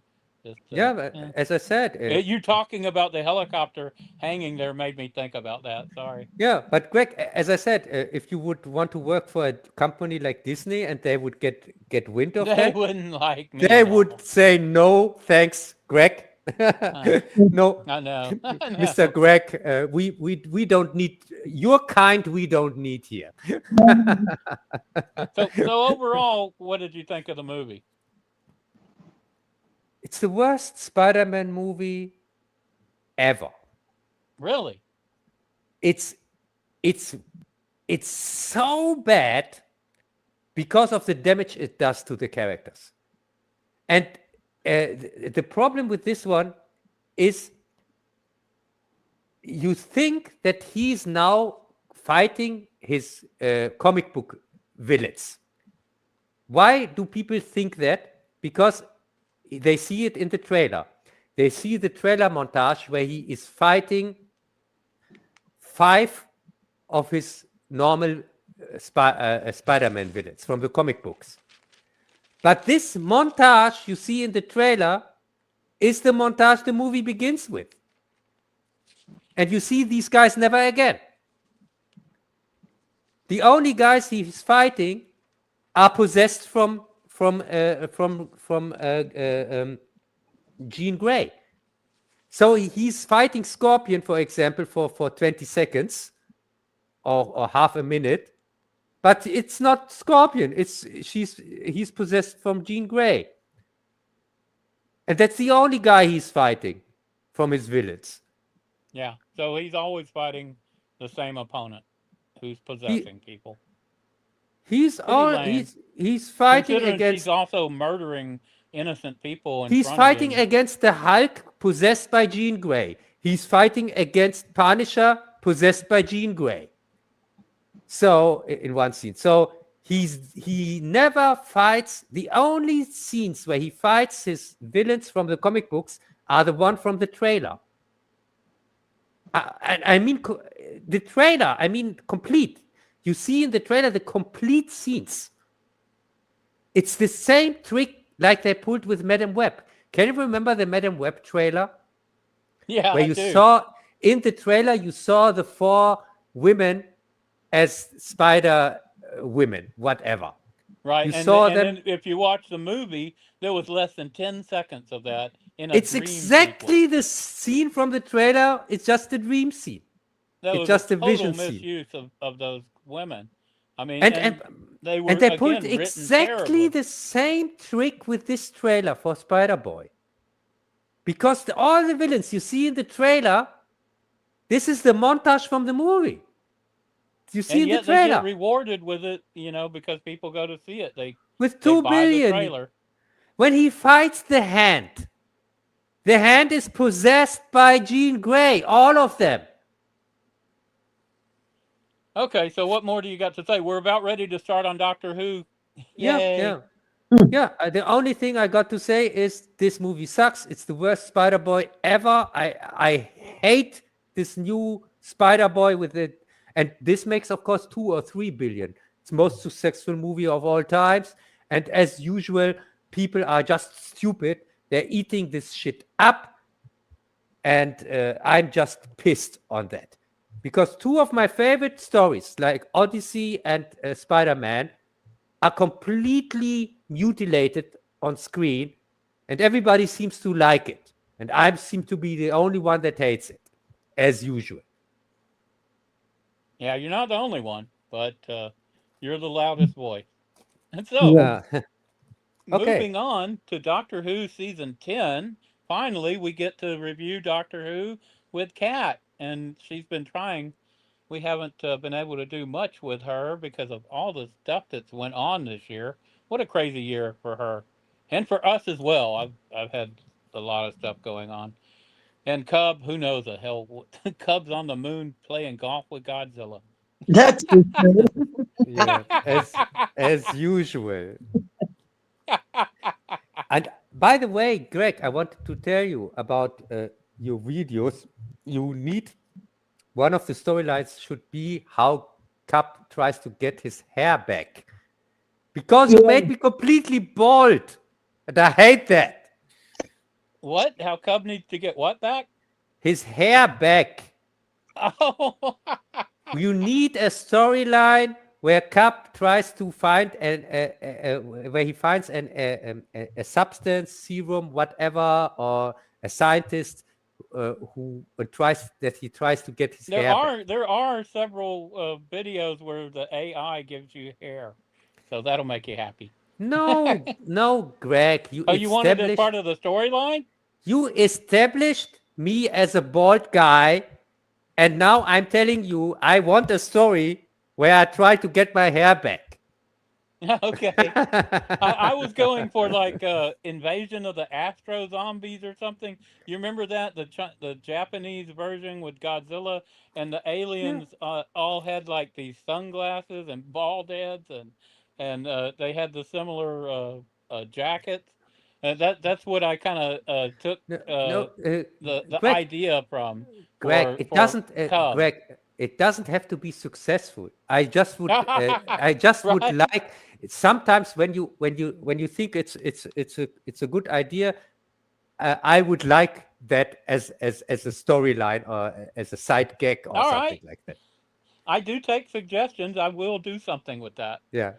As I said, you talking about the helicopter hanging there made me think about that. Sorry. Yeah, but Greg, as I said, if you would want to work for a company like Disney and they would get wind of that, they wouldn't like me. They would say no, thanks, Greg. No, I know. Mr. Greg, we don't need your kind. We don't need here. So overall, what did you think of the movie? It's the worst Spider-Man movie ever. Really? It's so bad because of the damage it does to the characters. And the problem with this one is you think that he's now fighting his comic book villains. Why do people think that? Because they see it in the trailer. They see the trailer montage where he is fighting 5 of his normal Spider-Man villains from the comic books. But this montage you see in the trailer is the montage the movie begins with. And you see these guys never again. The only guys he's fighting are possessed from Jean Grey. So he's fighting Scorpion, for example, for 20 seconds or half a minute, but it's not Scorpion. He's possessed from Jean Grey, and that's the only guy he's fighting from his villains. Yeah, so he's always fighting the same opponent who's possessing people. He's fighting against. He's also murdering innocent people. He's fighting against the Hulk possessed by Jean Grey. He's fighting against Punisher possessed by Jean Grey. So in one scene, so he never fights. The only scenes where he fights his villains from the comic books are the one from the trailer. I mean, the trailer, I mean, complete. You see in the trailer the complete scenes. It's the same trick like they pulled with Madame Web. Can you remember the Madame Web trailer? Yeah, Where I you do. saw, in the trailer, you saw the 4 women as spider women, whatever. Right. You and saw then, them. and then if you watch the movie, there was less than 10 seconds of that in a It's dream exactly sequence. the scene from the trailer. It's just a dream scene. That It's was just a a total vision scene. misuse of those women. I mean, And they were and they again pulled written exactly terribly. the same trick with this trailer for SpiderBoy. Because all the villains you see in the trailer, this is the montage from the movie. You see And in the yet they get trailer rewarded with it, because people go to see it. They with they 2 buy the billion. trailer. When he fights the hand is possessed by Jean Grey, all of them. Okay, so what more do you got to say? We're about ready to start on Doctor Who. Yeah, Yay. yeah. Yeah, the only thing I got to say is this movie sucks. It's the worst Spider-Boy ever. I hate this new Spider-Boy with it. And this makes, of course, 2 or 3 billion. It's the most successful movie of all times. And as usual, people are just stupid. They're eating this shit up. And I'm just pissed on that. Because 2 of my favorite stories, like OdysShe and Spider-Man, are completely mutilated on screen, and everybody seems to like it. And I seem to be the only one that hates it, as usual. Yeah, you're not the only one, but you're the loudest voice. And so, Yeah. Okay. moving on to Doctor Who season 10, finally we get to review Doctor Who with Kat, and she's been trying. We haven't been able to do much with her because of all the stuff that's went on this year. What a crazy year for her, and for us as well. I've had a lot of stuff going on. And Cub, who knows the hell? Cub's on the moon playing golf with Godzilla. That's Yeah, as usual. And by the way, Greg, I wanted to tell you about your videos. You need one of the storylines should be how Cap tries to get his hair back. Because you made me completely bald. And I hate that. What? How Cub needs to get what back? His hair back. Oh, You need a storyline where Cap tries to find where he finds a substance, serum, whatever, or a scientist who tries to get his hair back. there are several videos where the AI gives you hair, so that'll make you happy. No, no, Greg. Oh, you wanted it as part of the storyline? You established me as a bald guy, and now I'm telling you I want a story where I try to get my hair back. Okay. I was going for like Invasion of the Astro Zombies or something. You remember that? The Japanese version with Godzilla, and the aliens all had like these sunglasses and bald heads, and they had the similar jackets. That's what I kind of took the Greg, idea from. Greg, Greg, it doesn't have to be successful. I just would would like sometimes when you think it's a good idea, I would like that as a storyline or as a side gag or All something right. like that. I do take suggestions. I will do something with that. Yeah.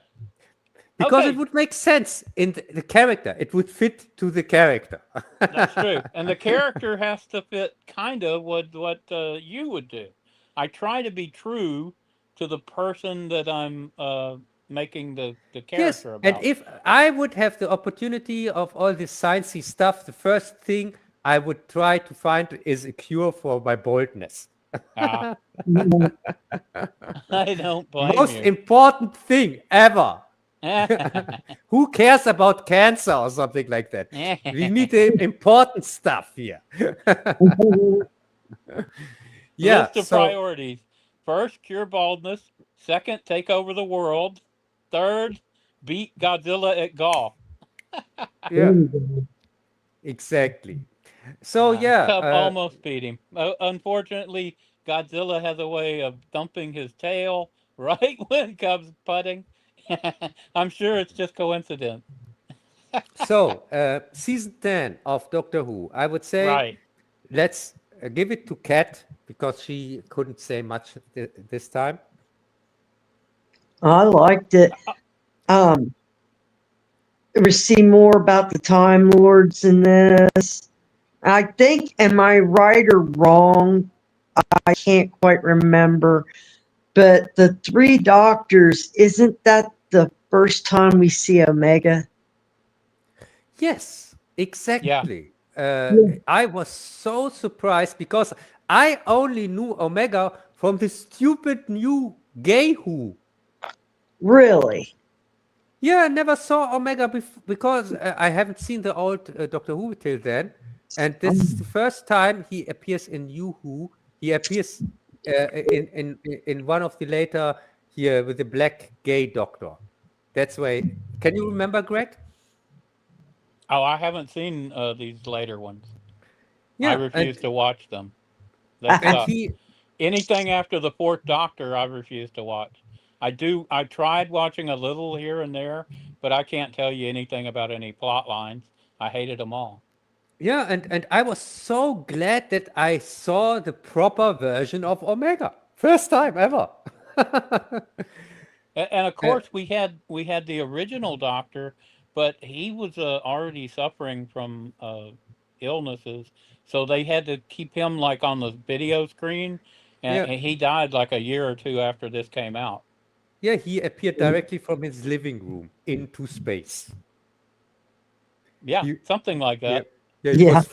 Because Okay. it would make sense in the character. It would fit to the character. That's true. And the character has to fit kind of what you would do. I try to be true to the person that I'm making the character Yes, about. and if I would have the opportunity of all this sciencey stuff, the first thing I would try to find is a cure for my baldness. I don't blame Most you. important thing ever. Who cares about cancer or something like that? We need the important stuff here. Yeah. List of priorities. First, cure baldness. Second, take over the world. third beat Godzilla at golf. Yeah, exactly. So Cub yeah, almost beat him. Unfortunately, Godzilla has a way of thumping his tail right when Cub's putting. I'm sure it's just coincidence. so season 10 of Doctor Who, I would say Right. let's give it to Kat because she couldn't say much this time. I liked it. We see more about the Time Lords in this. I think, am I right or wrong? I can't quite remember. But the three doctors, isn't that the first time we see Omega? Yes, Yeah. exactly. Yeah. I was so surprised because I only knew Omega from the stupid new gay Who. Really? Yeah, I never saw Omega because I haven't seen the old Doctor Who till then. And this is the first time he appears in New Who. He appears in one of the later here with the black gay doctor. That's why. Can you remember, Greg? Oh, I haven't seen these later ones. I Yeah, refuse to watch them. They and suck. he Anything after the fourth Doctor, I refuse to watch. I tried watching a little here and there, but I can't tell you anything about any plot lines. I hated them all. Yeah, and I was so glad that I saw the proper version of Omega. First time ever. And of course, we had the original Doctor, but he was already suffering from illnesses, so they had to keep him like on the video screen, Yeah, and he died like a year or two after this came out. yeah, he appeared directly from his living room into space. Yeah, He, something like yeah, that. yeah, he Yeah. was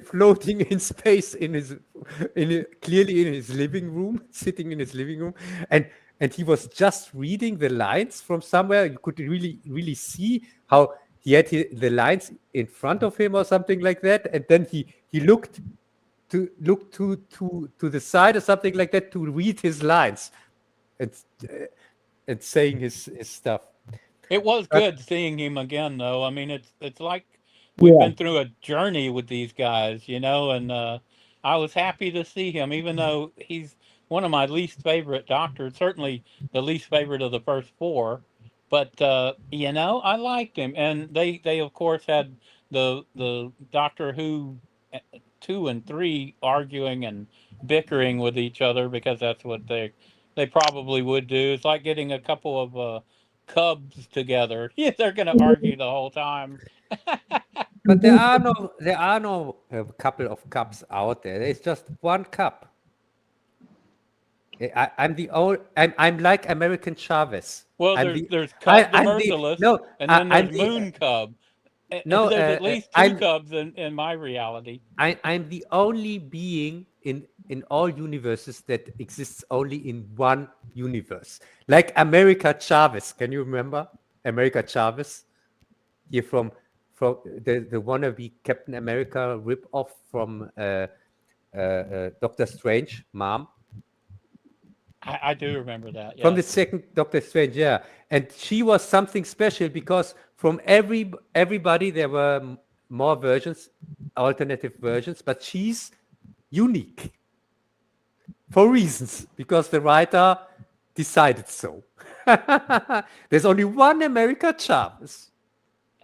floating in space clearly in his living room, sitting in his living room, and he was just reading the lines from somewhere. You could really see how he had the lines in front of him or something like that, and then he looked to the side or something like that to read his lines and uh, and saying his stuff. It was But good seeing him again, though. I mean, it's like we've Yeah. been through a journey with these guys, and I was happy to see him, even though he's one of my least favorite Doctors, certainly the least favorite of the first four. But I liked him, and they of course had the Doctor Who 2 and 3 arguing and bickering with each other because that's what they probably would do. It's like getting a couple of cubs together. Yeah, they're going to argue the whole time. but there are no couple of cups out there. There's just one cup. I'm the old. I'm like American Chavez. Well, I'm there's the. there's Cub the I'm the Merciless, no. and then I'm there's the Moon Cub. no. There's at least two cubs in my reality. I'm the only being in all universes that exists only in one universe. Like America Chavez. Can you remember America Chavez? Here from the wannabe Captain America rip off from Doctor Strange, mom. I do remember that. From Yeah. the second Doctor Strange, yeah. And she was something special because from everybody there were more versions, alternative versions, but she's unique for reasons because the writer decided so. There's only one America Chavez.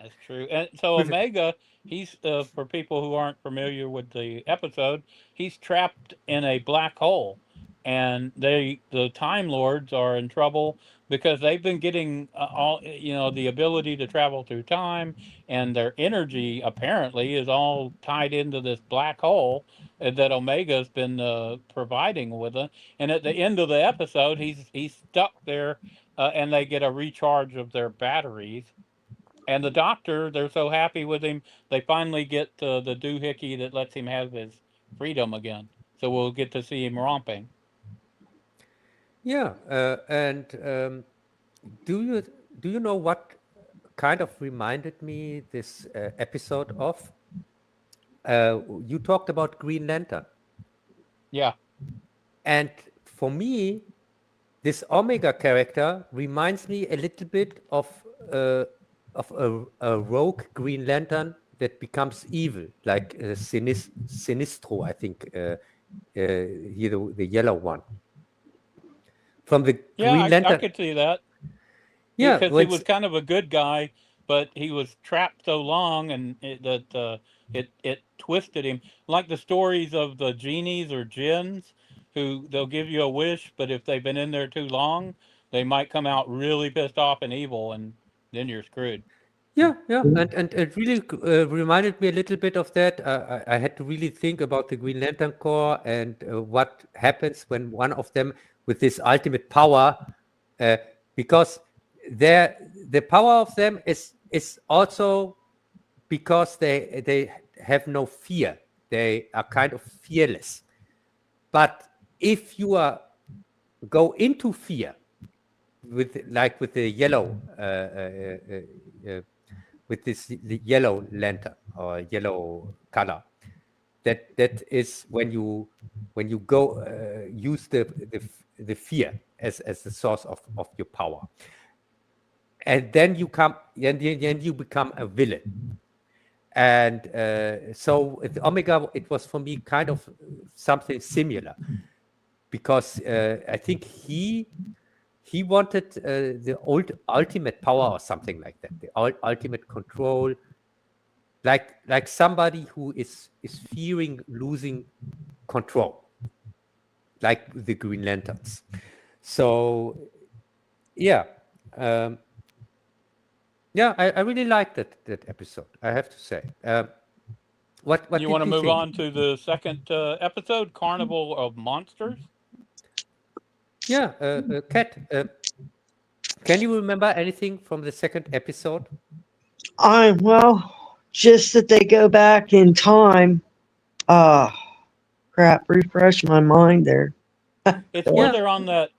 That's true. And so With Omega, he's for people who aren't familiar with the episode, he's trapped in a black hole, and the Time Lords are in trouble because they've been getting all the ability to travel through time, and their energy apparently is all tied into this black hole that Omega's been providing with it. And at the end of the episode, he's stuck there, and they get a recharge of their batteries. And the Doctor, they're so happy with him, they finally get the doohickey that lets him have his freedom again. So we'll get to see him romping. Yeah, and do you know what kind of reminded me this episode of? You talked about Green Lantern, Yeah. and for me, this Omega character reminds me a little bit of a rogue Green Lantern that becomes evil, like Sinistro, I think, here the yellow one. From the Green I Lantern. could see that. Yeah, Because he was kind of a good guy, but he was trapped so long, and it twisted him. Like the stories of the genies or jinns, who they'll give you a wish, but if they've been in there too long, they might come out really pissed off and evil, and then you're screwed. Yeah, and it really reminded me a little bit of that. I had to really think about the Green Lantern Corps and what happens when one of them, with this ultimate power, because the power of them is also because they have no fear. They are kind of fearless. But if you go into fear with the yellow with the yellow lantern or yellow color, that is when you go use the fear as the source of your power, and then you become a villain. And so with Omega, it was for me kind of something similar, because I think he wanted the ultimate power or something like that, the ultimate control, like somebody who is fearing losing control, like the Green Lanterns. So yeah, I really liked that episode, I have to say. What you want to move on to the second episode, Carnival of Monsters? Yeah, Kat, can you remember anything from the second episode? Well, just that they go back in time. Crap, refresh my mind there. It's where they're on that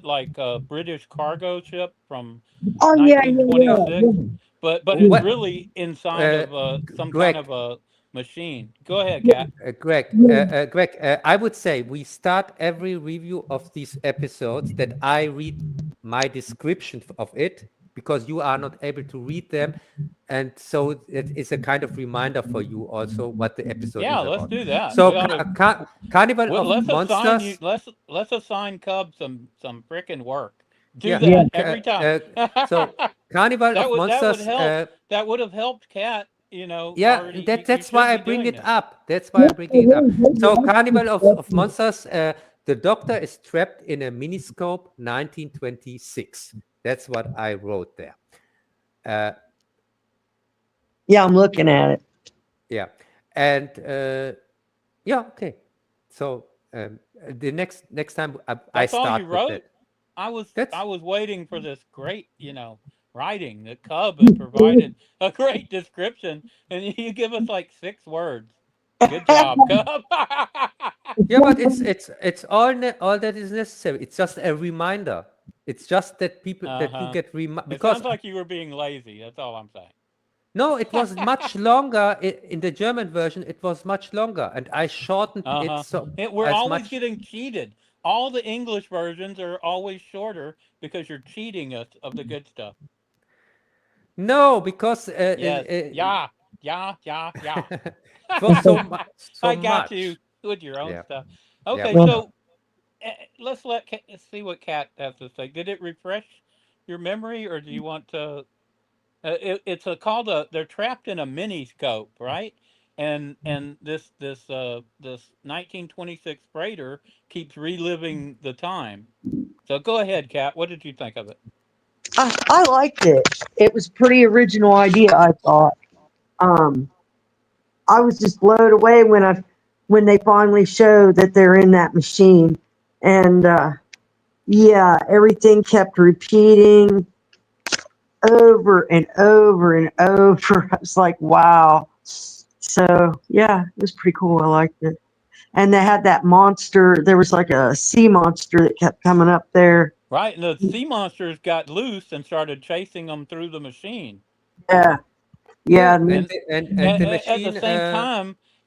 like British cargo ship from Oh, 1926, but it's What- really inside of some Greg. kind of a machine. Go ahead, Kat. Greg, I would say we start every review of these episodes that I read my description of it, because you are not able to read them, and so it is a kind of reminder for you also what the episode is about. Let's do that. So Carnival of let's Monsters. let's assign Cub some frickin' work. Do Yeah. that every time. So Carnival of Monsters. That would have helped Kat. You know. Yeah, already. that's You why I should be bring doing it this. up. That's why I bring it up. So Carnival of Monsters, the Doctor is trapped in a Miniskop 1926. That's what I wrote there. Yeah, I'm looking at it. Yeah. And okay. So the next time I That's all start you with wrote? that. I was That's- waiting for this great, writing. The Cub has provided a great description, and you give us like 6 words. Good job, Cub. Yeah, but it's all that is necessary. It's just a reminder. It's just that people that you Uh-huh. get It because sounds like you were being lazy. That's all I'm saying. no, it was much longer in the German version. It was much longer, and I shortened it so We're as always much. getting cheated. All the English versions are always shorter because you're cheating us of the good stuff. No, because Yes. Yeah. it was so much. I got you with your own Yeah. stuff. Okay, Yeah. so let's see what Kat has to say. Did it refresh your memory, or do you want to? It's called they're trapped in a Miniskop, right? And this 1926 freighter keeps reliving the time. So go ahead, Kat. What did you think of it? I liked it. It was a pretty original idea, I thought. I was just blown away when they finally showed that they're in that machine. And everything kept repeating over and over and over. I was like, wow. So yeah, it was pretty cool. I liked it. And they had that monster. There was like a sea monster that kept coming up there. Right, and the sea monsters got loose and started chasing them through the machine. Yeah. and the machine.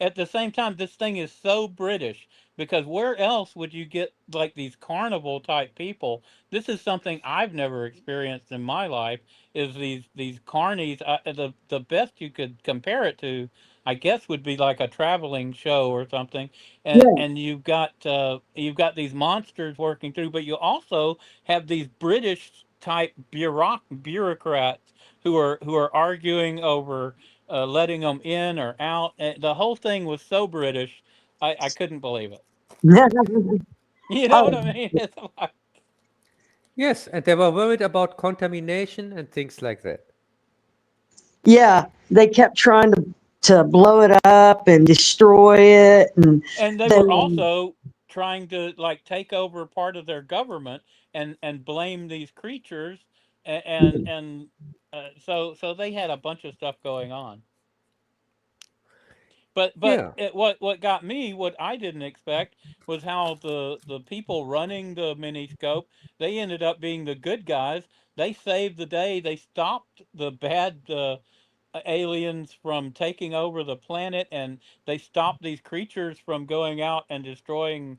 At the same time, this thing is so British because where else would you get like these carnival type people? This is something I've never experienced in my life. Is these carnies? The best you could compare it to, I guess, would be like a traveling show or something. Yeah. And you've got these monsters working through, but you also have these British type bureaucrats who are arguing over letting them in or out. And the whole thing was so British, I couldn't believe it. You know what Oh, I mean? It's like, Yes, and they were worried about contamination and things like that. yeah. They kept trying to blow it up and destroy it, and they they were also trying to like take over part of their government and blame these creatures and so they had a bunch of stuff going on. But Yeah. what got me, what I didn't expect, was how the people running the Miniscope, they ended up being the good guys. They saved the day. They stopped the bad aliens from taking over the planet, and they stopped these creatures from going out and destroying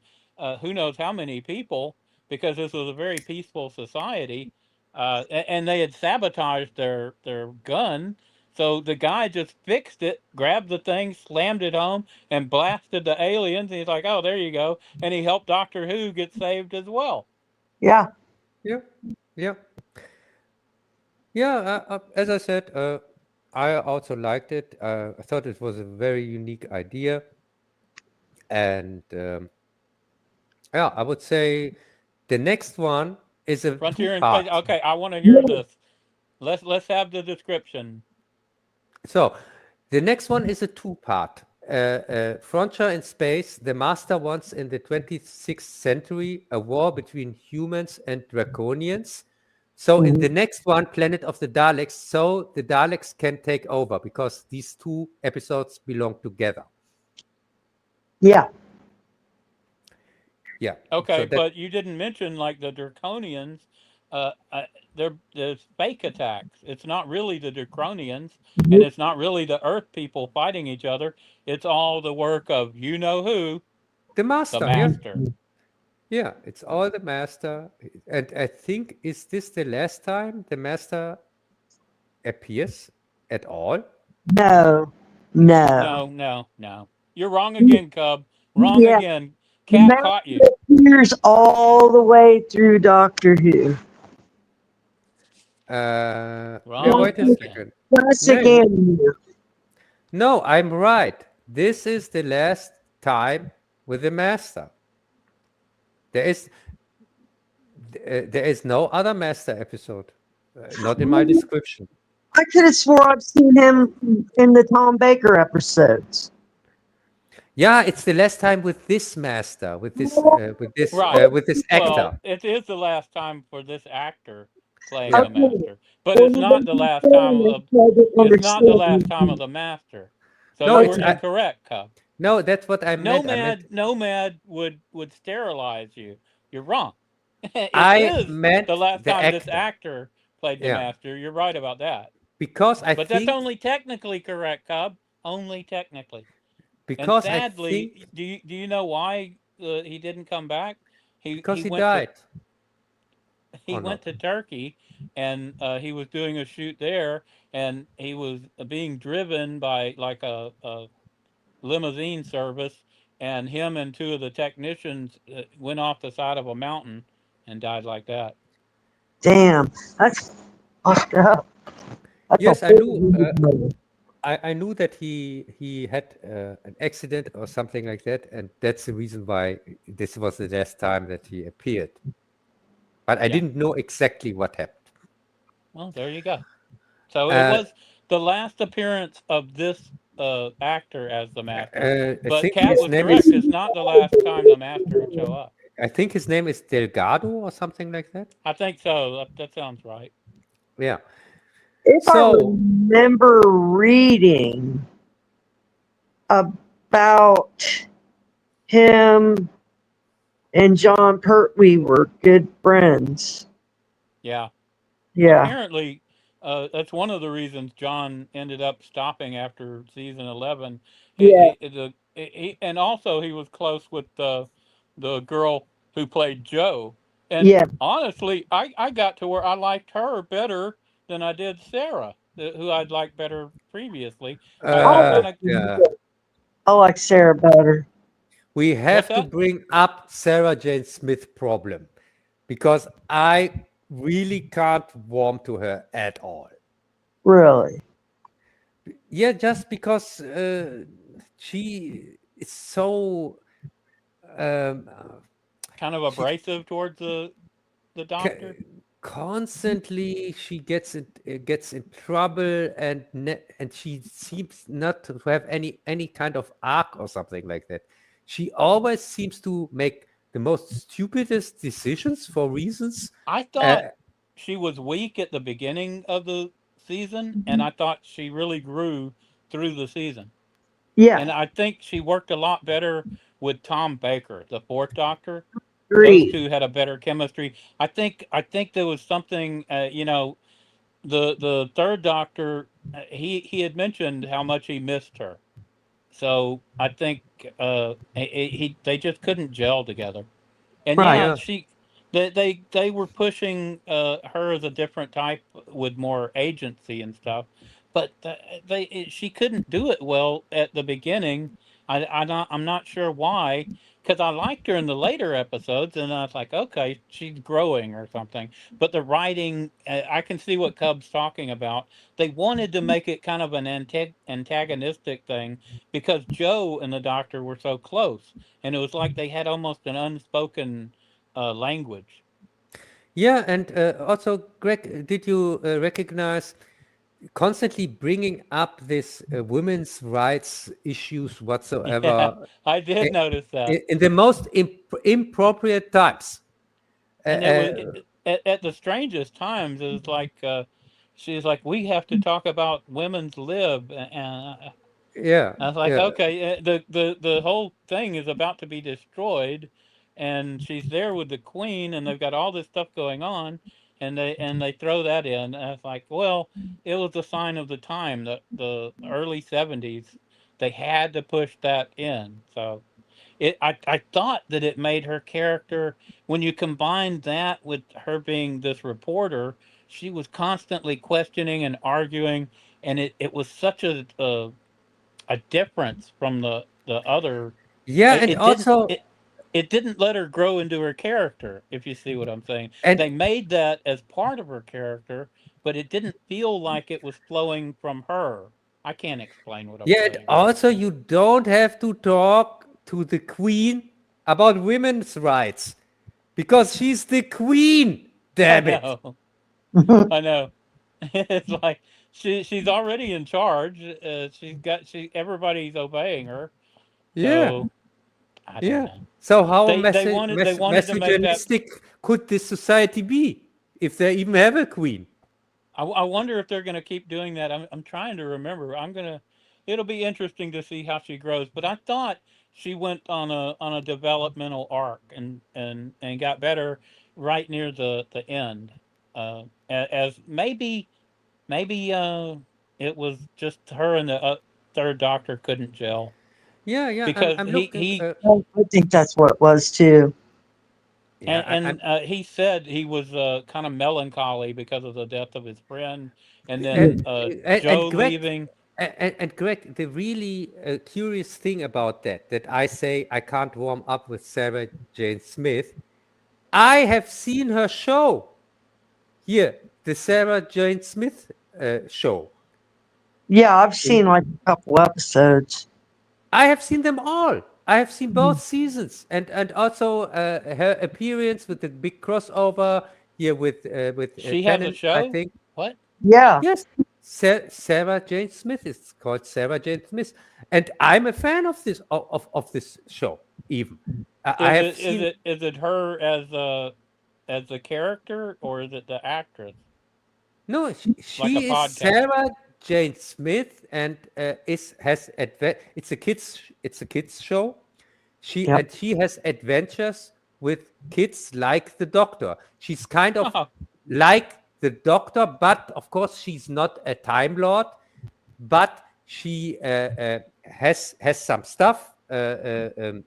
who knows how many people, because this was a very peaceful society, and they had sabotaged their gun. So the guy just fixed it, grabbed the thing, slammed it home, and blasted the aliens. And he's like, "Oh, there you go," and he helped Doctor Who get saved as well. yeah. Yeah. Yeah. Yeah. As I said, I also liked it. I thought it was a very unique idea. And yeah, I would say the next one is a Frontier in space. two-part. Okay, I want to hear this. Let's have the description. So the next one is a two-part. Frontier in Space, the Master wants in the 26th century a war between humans and Drakoniens. So in the next one, Planet of the Daleks, so the Daleks can take over because these two episodes belong together. Yeah. Yeah. Okay, So that, but you didn't mention like the Draconians. There's fake attacks. It's not really the Draconians, and it's not really the Earth people fighting each other. It's all the work of you know who, the the Master, yeah. Master. Yeah, it's all the Master. And I think, is this the last time the Master appears at all? No. No. No. You're wrong again, Cub. Wrong Yeah. again. The Cat master caught you. appears all the way through Doctor Who. Yeah, Wrong wait a again. second. Classic No, animal. no, I'm right. This is the last time with the Master. There is no other Master episode, not in my description. I could have swore I've seen him in the Tom Baker episodes. Yeah, it's the last time with this Master, with this Right. actor. Well, it is the last time for this actor playing Yeah. the Master, but it's not the last time of the Master. So No, you it's were incorrect, Cub. no, that's what I meant. I meant Nomad would sterilize you. You're wrong. It I is meant the last the time this actor. actor played the Yeah, Master. You're right about that. because I But that's think only technically correct, Cub. Only technically. And because I sadly, think do you know why he didn't come back? because he Went to died he or went not. to Turkey, and he was doing a shoot there, and he was being driven by like a limousine service, and him and two of the technicians went off the side of a mountain and died like that. Damn, that's fucked up. That's Yes, a I knew. horrible. I knew that he had an accident or something like that, and that's the reason why this was the last time that he appeared. But I Yeah. didn't know exactly what happened. Well, there you go. So it was the last appearance of this actor as the Master. I But think Cat his was name correct. is. It's not the last time the Master would show up. I think his name is Delgado or something like that. I think so. That sounds right. Yeah. If I So remember reading about him and John Pertwee were good friends. Yeah. Yeah. Apparently, that's one of the reasons John ended up stopping after season 11. Yeah. and also he was close with the girl who played Joe. And Yeah. honestly, I got to where I liked her better than I did Sarah, who I'd liked better previously. I kind of Yeah. I like Sarah better. We what's have to that? bring up Sarah Jane Smith problem because I really can't warm to her at all. Really. Yeah, just because she is so um, Kind of she abrasive towards the doctor. constantly she gets in trouble and she seems not to have any kind of arc or something like that. She always seems to make the most stupidest decisions for reasons. I Uh, thought she was weak at the beginning of the season, and I thought she really grew through the season. Yeah. And I think she worked a lot better with Tom Baker, the fourth Doctor. Those Agreed. two had a better chemistry. I think there was something. The third Doctor, he had mentioned how much he missed her. So I think they just couldn't gel together. And Right. yeah, yeah, they were pushing her as a different type with more agency and stuff, but she couldn't do it well at the beginning. I'm not sure why, because I liked her in the later episodes, and I was like, okay, she's growing or something. But the writing, I can see what Cub's talking about. They wanted to make it kind of an antagonistic thing because Joe and the Doctor were so close, and it was like they had almost an unspoken language. yeah, and also, Greg, did you recognize constantly bringing up this women's rights issues Yeah, whatsoever I did notice that, in the most inappropriate times? and it was at the strangest times. It was like she's like, "We have to talk about women's lib," and yeah, I was like, yeah. "Okay, the whole thing is about to be destroyed," and she's there with the Queen, and they've got all this stuff going on, and they throw that in. And I was like, "Well, it was a sign of the time, the early '70s. They had to push that in." So I thought that it made her character, when you combine that with her being this reporter, she was constantly questioning and arguing, and it was such a difference from the other. Yeah, It, and it didn't also, it it didn't let her grow into her character, if you see what I'm saying. and They made that as part of her character, but it didn't feel like it was flowing from her. I can't explain what I'm yeah, and saying. also you don't have to talk to the queen about women's rights because she's the queen. I Damn it. know. I know. It's like she's already in charge. She everybody's obeying her. Yeah, So I don't yeah. know. So how They wanted to make that. misogynistic could this society be if they even have a queen? I wonder if they're going to keep doing that. I'm trying to remember. It'll be interesting to see how she grows. But I thought she went on a developmental arc and got better right near the end. As maybe it was just her and the third Doctor couldn't gel Yeah, yeah. because I'm he looking. he I think that's what it was too. Yeah, and he said he was kind of melancholy because of the death of his friend, and then and, Joe and Greg, leaving. and Greg, the really curious thing about that I say I can't warm up with Sarah Jane Smith. I have seen her show here, the Sarah Jane Smith show. Yeah, I've seen like a couple episodes. I have seen them all. I have seen both seasons, and also her appearance with the big crossover here with She has a Tennant, I show. think. What? Yeah. Yes, Sarah Jane Smith is called Sarah Jane Smith, and I'm a fan of of this show. Even I Is have it seen. is it her as the character, or is it the actress? No, Like a she is podcast. Sarah Jane Smith, and it's a kids show. Yep. She has adventures with kids like the Doctor. She's kind of Oh, like the Doctor, but of course she's not a Time Lord. But she has some stuff And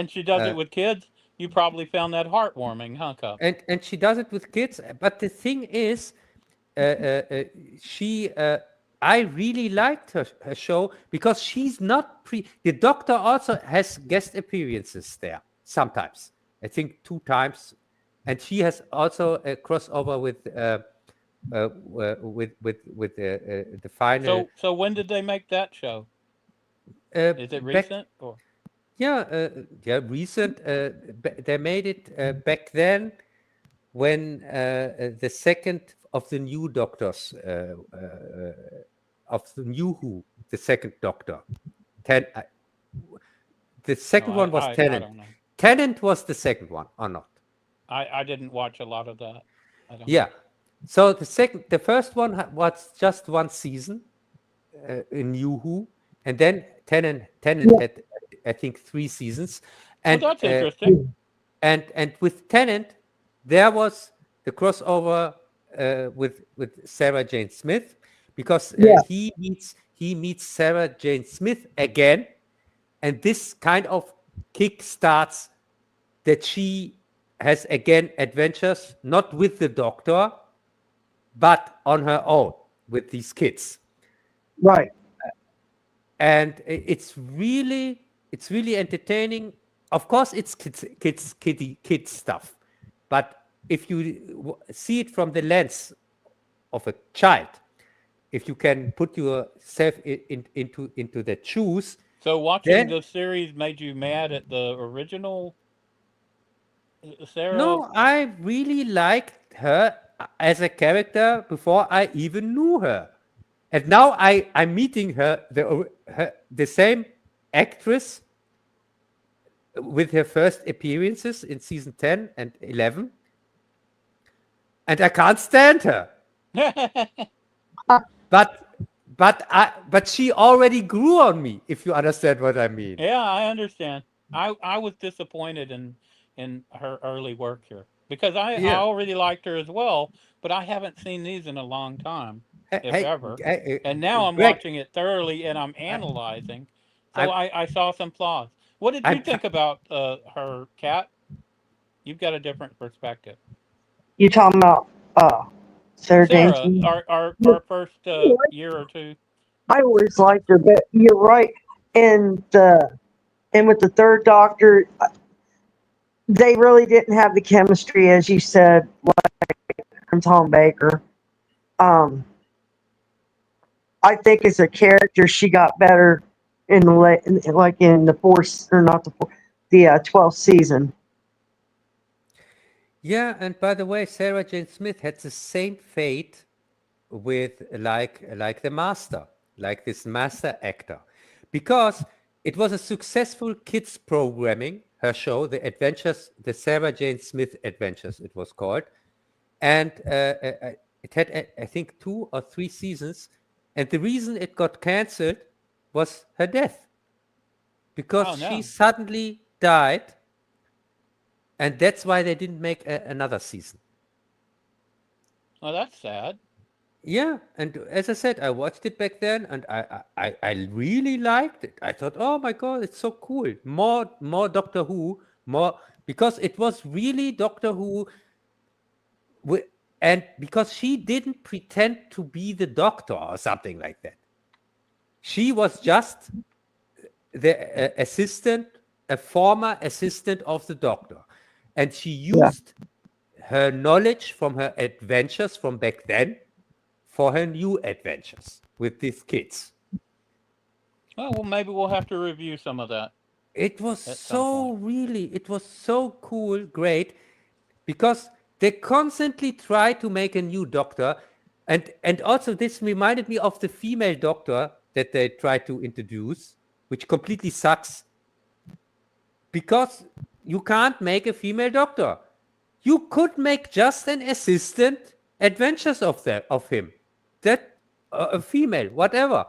she does Uh, it with kids. You probably found that heartwarming, huh, Cub? and she does it with kids. But the thing is, she I really liked her show because she's not the Doctor also has guest appearances there sometimes. I think 2 times, and she has also a crossover with the final. So when did they make that show? Is it back, recent or? yeah, recent. They made it back then when the second of the new doctors of the new Who, the second Doctor, the second one was I Tennant. don't know. Tennant was the second one, or not? I didn't watch a lot of that. Yeah. So the first one was just 1 season in New Who, and then Tennant had, I think, 3 seasons. And well, that's interesting. And with Tennant, there was the crossover with Sarah Jane Smith, because he meets Sarah Jane Smith again, and this kind of kick starts that she has again adventures, not with the Doctor, but on her own with these kids. Right. And it's really entertaining. Of course, it's kids stuff, but if you see it from the lens of a child, if you can put yourself into the shoes. So watching the series made you mad at the original Sarah? No, I really liked her as a character before I even knew her. And now I'm meeting her, the same actress with her first appearances in season 10 and 11. And I can't stand her. But she already grew on me, if you understand what I mean. Yeah, I understand. I was disappointed in her early work here because I already liked her as well, but I haven't seen these in a long time, if ever. And now I'm watching it thoroughly and I'm analyzing. So I saw some flaws. What did you think about her, Kat? You've got a different perspective. You talking about Sarah Jane? Our first year or two. I always liked her, but you're right. And with the third Doctor, they really didn't have the chemistry, as you said, like from Tom Baker. I think as a character, she got better in the 12th season. Yeah, and by the way, Sarah Jane Smith had the same fate with like the Master, like this Master actor, because it was a successful kids programming, her show, the Sarah Jane Smith Adventures, it was called, and it had, I think, 2 or 3 seasons, and the reason it got cancelled was her death, because she suddenly died. And that's why they didn't make another season. Oh, that's sad. Yeah, and as I said, I watched it back then, and I really liked it. I thought, oh my God, it's so cool. More Doctor Who, because it was really Doctor Who, and because she didn't pretend to be the Doctor or something like that. She was just the assistant, a former assistant of the Doctor. And she used her knowledge from her adventures from back then for her new adventures with these kids. Oh, well, maybe we'll have to review some of that. It was it was so cool, great, because they constantly try to make a new Doctor. And also this reminded me of the female Doctor that they tried to introduce, which completely sucks. Because you can't make a female Doctor. You could make just an assistant adventures of him. That a female, whatever.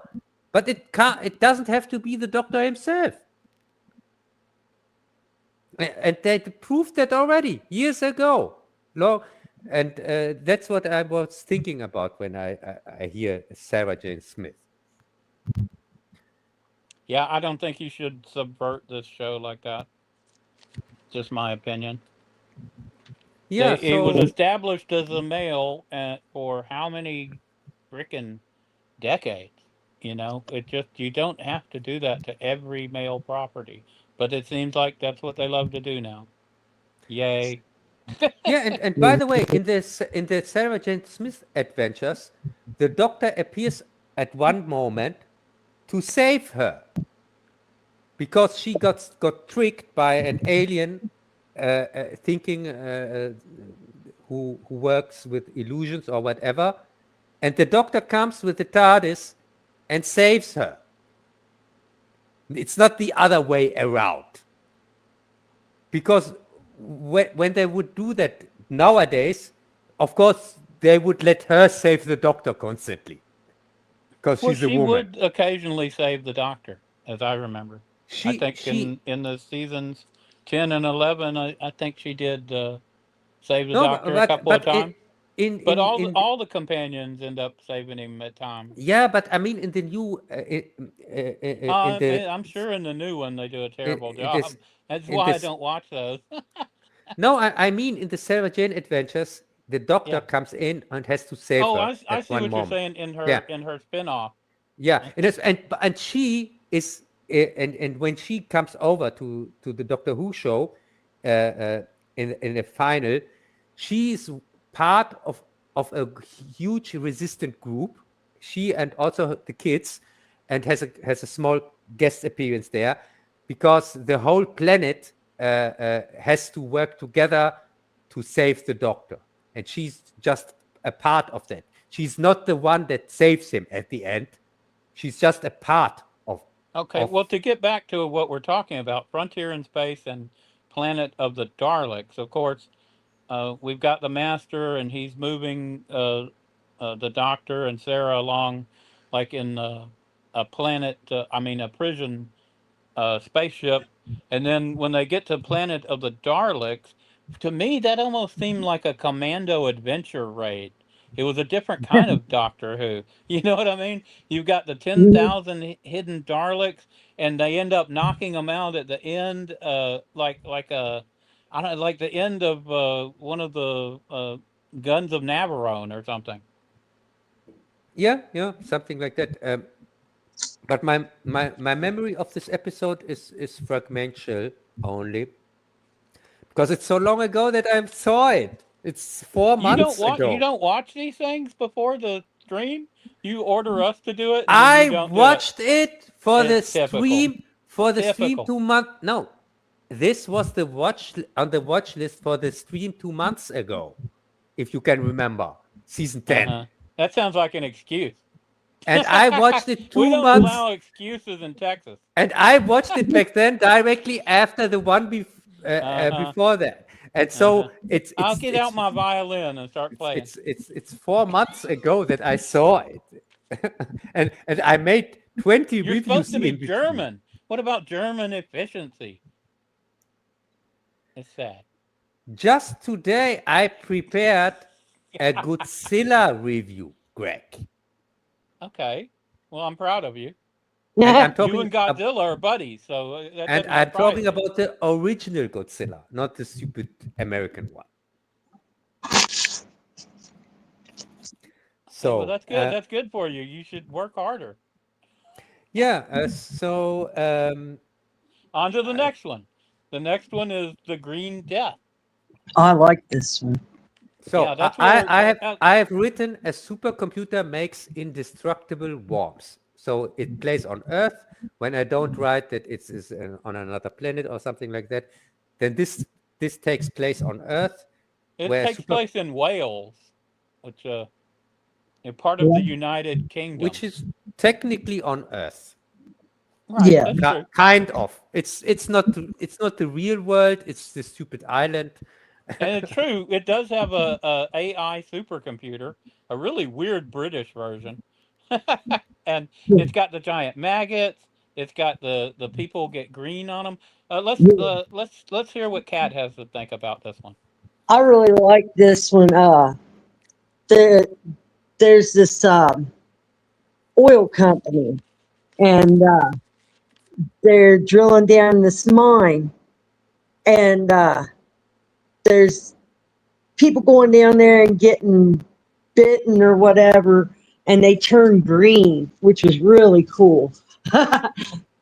But it doesn't have to be the Doctor himself. And they proved that already years ago. And that's what I was thinking about when I hear Sarah Jane Smith. Yeah, I don't think you should subvert this show like that. Just my opinion. Yeah, It was so established as a male for how many frickin' decades? You know, it just, you don't have to do that to every male property. But it seems like that's what they love to do now. Yay. yeah, and by the way, in the Sarah Jane Smith adventures, the Doctor appears at one moment to save her because she got tricked by an alien thinking who works with illusions or whatever, and the Doctor comes with the TARDIS and saves her. It's not the other way around, because when they would do that nowadays, of course they would let her save the Doctor constantly because Well, she's a she woman. would occasionally save the Doctor, as I remember. I think She in the seasons 10 and 11, I think she did save the no, Doctor a couple of times. But in all the companions end up saving him at times. yeah, but I mean in the new in the I'm sure in the new one they do a terrible in job. this That's in why I this don't watch those. no, I mean in the Sarah Jane adventures, the Doctor Yeah. comes in and has to save Oh, her I at see one what you're moment. saying Yeah, in her spinoff. yeah, and she is and when she comes over to the Doctor Who show in the final, she's part of a huge resistant group. She and also the kids, and has a small guest appearance there, because the whole planet has to work together to save the Doctor, and she's just a part of that. She's not the one that saves him at the end. She's just a part of. Okay, well, to get back to what we're talking about, Frontier in Space and Planet of the Daleks, of course, we've got the Master, and he's moving the Doctor and Sarah along, like in a planet, a prison spaceship. And then when they get to Planet of the Daleks, to me, that almost seemed like a commando adventure raid. It was a different kind of Doctor Who. You know what I mean? You've got the 10,000 hidden Daleks, and they end up knocking them out at the end, like I don't know, like the end of one of the Guns of Navarone or something. Yeah, something like that. But my memory of this episode is fragmental only, because it's so long ago that I saw it. It's 4 months ago. You don't watch these things before the stream? You order us to do it, and then I you don't watched it for the It's typical. stream Typical. 2 months. No, this was the on the watch list for the stream 2 months ago, if you can remember, season 10. Uh-huh. That sounds like an excuse. And I watched it 2 We don't months. allow excuses in Texas. And I watched it back then directly after the one before that. And so it's I'll get out my violin and start playing. it's 4 months ago that I saw it. and I made 20 You're reviews. supposed to be in between. German. What about German efficiency? It's sad. Just today I prepared a Godzilla review, Greg. Okay. Well, I'm proud of you. And I'm You talking and Godzilla are buddies, so that and doesn't I'm surprise talking me. about the original Godzilla, not the stupid American one. So Well, that's good. That's good for you. You should work harder. yeah. So On to the next one. The next one is the Green Death. I like this one. So Yeah, that's where- I have written a supercomputer makes indestructible worms. So it plays on Earth. When I don't write that it's on another planet or something like that, then this takes place on Earth. It where takes place in Wales, which a part of the United Kingdom. which is technically on Earth. right, Yeah. that's true. Kind of. It's not the real world. It's the stupid island. And it's true. It does have a AI supercomputer, a really weird British version, and it's got the giant maggots. It's got the people get green on them. Let's hear what Kat has to think about this one. I really like this one. There's this oil company, and they're drilling down this mine, and there's people going down there and getting bitten or whatever, and they turn green, which was really cool.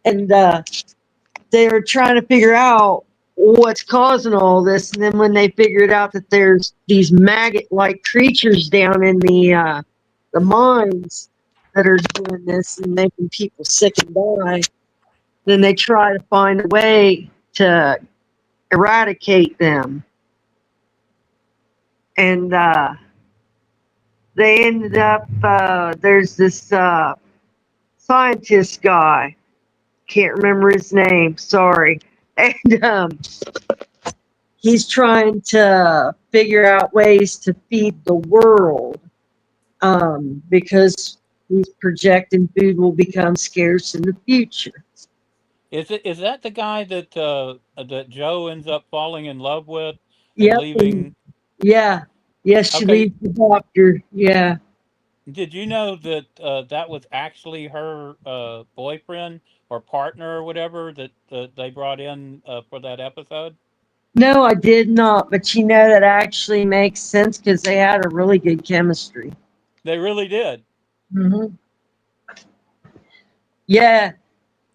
And they were trying to figure out what's causing all this, and then when they figured out that there's these maggot-like creatures down in the mines that are doing this and making people sick and die, then they try to find a way to eradicate them. And they ended up, there's this scientist guy, can't remember his name, sorry. And he's trying to figure out ways to feed the world, because he's projecting food will become scarce in the future. Is that the guy that that Joe ends up falling in love with and Yep. leaving? Yeah. Yes, she Okay. leaves the doctor. Yeah. Did you know that that was actually her boyfriend or partner or whatever that they brought in for that episode? No, I did not, but you know that actually makes sense because they had a really good chemistry. They really did. Mm-hmm. Yeah.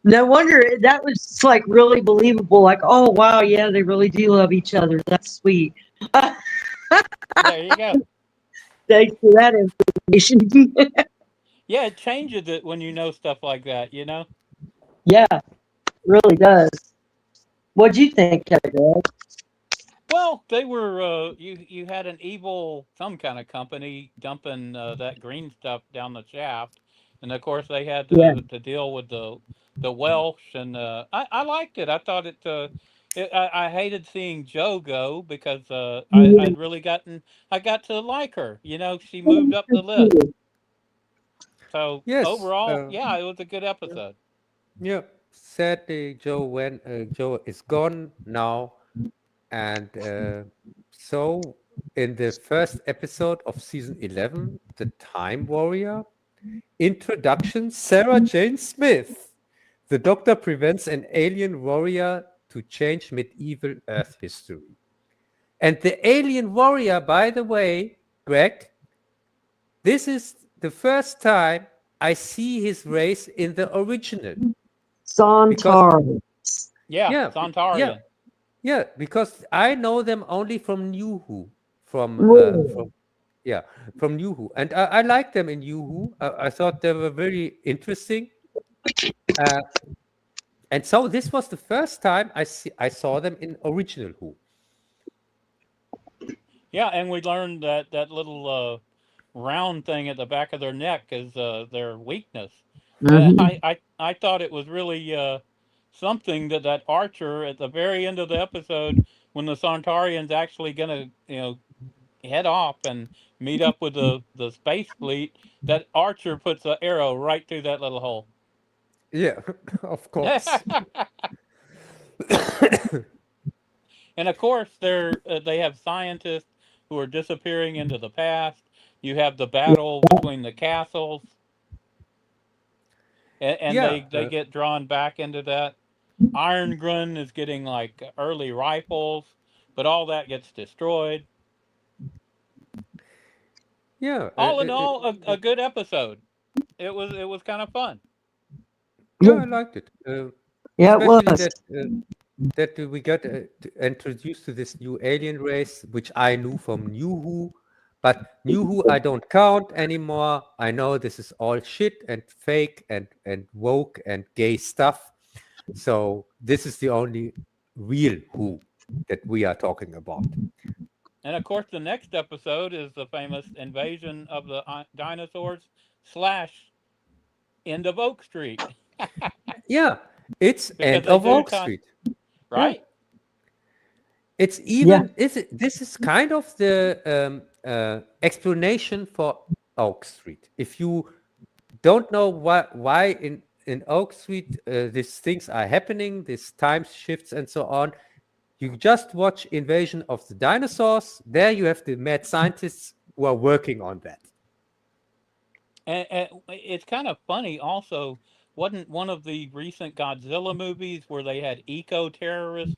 No wonder that was like really believable. Like, oh wow, yeah, they really do love each other. That's sweet. There you go. Thanks for that information. Yeah, it changes it when you know stuff like that, you know? Yeah, really does. What'd you think, Kevin? Well, they were you had an evil some kind of company dumping that green stuff down the shaft, and of course they had Yeah. to deal with the Welsh, and I liked it. I thought I hated seeing Joe go because I'd really I got to like her. You know, she moved up the list. So Yes. overall, yeah, it was a good episode. Yeah. Sadly, Joe is gone now, and so in the first episode of season 11, the Time Warrior introduction, Sarah Jane Smith. The Doctor prevents an alien warrior to change medieval Earth history. And the alien warrior, by the way, Greg, this is the first time I see his race in the original. Sontar. Yeah, Yeah, Sontarian. yeah, because I know them only from New Who, from New Who, and I like them in New Who. I thought they were very interesting, and so this was the first time I saw them in original Who. Yeah, and we learned that that little round thing at the back of their neck is their weakness. Mm-hmm. I thought it was really something that that Archer at the very end of the episode when the Sontarians actually gonna head off and meet up with the space fleet, that Archer puts an arrow right through that little hole. Yeah, of course. And of course, they have scientists who are disappearing into the past. You have the battle between the castles, and Yeah, they get drawn back into that. Irongren is getting like early rifles, but all that gets destroyed. yeah. All in all, a good episode. It was kind of fun. Yeah, I liked it. Yeah, it Especially was. that we got introduced to this new alien race, which I knew from New Who, but New Who I don't count anymore. I know this is all shit and fake and woke and gay stuff. So this is the only real Who that we are talking about. And of course, the next episode is the famous invasion of the dinosaurs / end of Oak Street. Yeah, it's Because end they of do Oak Street. right? It's even this is kind of the explanation for Oak Street. If you don't know why in Oak Street these things are happening, these time shifts and so on, you just watch Invasion of the Dinosaurs. There you have the mad scientists who are working on that. And it's kind of funny also wasn't one of the recent Godzilla movies where they had eco-terrorists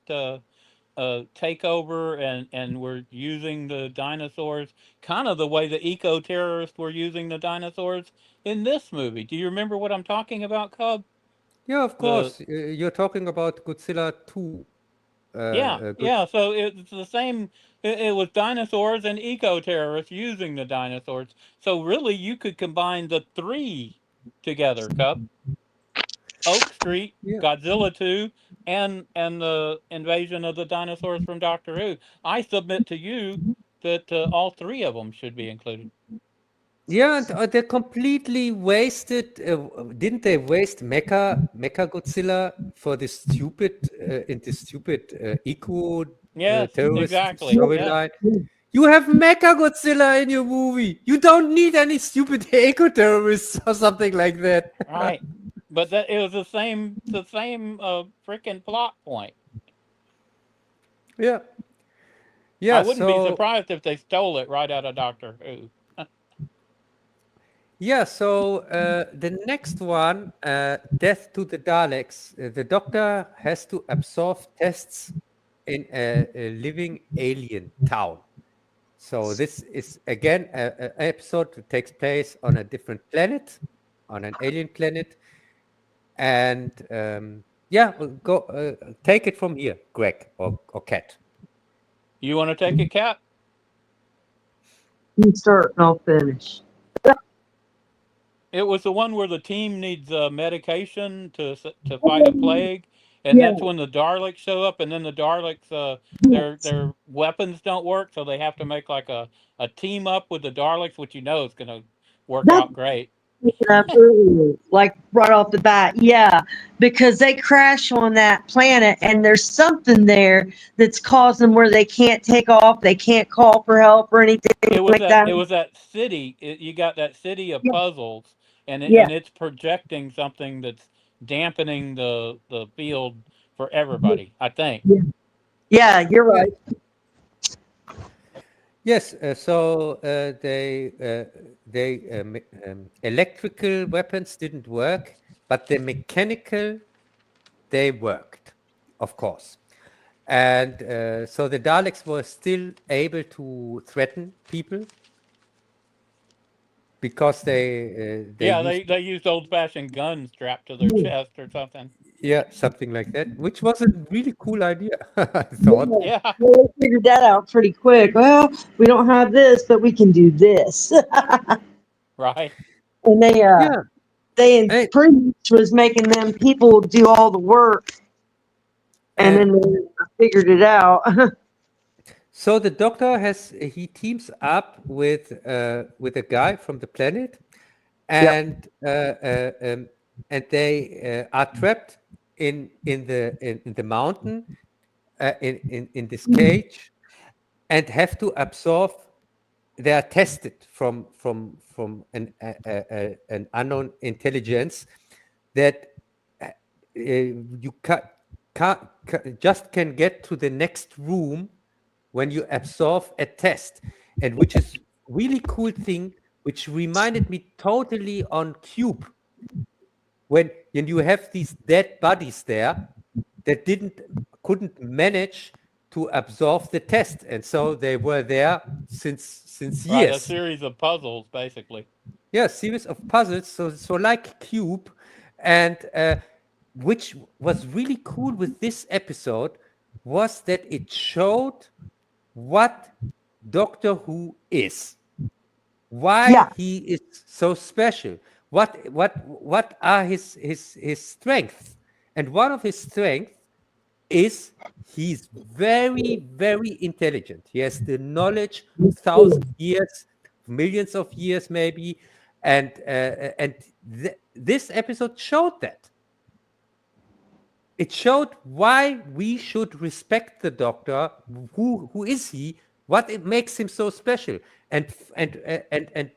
take over and were using the dinosaurs kind of the way the eco-terrorists were using the dinosaurs in this movie. Do you remember what I'm talking about, Cub? Yeah, of The course. You're talking about Godzilla 2. yeah. So it's the same. It was dinosaurs and eco-terrorists using the dinosaurs. So really, you could combine the three together, Cub. Oak Street, Yeah. Godzilla 2, and the invasion of the dinosaurs from Doctor Who. I submit to you that all three of them should be included. Yeah, and they completely wasted. Didn't they waste Mecha Godzilla for this stupid eco Yes, terrorist exactly. Yeah, storyline? You have Mecha Godzilla in your movie. You don't need any stupid eco terrorists or something like that. right. But that it was the same freaking plot point. Yeah. I Yeah. wouldn't be So surprised if they stole it right out of Doctor Who. yeah. So the next one, Death to the Daleks. The Doctor has to absorb tests in a living alien town. So this is again an episode that takes place on a different planet, on an alien planet, and yeah, we'll go take it from here, Greg or Kat. You want to take it, Cat? You start and I'll finish. It was the one where the team needs medication to fight a plague, and that's when the Daleks show up, and then the Daleks their weapons don't work, so they have to make like a team up with the Daleks, which you know is going to work out great. Earlier, like right off the bat, yeah, because they crash on that planet and there's something there that's causing where they can't take off, they can't call for help or anything It was like that. It was that city. You got that city of puzzles, and Yeah. and it's projecting something that's dampening the field for everybody. I think. Yeah, you're right. Yes, so electrical weapons didn't work, but the mechanical, they worked, of course. And so the Daleks were still able to threaten people because they used old-fashioned guns strapped to their chest or something. Yeah, something like that, which was a really cool idea, I thought. Yeah. Well, they figured that out pretty quick. Well, we don't have this, but we can do this. Right. And they Hey. pretty much was making them people do all the work, and then they figured it out. So the Doctor he teams up with a guy from the planet, and they are trapped in the mountain in this cage, and have to absorb. They are tested from an unknown intelligence that you can get to the next room when you absorb a test, and which is really cool thing, which reminded me totally on Cube, when you have these dead bodies there that couldn't manage to absorb the test, and so they were there since years. Right, a series of puzzles, basically. Yeah, series of puzzles. So like Cube, and which was really cool with this episode was that it showed what Doctor Who is, why he is so special, what are his strengths, and one of his strengths is he's very, very intelligent. He has the knowledge, 1,000 years, millions of years maybe, and this episode showed that. It showed why we should respect the Doctor. Who is he? What it makes him so special? And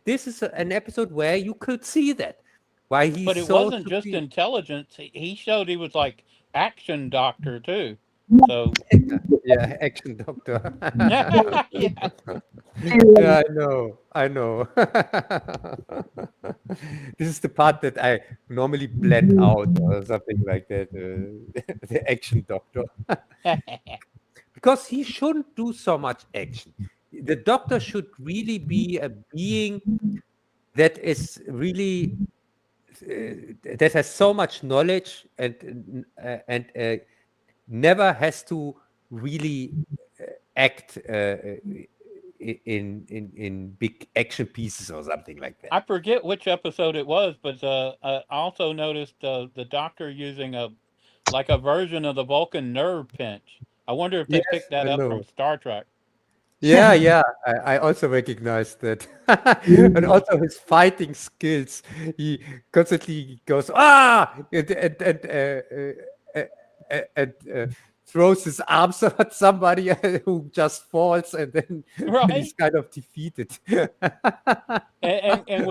this is an episode where you could see that. Why he's But it wasn't just intelligence. He showed he was like action doctor too. So Yeah, action doctor. yeah. Yeah, I know. This is the part that I normally blend out or something like that. The action doctor. Because he shouldn't do so much action. The doctor should really be a being that is really that has so much knowledge and never has to really act in big action pieces or something like that. I forget which episode it was, but I also noticed the doctor using a version of the Vulcan nerve pinch. I wonder if they Yes, picked that I up know. from Star Trek. Yeah, I also recognized that. And also his fighting skills. He constantly goes, and throws his arms at somebody who just falls and then Right. he's kind of defeated. And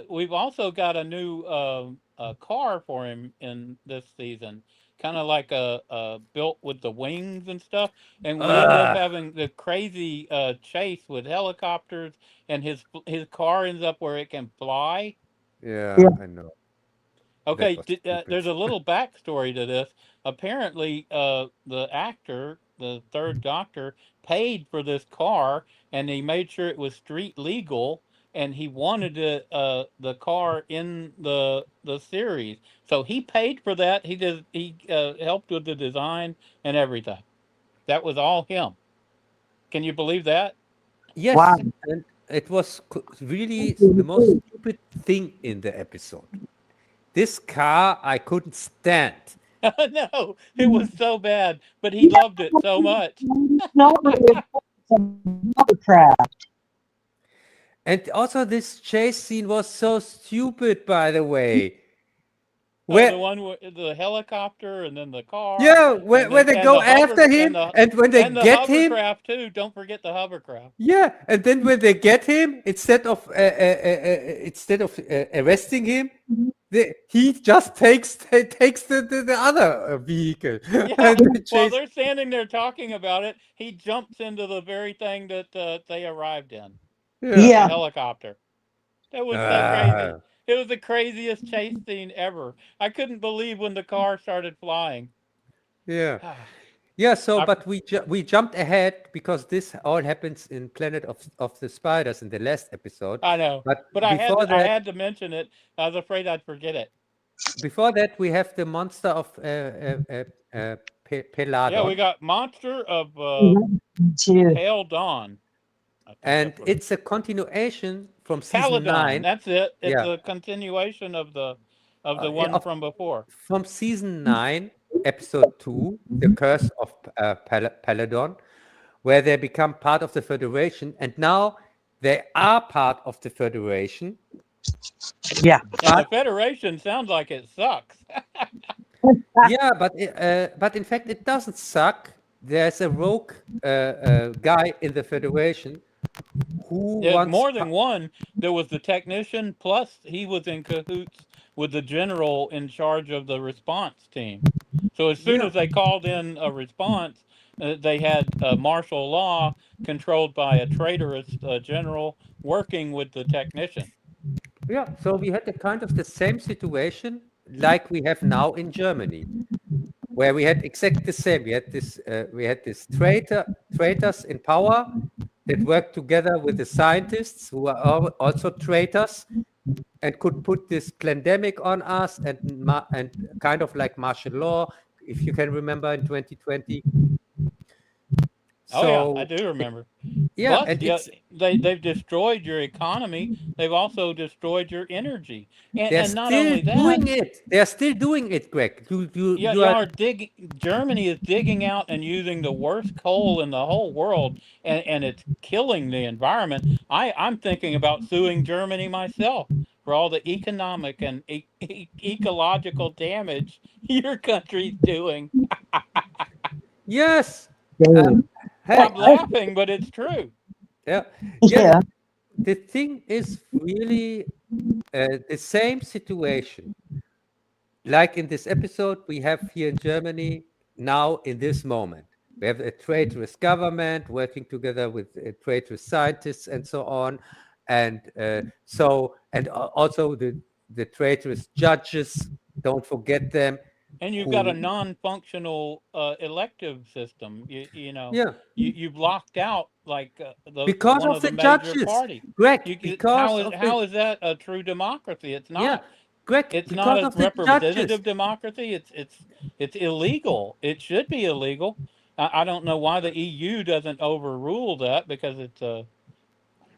we've also got a new car for him in this season, kind of like a built with the wings and stuff. And we end up having the crazy chase with helicopters, and his car ends up where it can fly. Yeah, I know. Okay, was stupid. there's a little backstory to this. Apparently, the actor, the third Doctor, paid for this car, and he made sure it was street legal, and he wanted the car in the series, so he paid for that. He helped with the design and everything. That was all him. Can you believe that? Yes, Wow. and it was really the most stupid thing in the episode. This car I couldn't stand. No, it was so bad, but he loved it so much. No, it's hovercraft. And also this chase scene was so stupid, by the way. The Where one with the helicopter and then the car. yeah, where and they go after him, and when they and the get him, hovercraft too. Don't forget the hovercraft. yeah, and then when they get him, instead of arresting him, he just takes the other vehicle. Yeah. And they While chase- they're standing there talking about it, he jumps into the very thing that they arrived in. Yeah. The helicopter. That was so crazy. It was the craziest chase scene ever. I couldn't believe when the car started flying. Yeah. Yeah, so I- but we jumped ahead because this all happens in Planet of the Spiders in the last episode. I know, But but I before had to mention it. I was afraid I'd forget it. before that we have the monster of Peladon. Yeah, we got Monster of Too. Pale Dawn. I think and that's what it's a continuation from season Paladon. 9. That's it. It's Yeah. a continuation of the one of- from before. From season 9, episode 2, The Curse of Paladon, where they become part of the Federation, and now they are part of the Federation. Yeah. And the Federation sounds like it sucks. Yeah, but in fact it doesn't suck. There's a rogue guy in the Federation who There's wants more than one. There was the technician, plus he was in cahoots with the general in charge of the response team. So as soon Yeah. as they called in a response, they had martial law controlled by a traitorous general working with the technician. Yeah, so we had the same situation like we have now in Germany, where we had exactly the same. We had this traitors in power that worked together with the scientists who are also traitors and could put this pandemic on us and kind of like martial law, if you can remember in 2020. Oh yeah, I do remember. Yeah, Plus, and yeah, it's, they've destroyed your economy. They've also destroyed your energy, they're and not still only that, doing it. They're still doing it, Greg. You are Germany is digging out and using the worst coal in the whole world, and it's killing the environment. I'm thinking about suing Germany myself for all the economic and ecological damage your country's doing. yes. Hey, I'm laughing, but it's true. yeah. Yeah. The thing is really the same situation. Like in this episode, we have here in Germany now in this moment. We have a traitorous government working together with traitorous scientists and so on. And also the traitorous judges, don't forget them. And you've got a non-functional elective system. You know, Yeah. you've locked out like Because one of of the the major judges, parties. Greg, because of How is that a true democracy? It's not. yeah, Greg, It's because not a of the judges. representative democracy. It's illegal. It should be illegal. I don't know why the EU doesn't overrule that, because it's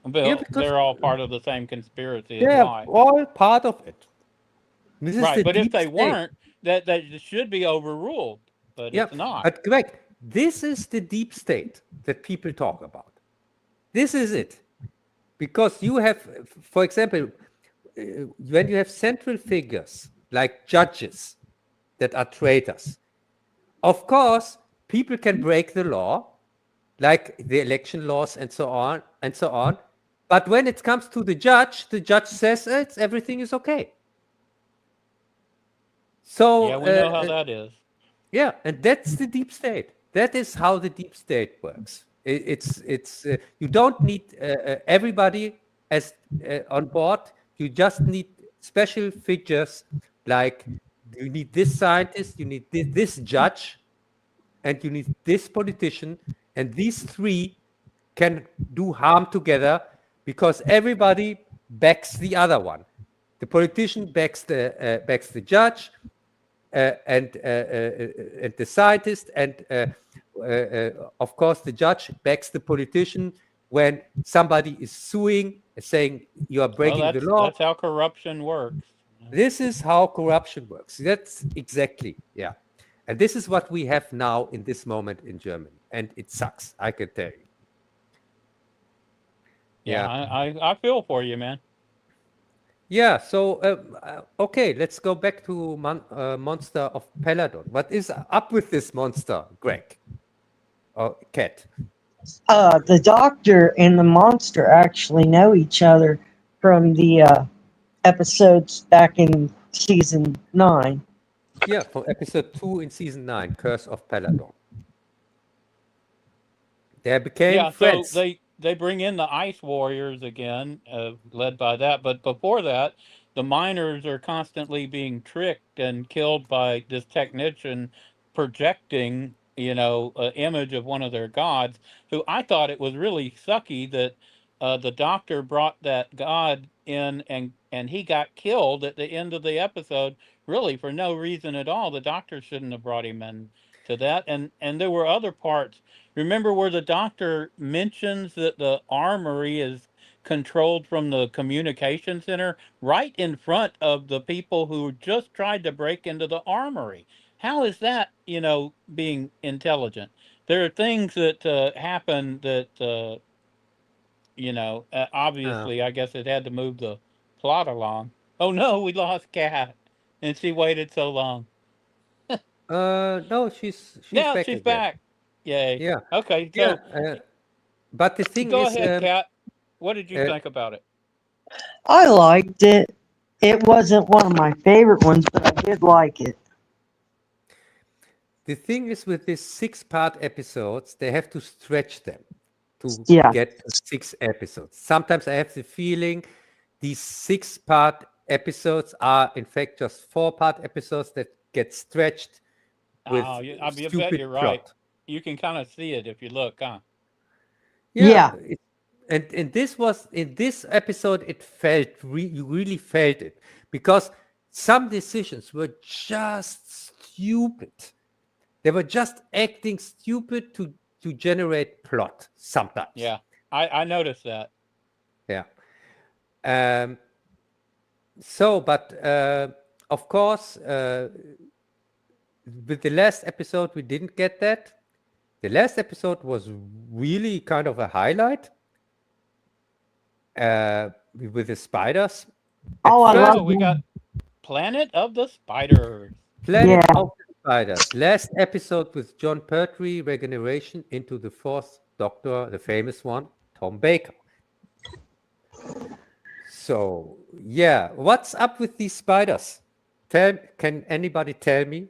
because they're all part of the same conspiracy. Is they're why. all part of it. This is Right, the but if deep they state. weren't, that should be overruled. But Yeah, it's not. but Greg, this is the deep state that people talk about. This is it. Because you have, for example, when you have central figures like judges that are traitors, of course, people can break the law, like the election laws and so on and so on. But when it comes to the judge says everything is okay. So Yeah, we know how that is. yeah, and that's the deep state. That is how the deep state works. It's you don't need everybody as on board. You just need special figures, like you need this scientist, you need this judge, and you need this politician, and these three can do harm together because everybody backs the other one. The politician backs the judge, and the scientist, and of course the judge backs the politician when somebody is suing, saying you are breaking the law. That's how corruption works. This is how corruption works. That's exactly, yeah. And this is what we have now in this moment in Germany, and it sucks, I can tell you. Yeah, I feel for you, man. Yeah, so, okay, let's go back to Monster of Peladon. What is up with this monster, Greg? Or Cat? The doctor and the monster actually know each other from the episodes back in season 9. Yeah, from episode 2 in season 9, Curse of Peladon. They became friends. So they bring in the Ice Warriors again, led by that. But before that, the miners are constantly being tricked and killed by this technician projecting, an image of one of their gods, who I thought it was really sucky that the doctor brought that god in, and he got killed at the end of the episode, really for no reason at all. The doctor shouldn't have brought him in to that. And there were other parts. Remember where the doctor mentions that the armory is controlled from the communication center, right in front of the people who just tried to break into the armory? How is that, being intelligent? There are things that happen that, obviously, I guess it had to move the plot along. Oh no, we lost Kat, and she waited so long. No, she's Yeah, back she's again. back. Yay. Yeah. Okay, so Yeah, but the thing go is, ahead, Kat. What did you think about it? I liked it. It wasn't one of my favorite ones, but I did like it. the thing is with these 6-part episodes, they have to stretch them to get 6 episodes. Sometimes I have the feeling these 6-part episodes are in fact just 4-part episodes that get stretched with I bet stupid you're right. plot. You can kind of see it if you look, huh? Yeah. And this was in this episode, it felt you really felt it, because some decisions were just stupid. They were just acting stupid to generate plot sometimes. Yeah, I noticed that. Yeah. So, but of course, with the last episode, we didn't get that. The last episode was really kind of a highlight with the spiders. Oh, I love We got Planet of the Spiders. Planet of the Spiders. Last episode with John Pertwee, regeneration into the 4th Doctor, the famous one, Tom Baker. So, yeah, what's up with these spiders? Can anybody tell me?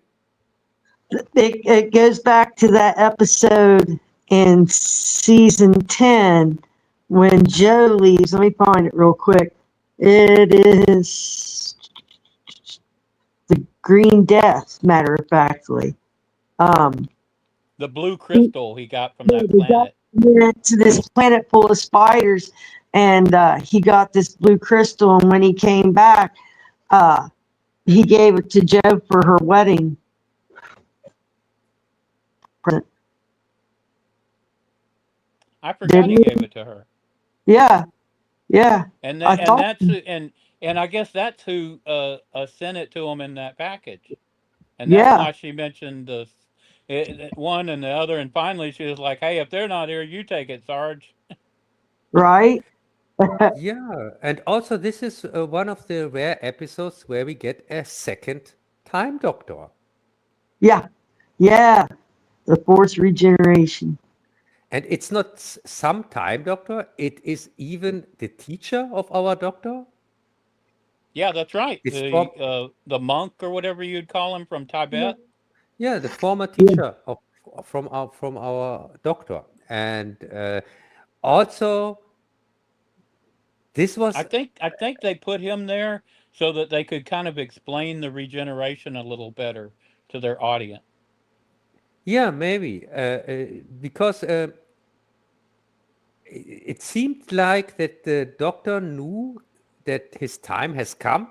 it goes back to that episode in season 10 when Joe leaves. Let me find it real quick. It is the Green Death, matter of factly. The blue crystal he got from that They got planet. to this planet full of spiders, and he got this blue crystal. And when he came back, he gave it to Joe for her wedding present. I forgot he Didn't gave it to her. Yeah, yeah. And I that, and thought, that's who, and I guess that's who sent it to him in that package. And that's yeah, why she mentioned one and the other, and finally she was like, "Hey, if they're not here, you take it, Sarge." right. Yeah, and also this is one of the rare episodes where we get a second Time Doctor. Yeah, yeah. The fourth regeneration. And it's not some Time Doctor, it is even the teacher of our Doctor. Yeah, that's right. It's The monk or whatever you'd call him from Tibet. Yeah, the former teacher from our Doctor. And also, this was... I think they put him there so that they could kind of explain the regeneration a little better to their audience. Yeah, maybe. Because it seemed like that the Doctor knew that his time has come.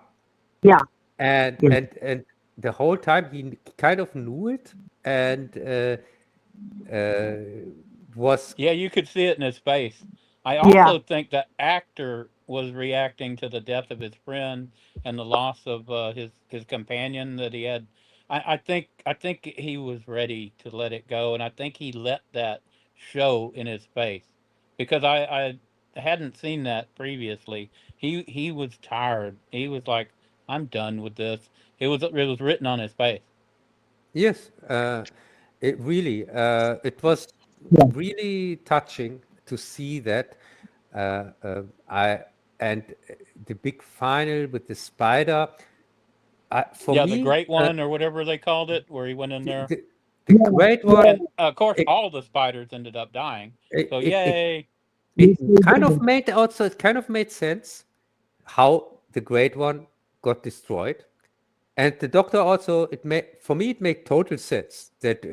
Yeah. And Yeah. and the whole time he kind of knew it, and was... Yeah, you could see it in his face. I Yeah. also think the actor was reacting to the death of his friend and the loss of his companion that he had. I think he was ready to let it go, and I think he let that show in his face because I hadn't seen that previously. He was tired. He was like, "I'm done with this." It was written on his face. Yes, it really it was Yeah. really touching to see that. I and the big final with the spider. For Yeah, me, the great one or whatever they called it, where he went in there. the great one. And of course, It- all the spiders ended up dying. it- So it- yay! it kind of made sense how the great one got destroyed. And the Doctor also, it made total sense that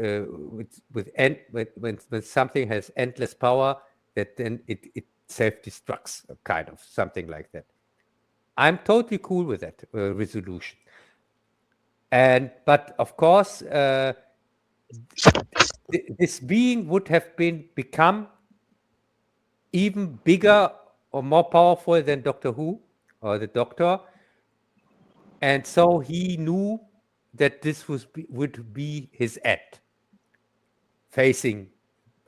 when something has endless power, that then it self-destructs, kind of something like that. I'm totally cool with that resolution. But of course, this being would have become even bigger or more powerful than Doctor Who or the Doctor. And so he knew that this would be his end, facing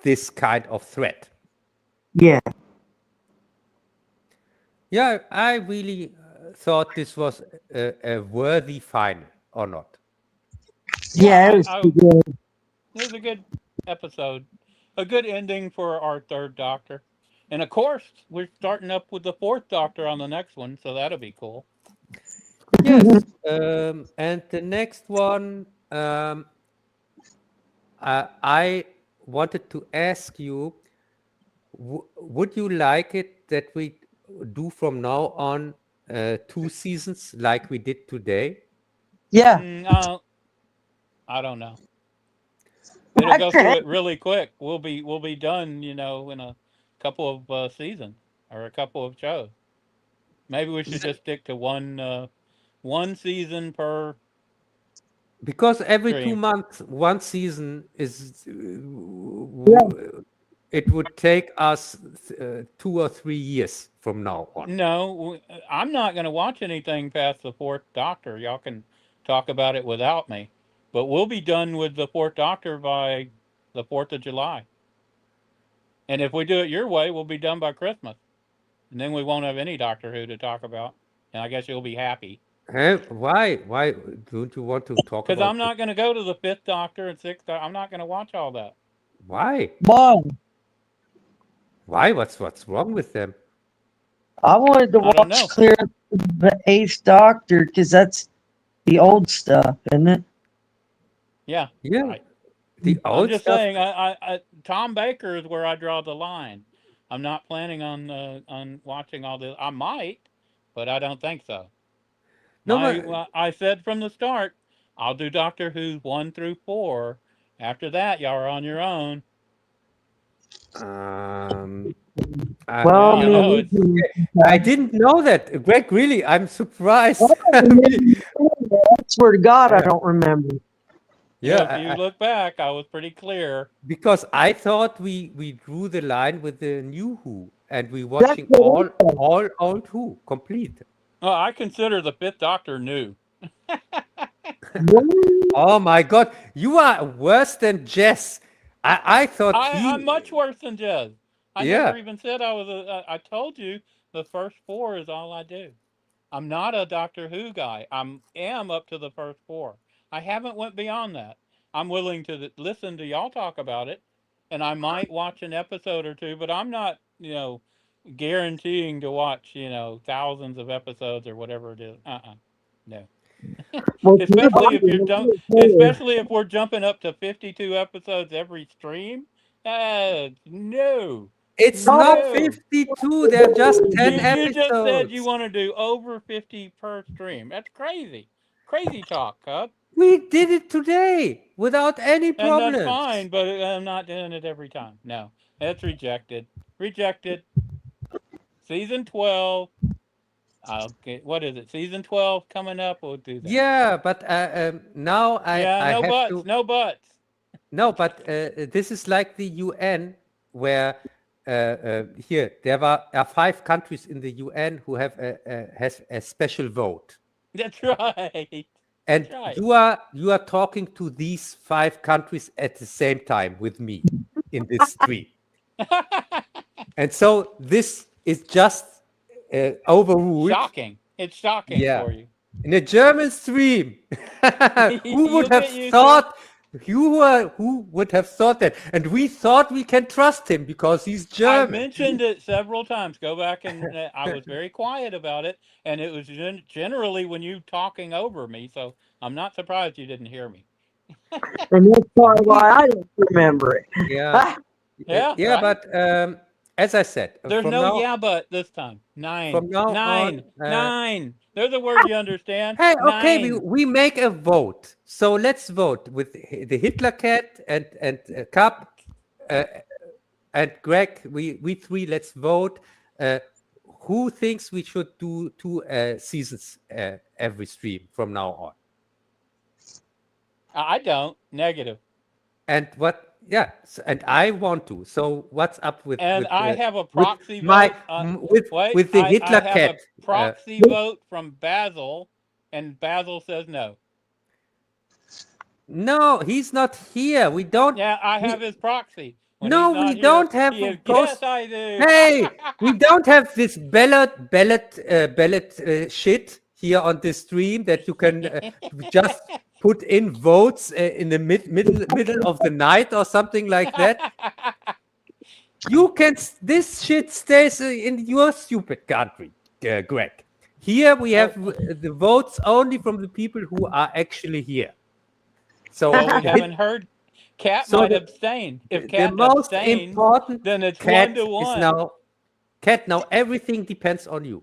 this kind of threat. Yeah. Yeah, I really thought this was a worthy final, or not? Yeah, it was good. It was a good episode, a good ending for our third Doctor, and of course, we're starting up with the fourth Doctor on the next one, so that'll be cool. Yes, and the next one, I wanted to ask you, would you like it that we do from now on 2 seasons like we did today? Yeah. I don't know. It'll go through it really quick. We'll be done, in a couple of seasons or a couple of shows. Maybe we should just stick to one season per. Because every stream. 2 months, one season is. It would take us 2 or 3 years from now on. No, I'm not going to watch anything past the fourth Doctor. Y'all can talk about it without me. But we'll be done with the fourth Doctor by the 4th of July. And if we do it your way, we'll be done by Christmas. And then we won't have any Doctor Who to talk about. And I guess you'll be happy. Huh? Why? Why don't you want to talk about? Because I'm not going to go to the 5th Doctor and 6th Doctor. I'm not going to watch all that. Why? Why? Why? What's wrong with them? I wanted to I don't know. watch clear the 8th Doctor because that's the old stuff, isn't it? Yeah. Yeah. Right. The I'm old just stuff. saying, Tom Baker is where I draw the line. I'm not planning on watching all this. I might, but I don't think so. No, but I said from the start, I'll do Doctor Who 1 through 4. After that, y'all are on your own. um, Well, Yeah, I know it's. I didn't know that, Greg. Really, I'm surprised. I swear to God, I don't remember. Yeah, if you look back, I was pretty clear. Because I thought we drew the line with the new Who, and we That's watching what all old Who complete. Well, I consider the 5th Doctor new. Oh my God, you are worse than Jess. I thought I'm much worse than Jez. I Yeah. never even said I was I told you the first 4 is all I do. I'm not a Doctor Who guy. Am up to the first 4. I haven't went beyond that. I'm willing to listen to y'all talk about it, and I might watch an episode or two, but I'm not, guaranteeing to watch, thousands of episodes or whatever it is. No. Well, Especially if we're jumping up to 52 episodes every stream. No. It's No. not 52. They're just 10 You episodes. just said you want to do over 50 per stream. That's crazy. Crazy talk, Cub. We did it today without any And problems. that's fine, but I'm not doing it every time. No, that's rejected. Rejected. Season 12. Okay, what is it? Season 12 coming up. We'll do that. Yeah, but now I no have buts. to. No buts. No, but this is like the UN, where here there are 5 countries in the UN who have has a special vote, That's right. and That's you are talking to these 5 countries at the same time with me in this stream, and so this is just overruled. Shocking. It's shocking for you. In a German stream. Who would You'll have get used to thought? Who would have thought that? And we thought we can trust him because he's I German. mentioned it several times. Go back and I was very quiet about it, and it was generally when you talking over me. So I'm not surprised you didn't hear me. And that's part of why I don't remember it. Yeah. Yeah, Yeah, right. but as I said, There's from no now, yeah but this time. 9. From now 9. on, 9. There's a word you understand. Hey, okay, 9. we make a vote. So let's vote with the Hitler cat and Cap and Greg. We 3 let's vote. Who thinks we should do 2 seasons every stream from now on? I don't. Negative. And what? Yeah, and I want to. So what's up with? And with, I have a proxy my vote. with the Hitler I have cat. a proxy vote from Basil, and Basil says no. No, he's not here. We don't. Yeah, I have his proxy. When No, he's not we here, don't have he a is- post- Yes, I do. Hey, we don't have this ballot shit here on this stream that you can just put in votes in the middle of the night or something like that. You can. This shit stays in your stupid country, Greg. Here we have the votes only from the people who are actually here. So Well, we haven't heard. Cat So might the- abstain. If the Cat most abstains, important then it's Cat 1 to 1. is now. Cat, now everything depends on you.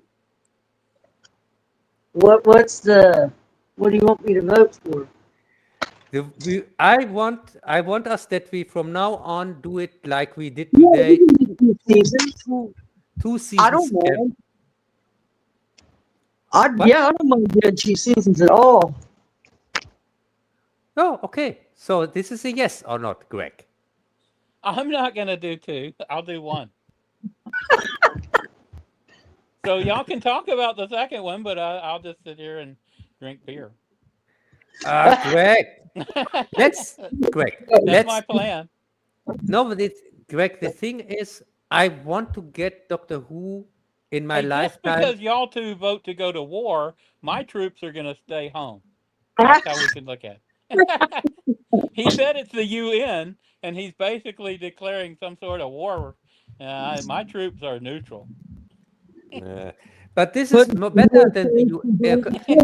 What do you want me to vote for? I want us that we from now on do it like we did Yeah, today. we can do 2 seasons. Two seasons. I don't mind. I don't mind doing 2 seasons at all. Oh, okay. So this is a yes or not, Greg? I'm not gonna do 2. I'll do 1. So y'all can talk about the second one, but I'll just sit here and drink beer. Greg, That's Greg. my plan. No, but Greg. The thing is, I want to get Doctor Who in my Hey, just lifetime. because y'all 2 vote to go to war, my troops are gonna stay home. That's how we can look at it. He said it's the UN, and he's basically declaring some sort of war. My troops are neutral. But this is better than the U.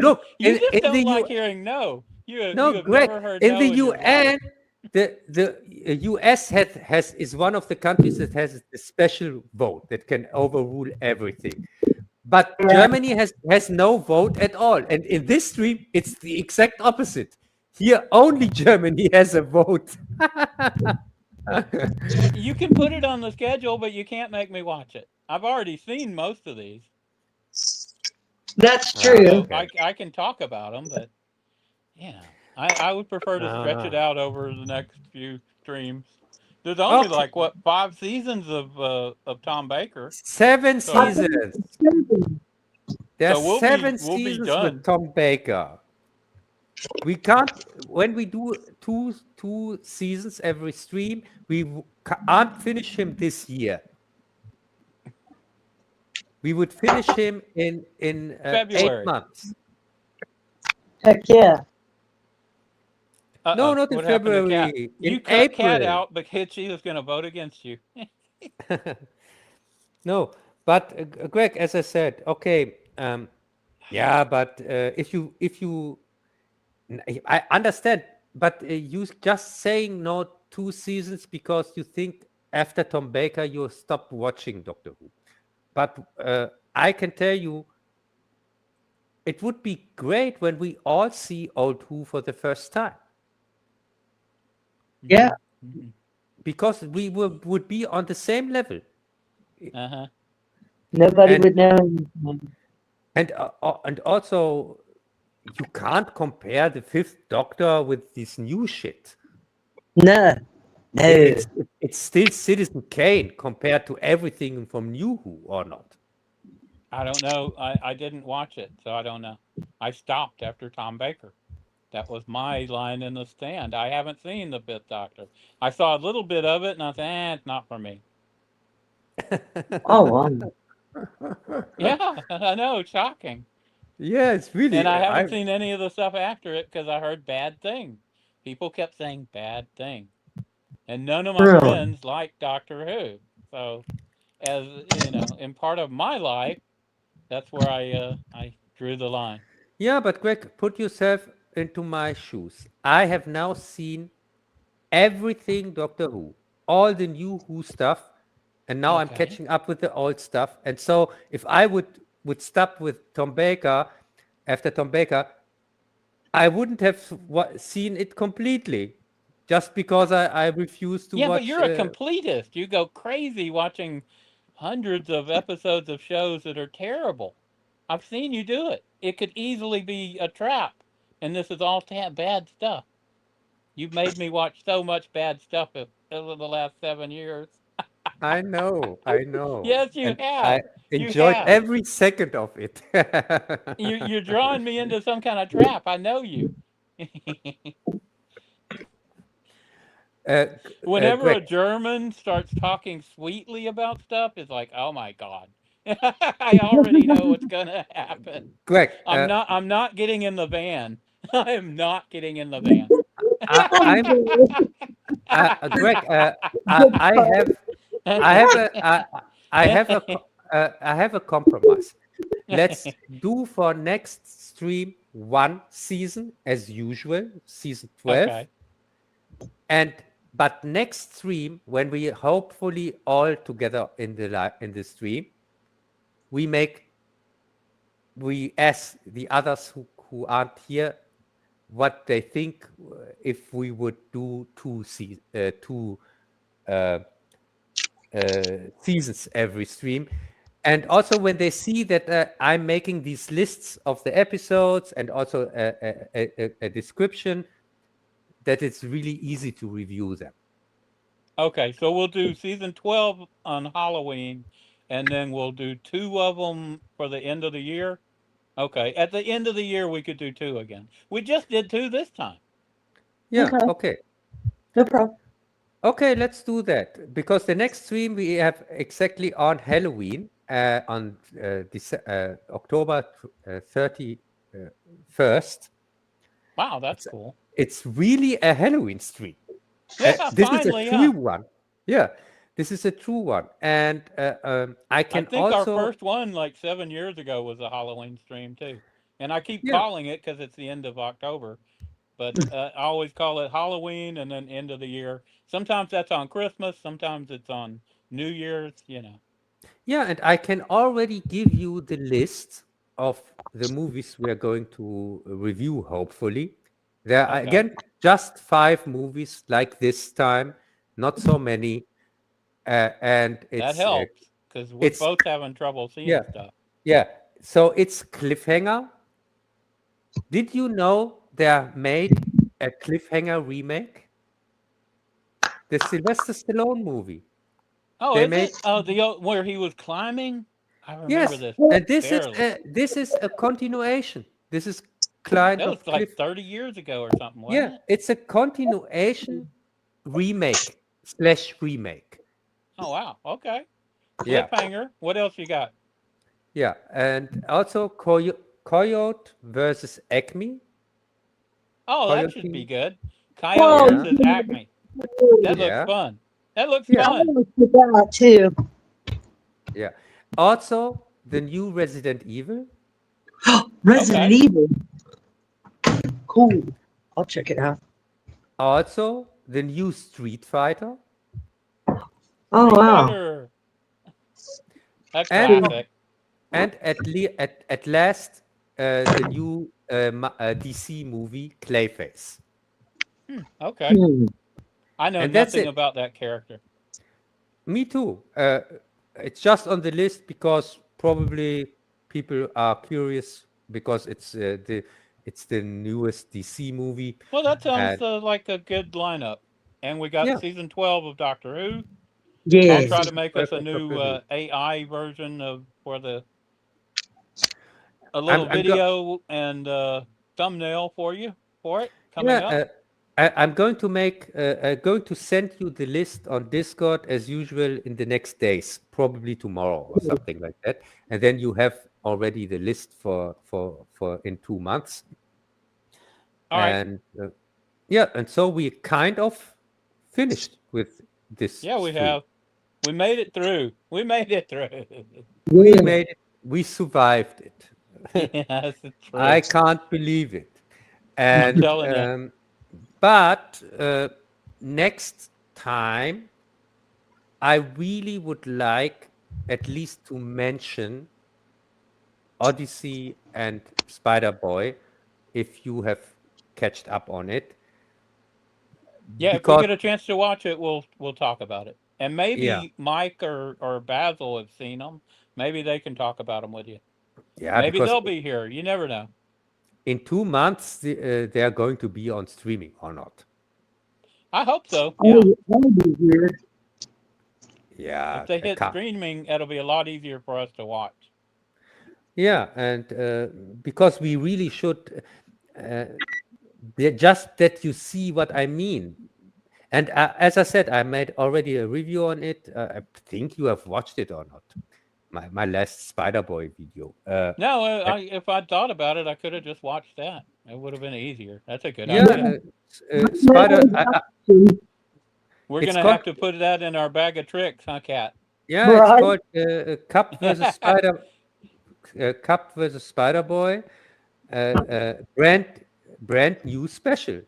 Look, You in just the don't like U. hearing no. No, you have Greg, never heard in no the in your life. UN, the US is one of the countries that has a special vote that can overrule everything. But Germany has no vote at all. And in this stream, it's the exact opposite. Here, only Germany has a vote. You can put it on the schedule, but you can't make me watch it. I've already seen most of these. That's Ah, true. So okay. I can talk about them, but yeah, I would prefer to stretch it out over the next few streams. There's only Okay, like what 5 seasons of Tom Baker, 7 so seasons. There's so seven we'll be seasons done. with Tom Baker. We can't, when we do two seasons every stream, we can't finish him this year. We would finish him in 8 February. months. Heck yeah. No, not in What happened to Cat? February. You In cut Cat April. out because she was going to vote against you. No, but Greg, as I said, okay, yeah, but if you, I understand, but you just saying no 2 seasons because you think after Tom Baker you stop watching Doctor Who. But I can tell you, it would be great when we all see Old Who for the first time. Yeah. Mhm. Because we would be on the same level. Uh-huh. Nobody And- would know. And also, you can't compare the Fifth Doctor with this new shit. No. No. It's still Citizen Kane compared to everything from New Who, or not? I don't know. I didn't watch it, so I don't know. I stopped after Tom Baker. That was my line in the stand. I haven't seen the Fifth Doctor. I saw a little bit of it, and I said, it's not for me. Oh, wow. Yeah, I know, shocking. Yeah, it's really. And I haven't seen any of the stuff after it because I heard bad things. People kept saying bad things. And none of my Really? friends like Doctor Who. So, as you know, in part of my life, that's where I drew the line. Yeah, but Greg, put yourself into my shoes. I have now seen everything Doctor Who, all the new Who stuff, and now I'm Okay. catching up with the old stuff. And so, if I would stop with Tom Baker after Tom Baker, I wouldn't have seen it completely, just because I refuse to Yeah, watch. but you're a completist. You go crazy watching hundreds of episodes of shows that are terrible. I've seen you do it. It could easily be a trap, and this is all bad stuff. You've made me watch so much bad stuff over the last 7 years. I know. Yes, you And have. I You enjoyed have. every second of it. You're drawing me into some kind of trap. I know you. Whenever a Greg, German starts talking sweetly about stuff, it's like, oh my God. I already know what's gonna happen. Greg, I'm not getting in the van. I am not getting in the van. I'm Greg. I have a compromise. Let's do for next stream 1 season as usual, season 12, Okay. but next stream, when we hopefully all together in the stream, we ask the others who aren't here what they think if we would do 2 seasons every stream. And also when they see that I'm making these lists of the episodes and also a description, that it's really easy to review them. Okay, so we'll do season 12 on Halloween, and then we'll do 2 of them for the end of the year. Okay, at the end of the year, we could do 2 again. We just did 2 this time. Yeah, Okay. okay. No problem. Okay, let's do that. Because the next stream we have exactly on Halloween, on October 31st. Wow, that's cool. It's really a Halloween stream. Yeah, This finally, is a true one. Yeah, this is a true one. And I can I think also... our first one, like 7 years ago, was a Halloween stream too. And I keep Yeah. calling it because it's the end of October, but I always call it Halloween and then end of the year. Sometimes that's on Christmas. Sometimes it's on New Year's. Yeah, and I can already give you the list of the movies we are going to review, hopefully. There are, Okay. again, just 5 movies like this time, not so many. And That it's, helps because we're it's, both having trouble seeing yeah, stuff. yeah. So it's Cliffhanger. Did you know they made a Cliffhanger remake? The Sylvester Stallone movie. Oh, They is made, it? Oh, where he was climbing. I remember yes, this and barely. this is a continuation. This is kind That of was like 30 years ago or something, wasn't Yeah, it? it's a continuation remake/remake. Oh wow. Okay. Yeah, Cliffhanger. What else you got? yeah, and also Coyote versus Acme. Oh, that should be Coyote, good. Whoa, Coyote yeah, versus Acme. That looks yeah, fun. That looks yeah, I fun. want to see that too. yeah. Also, the new Resident Evil. Resident Okay. Evil. Cool. I'll check it out. Also, the new Street Fighter, Oh Street wow. Fighter. A and classic. at last, the new DC movie Clayface. Okay. Hmm. I know And that's nothing it. about that character. Me too. It's just on the list because probably people are curious because it's the newest DC movie. Well, that sounds And like a good lineup. And we got yeah, season 12 of Doctor Who. Don't Yeah. try to season make 12 us a of new Doctor Who. AI version for a I'm, little I'm go- video and thumbnail for it coming yeah, up. I'm going to going to send you the list on Discord as usual in the next days, probably tomorrow or something like that. And then you have already the list for in 2 months. All right. And yeah, and so we kind of finished with this Yeah, we stream. have. We made it through. We made it through. We Yeah. made it. We survived it. Yes, it's true. I can't believe it. I'm And telling you. but next time, I really would like at least to mention OdysShe and SpiderBoy, if you have catched up on it. Yeah, if we Because get a chance to watch it, we'll talk about it. And maybe yeah, Mike or Basil have seen them. Maybe they can talk about them with you. yeah, Maybe because they'll be here. You never know. in 2 months they are going to be on streaming or not. I hope so. Yeah. I'll be here. Yeah, If they hit streaming, it'll be a lot easier for us to watch. yeah, and because we really should, just that you see what I mean. And as I said, I made already a review on it. I think you have watched it or not. My last SpiderBoy video. No, if I'd thought about it, I could have just watched that. It would have been easier. That's a good Yeah, idea. Spider. We're it's going to called- have to put that in our bag of tricks, huh, Kat? Yeah, Right. it's called Cup versus Spider. Cup versus SpiderBoy. Brand new special.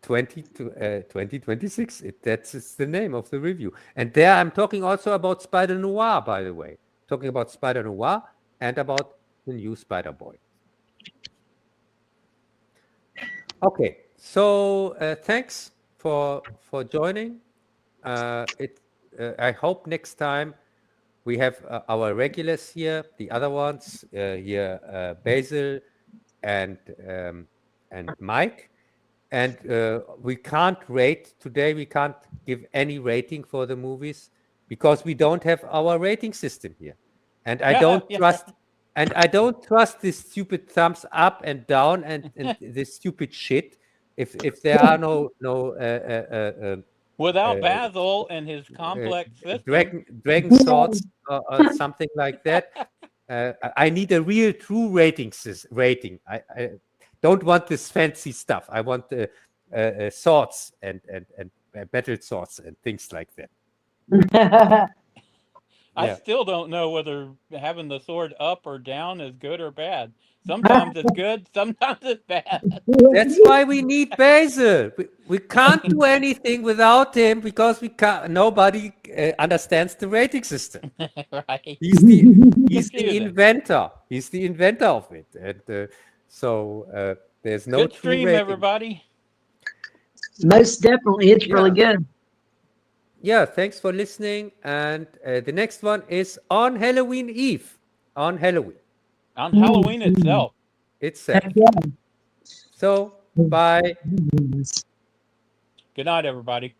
2026. That's the name of the review. And there I'm talking also about Spider Noir, by the way. Talking about Spider Noir and about the new SpiderBoy. Okay, so thanks for joining. I hope next time we have our regulars here, the other ones here, Basil and Mike. And we can't rate today. We can't give any rating for the movies because we don't have our rating system here. And I don't trust. And I don't trust this stupid thumbs up and down and this stupid shit. If there are no Without Basil and his complex system. dragon swords or something like that, I need a real true rating. I don't want this fancy stuff. I want swords and battle swords and things like that. I Yeah. still don't know whether having the sword up or down is good or bad. Sometimes it's good, sometimes it's bad. That's why we need Basil. We can't do anything without him because we can't. Nobody understands the rating system. Right. He's the Confusing. inventor. He's the inventor of it, and so there's no Good true stream, rating. everybody. Most definitely. It's really good. Yeah, thanks for listening. And the next one is on Halloween Eve. On Halloween On Halloween itself. itself. Heck yeah. So, bye. Good night, everybody.